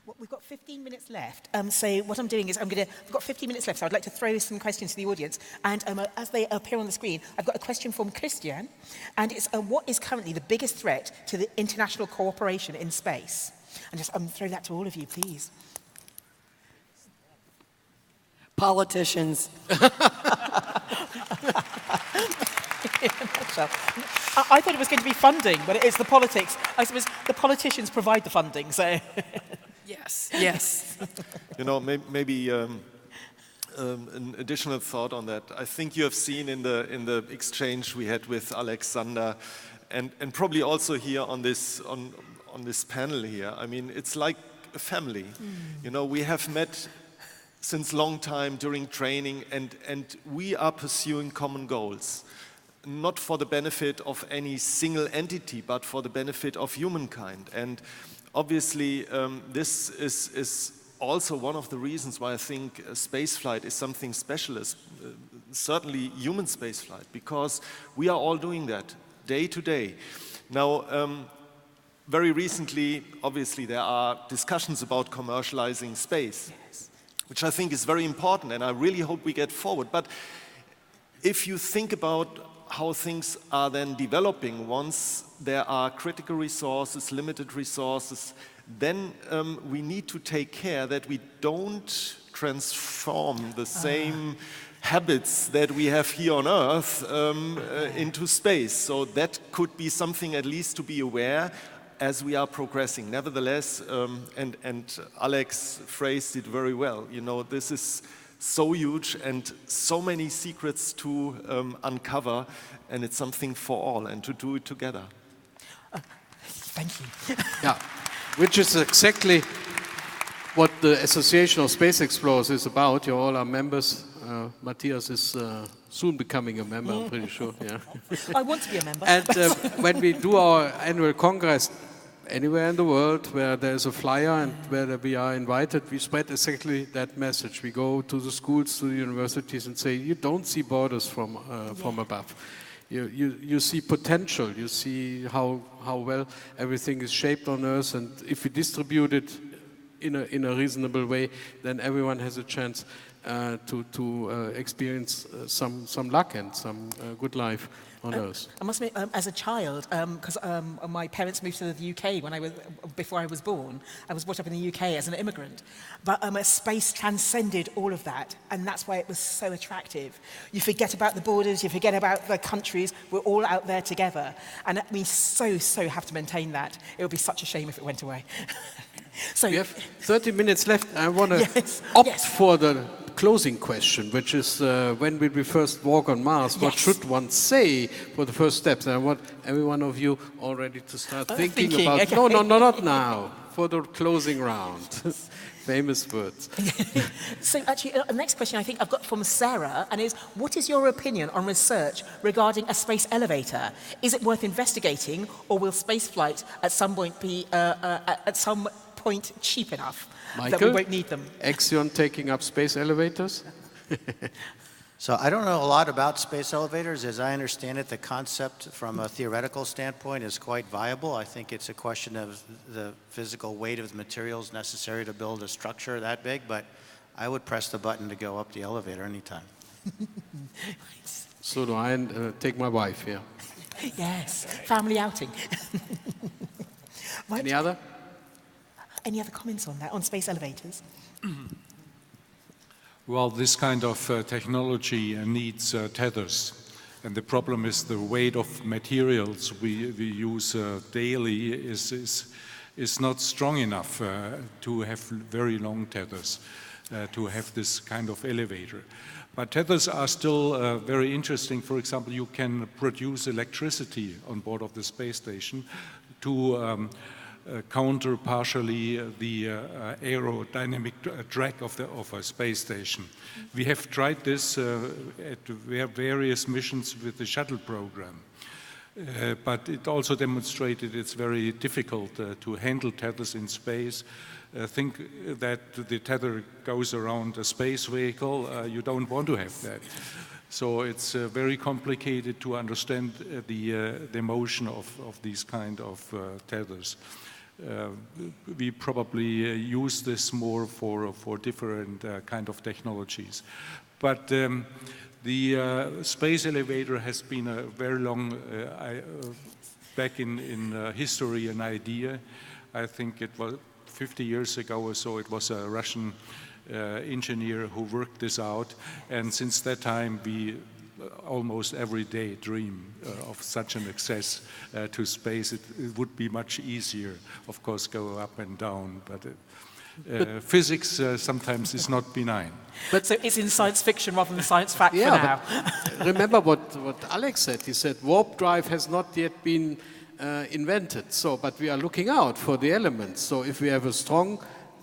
Well, we've got 15 minutes left, so what I'm doing is we've got 15 minutes left, so I'd like to throw some questions to the audience, and as they appear on the screen, I've got a question from Christian, and it's what is currently the biggest threat to the international cooperation in space? And just throw that to all of you, please. Politicians. I thought it was going to be funding, but it's the politics. I suppose the politicians provide the funding, so... Yes. Maybe an additional thought on that. I think you have seen in the exchange we had with Alexander, and probably also here on this panel here. I mean, it's like a family. We have met since long time during training, and we are pursuing common goals, not for the benefit of any single entity, but for the benefit of humankind. And obviously, this is also one of the reasons why I think spaceflight is something special, certainly human spaceflight, because we are all doing that day to day. Now, very recently, obviously, there are discussions about commercializing space. Yes. Which I think is very important, and I really hope we get forward. But if you think about how things are then developing, once there are critical resources, limited resources, then we need to take care that we don't transform the same habits that we have here on Earth into space. So that could be something at least to be aware as we are progressing. Nevertheless, and Alex phrased it very well, you know, this is so huge and so many secrets to uncover, and it's something for all, and to do it together. Thank you. Yeah, which is exactly what the Association of Space Explorers is about. You all are members. Matthias is soon becoming a member, I'm pretty sure. Yeah. I want to be a member. And when we do our annual congress, anywhere in the world where there's a flyer and where we are invited, we spread exactly that message. We go to the schools, to the universities, and say, you don't see borders from above. You see potential. You see how well everything is shaped on Earth, and if we distribute it in a reasonable way, then everyone has a chance to experience some luck and some good life on Earth. I must admit, as a child, because my parents moved to the UK before I was born, I was brought up in the UK as an immigrant. But space transcended all of that, and that's why it was so attractive. You forget about the borders, you forget about the countries, we're all out there together. And we so have to maintain that. It would be such a shame if it went away. So we have 30 minutes left. I want to opt for the closing question, which is when will we first walk on Mars? What should one say for the first steps? And I want every one of you already to start thinking about, okay. No, not now, for the closing round. Famous words. So actually, the next question I think I've got from Sarah, and is, what is your opinion on research regarding a space elevator? Is it worth investigating, or will spaceflight at some point be cheap enough that we won't need them? Axion taking up space elevators? So I don't know a lot about space elevators. As I understand it, the concept from a theoretical standpoint is quite viable. I think it's a question of the physical weight of the materials necessary to build a structure that big, but I would press the button to go up the elevator anytime. So do I, and take my wife, yeah. Yes, family outing. Any other? Any other comments on that, on space elevators? Well, this kind of technology needs tethers. And the problem is the weight of materials we use daily is not strong enough to have very long tethers, to have this kind of elevator. But tethers are still very interesting. For example, you can produce electricity on board of the space station to counter partially the aerodynamic drag of a space station. We have tried this at various missions with the shuttle program, but it also demonstrated it's very difficult to handle tethers in space. Think that the tether goes around a space vehicle, you don't want to have that. So it's very complicated to understand the motion of these kind of tethers. We probably use this more for different kind of technologies. But the space elevator has been a very long, back in history, an idea. I think it was 50 years ago or so, it was a Russian engineer who worked this out. And since that time, we almost every day dream of such an access to space. It would be much easier, of course, go up and down, but physics sometimes is not benign. But so it's in science fiction rather than science fact for now. Remember what Alex said. He said warp drive has not yet been invented, but we are looking out for the elements. So if we have a strong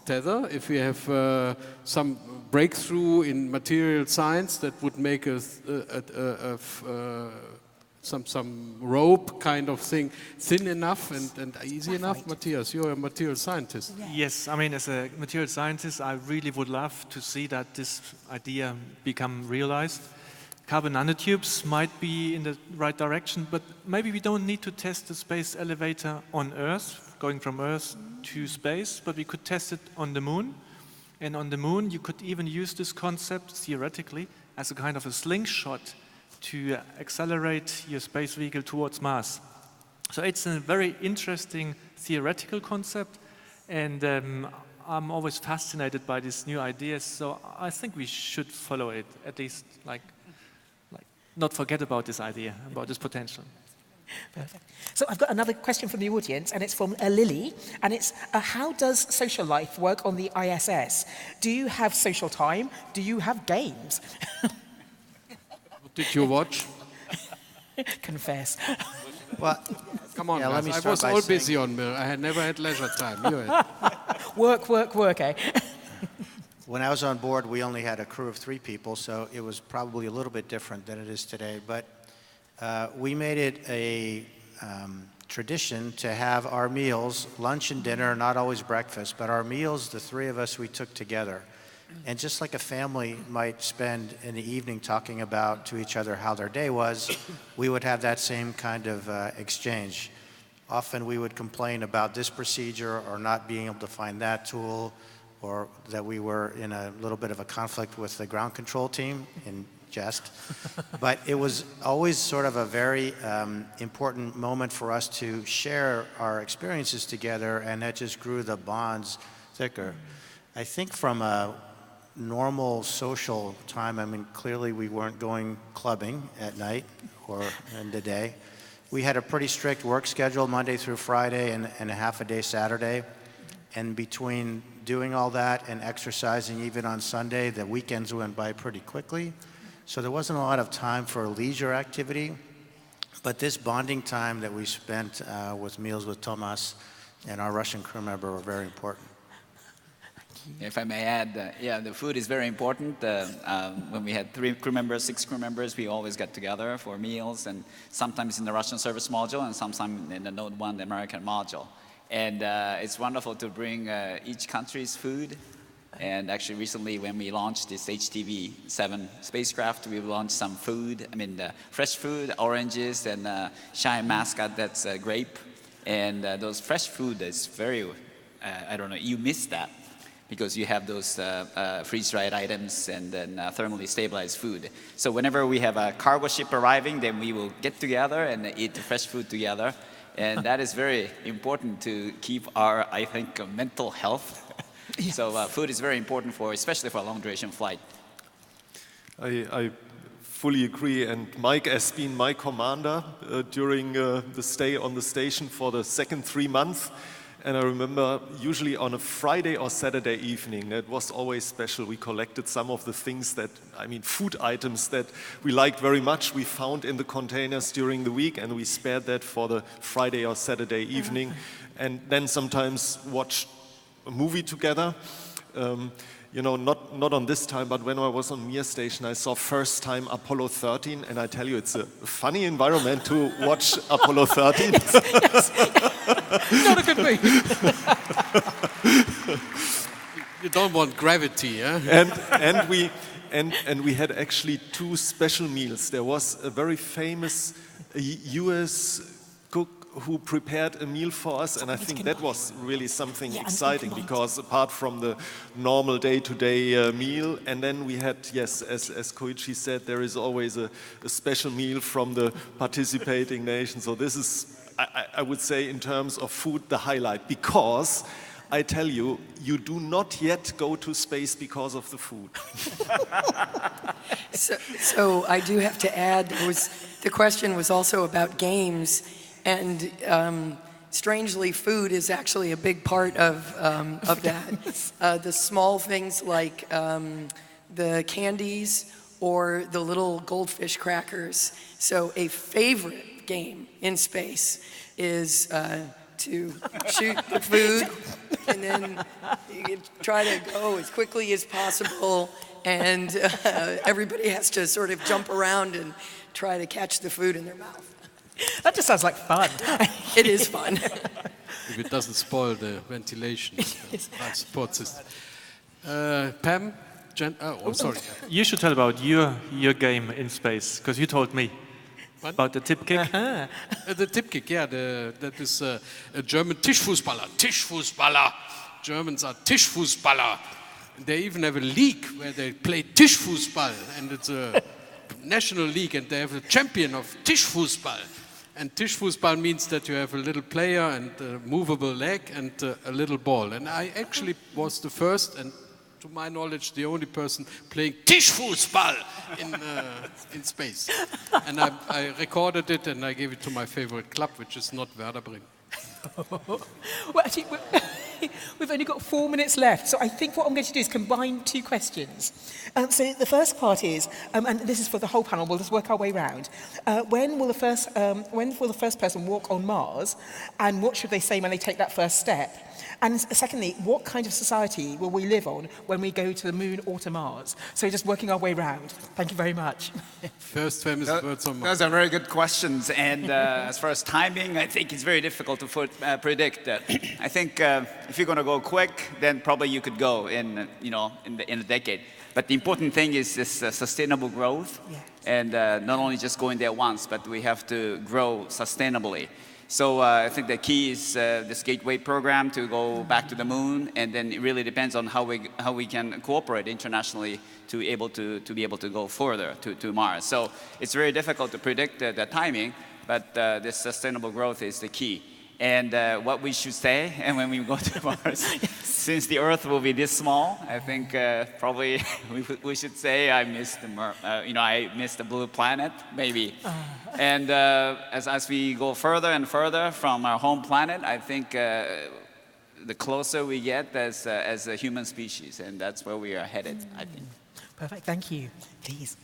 tether, if we have some breakthrough in material science that would make some rope kind of thing thin enough and easy enough. Matthias, you're a material scientist. Yes, I mean, as a material scientist, I really would love to see that this idea become realized. Carbon nanotubes might be in the right direction, but maybe we don't need to test the space elevator on Earth, going from Earth to space, but we could test it on the moon. And on the moon, you could even use this concept, theoretically, as a kind of a slingshot to accelerate your space vehicle towards Mars. So it's a very interesting theoretical concept, and I'm always fascinated by these new ideas, so I think we should follow it, at least like not forget about this idea, about this potential. Perfect. So I've got another question from the audience, and it's from Lily, and it's how does social life work on the ISS? Do you have social time? Do you have games? Did you watch? Confess. Well, come on, yeah, guys. let me I start was by all saying- busy on I had never had leisure time. You had. Work, eh? When I was on board, we only had a crew of 3 people, so it was probably a little bit different than it is today. But we made it a tradition to have our meals, lunch and dinner, not always breakfast, but our meals, the 3 of us, we took together. And just like a family might spend in the evening talking about to each other how their day was, we would have that same kind of exchange. Often we would complain about this procedure or not being able to find that tool, or that we were in a little bit of a conflict with the ground control team, in jest. But it was always sort of a very important moment for us to share our experiences together, and that just grew the bonds thicker. I think from a normal social time, I mean, clearly we weren't going clubbing at night or in the day. We had a pretty strict work schedule Monday through Friday and a half a day Saturday. And between doing all that and exercising even on Sunday, the weekends went by pretty quickly. So there wasn't a lot of time for leisure activity. But this bonding time that we spent with meals with Tomas and our Russian crew member were very important. If I may add, yeah, the food is very important. When we had 3 crew members, 6 crew members, we always got together for meals, and sometimes in the Russian service module and sometimes in the Node 1, the American module. And it's wonderful to bring each country's food. And actually recently when we launched this HTV-7 spacecraft, we launched some food, fresh food, oranges, and Shine mascot, that's grape. And those fresh food is very, I don't know, you miss that, because you have those freeze-dried items and then thermally stabilized food. So whenever we have a cargo ship arriving, then we will get together and eat the fresh food together. And that is very important to keep our, I think, mental health. Yes. So food is very important especially for a long-duration flight. I fully agree, and Mike has been my commander during the stay on the station for the second 3 months. And I remember usually on a Friday or Saturday evening, that was always special. We collected some of the things that, food items that we liked very much. We found in the containers during the week, and we spared that for the Friday or Saturday evening. And then sometimes watched a movie together. Not on this time, but when I was on Mir Station, I saw first time Apollo 13, and I tell you, it's a funny environment to watch Apollo 13. Yes. Not a good way. You don't want gravity, eh? And we had actually 2 special meals. There was a very famous US cook who prepared a meal for us, and I think that was really something exciting, because apart from the normal day-to-day meal, and then we had, yes, as Koichi said, there is always a special meal from the participating nation. So this is, I would say, in terms of food, the highlight, because I tell you, you do not yet go to space because of the food. So I do have to add, the question was also about games. And strangely, food is actually a big part of that. The small things like the candies or the little goldfish crackers. So a favorite game in space is to shoot the food, and then you try to go as quickly as possible, and everybody has to sort of jump around and try to catch the food in their mouth. That just sounds like fun. It is fun. If it doesn't spoil the ventilation support system. Pam? Sorry. You should tell about your game in space, because you told me. What? About the tip kick. The tip kick, yeah. That is a German Tischfußballer. Tischfußballer. Germans are Tischfußballer. They even have a league where they play Tischfußball, and it's a national league, and they have a champion of Tischfußball. And Tischfußball means that you have a little player and a movable leg and a little ball. And I actually was the first and, to my knowledge, the only person playing Tischfußball in space. And I recorded it and I gave it to my favorite club, which is not Werder Bremen. Well, actually, we've only got 4 minutes left, so I think what I'm going to do is combine two questions. So the first part is, and this is for the whole panel, we'll just work our way round. When will the first person walk on Mars, and what should they say when they take that first step? And secondly, what kind of society will we live on when we go to the moon or to Mars? So just working our way round. Thank you very much. First famous words on Mars. Those are very good questions. And as far as timing, I think it's very difficult to predict. I think if you're going to go quick, then probably you could go in a decade. But the important thing is this sustainable growth. Yes. And not only just going there once, but we have to grow sustainably. So I think the key is this Gateway program to go back to the moon, and then it really depends on how we can cooperate internationally to be able to go further to Mars. So it's very difficult to predict the timing, but this sustainable growth is the key. And what we should say, and when we go to Mars, since the Earth will be this small, I think probably we should say I missed I missed the blue planet, maybe. And as we go further and further from our home planet, I think the closer we get as a human species, and that's where we are headed, I think. Perfect, thank you. Please.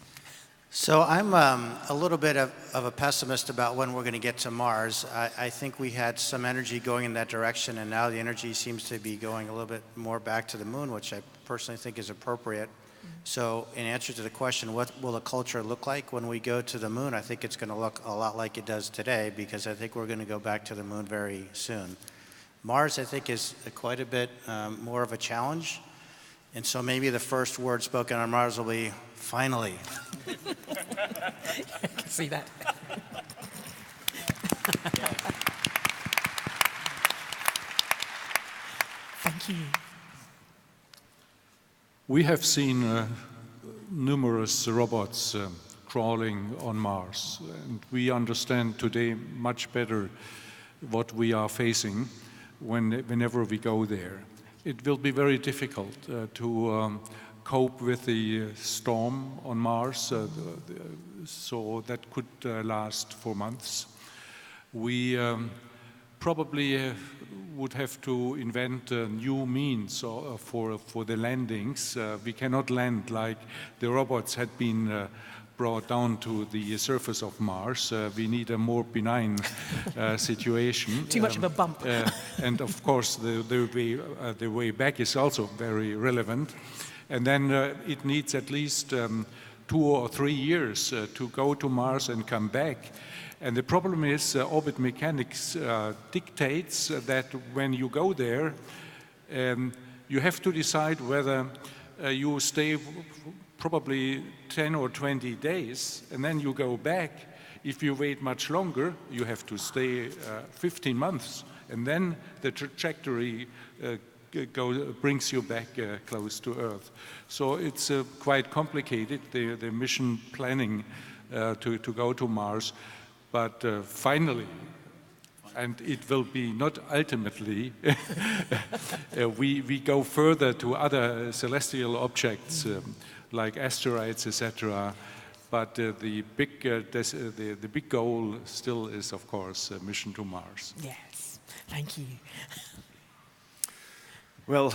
So I'm a little bit of a pessimist about when we're going to get to Mars. I think we had some energy going in that direction, and now the energy seems to be going a little bit more back to the moon, which I personally think is appropriate. So in answer to the question, what will the culture look like when we go to the moon? I think it's going to look a lot like it does today, because I think we're going to go back to the moon very soon. Mars, I think, is quite a bit more of a challenge. And so maybe the first word spoken on Mars will be, finally. I can see that. Thank you. We have seen numerous robots crawling on Mars, and we understand today much better what we are facing whenever we go there. It will be very difficult to cope with the storm on Mars, so that could last for months. We probably would have to invent new means for the landings. We cannot land like the robots had been brought down to the surface of Mars. We need a more benign situation. Too much of a bump. And of course, the way back is also very relevant. And then it needs at least 2 or 3 years to go to Mars and come back. And the problem is orbit mechanics dictates that when you go there, you have to decide whether you stay probably 10 or 20 days, and then you go back. If you wait much longer, you have to stay 15 months, and then the trajectory brings you back close to Earth. So it's quite complicated, the mission planning to go to Mars, but finally, and it will be not ultimately, we go further to other celestial objects like asteroids, etc. But the big goal still is, of course, a mission to Mars. Yes, thank you. Well,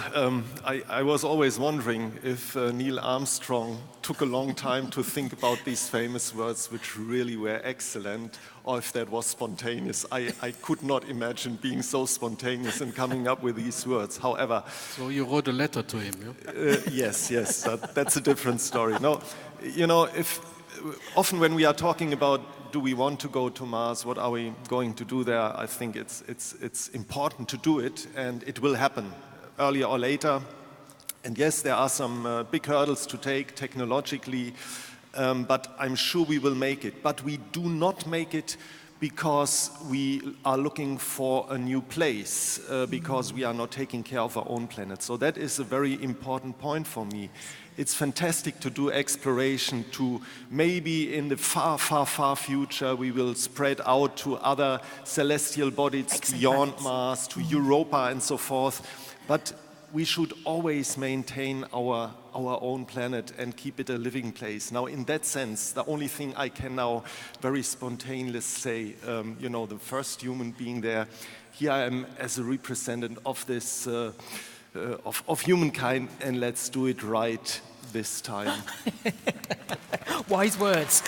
I was always wondering if Neil Armstrong took a long time to think about these famous words, which really were excellent, or if that was spontaneous. I could not imagine being so spontaneous and coming up with these words. However... So you wrote a letter to him, yeah? Yes, that's a different story. No, you know, often when we are talking about do we want to go to Mars, what are we going to do there, I think it's important to do it, and it will happen earlier or later. And yes, there are some big hurdles to take technologically, but I'm sure we will make it. But we do not make it because we are looking for a new place, because we are not taking care of our own planet. So that is a very important point for me. It's fantastic to do exploration, to maybe in the far, far, far future we will spread out to other celestial bodies beyond Mars, to Europa and so forth. But we should always maintain our own planet and keep it a living place. Now, in that sense, the only thing I can now very spontaneously say, you know, the first human being there, here I am as a representative of this, of humankind, and let's do it right this time. Wise words.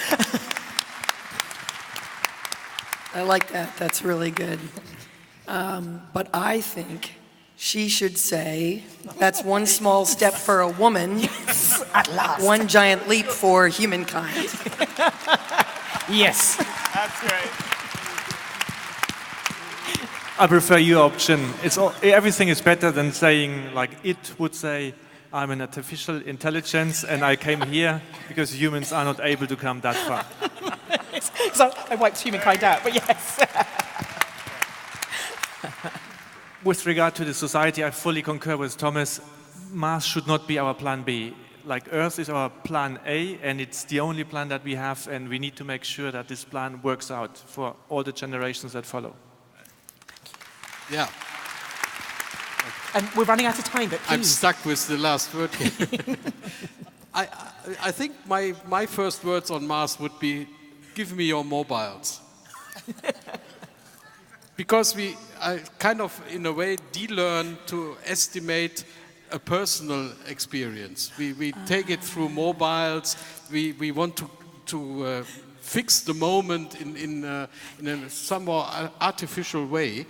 I like that. That's really good. But I think she should say, that's one small step for a woman, Yes, at last. one giant leap for humankind. Yes. That's great. I prefer your option. Everything is better than saying, like it would say, I'm an artificial intelligence and I came here because humans are not able to come that far. So I wiped humankind out, but yes. With regard to the society, I fully concur with Thomas. Mars should not be our plan B. Like Earth is our plan A, and it's the only plan that we have, and we need to make sure that this plan works out for all the generations that follow. Yeah. And we're running out of time, but please. I'm stuck with the last word here. I think my first words on Mars would be, give me your mobiles. Because we kind of, in a way, de-learn to estimate a personal experience. We take it through mobiles. We want to fix the moment in a somewhat artificial way.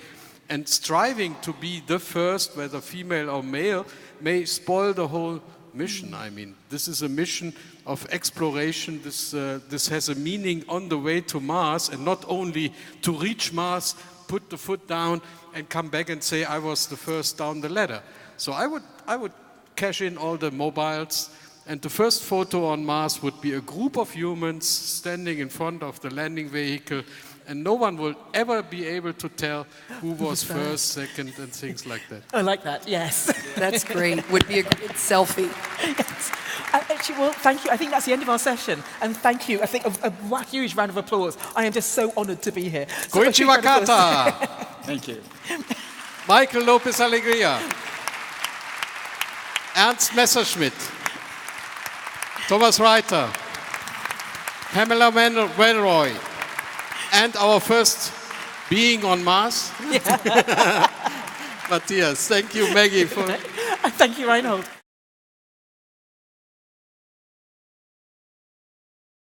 And striving to be the first, whether female or male, may spoil the whole mission. I mean, this is a mission of exploration. This has a meaning on the way to Mars, and not only to reach Mars, put the foot down and come back and say, I was the first down the ladder. So I would cash in all the mobiles, and the first photo on Mars would be a group of humans standing in front of the landing vehicle, and no one will ever be able to tell who was first, second, and things like that. I like that, yes. That's great. Would be a great selfie. Yes. Actually, well, thank you. I think that's the end of our session. And thank you. I think a huge round of applause. I am just so honored to be here. So Koichi Wakata. Thank you. Michael Lopez-Alegria. Ernst Messerschmidt. Thomas Reiter. Pamela Welroy. And our first being on Mars. Yeah. Matthias. Thank you, Maggie. Thank you, Reinhold.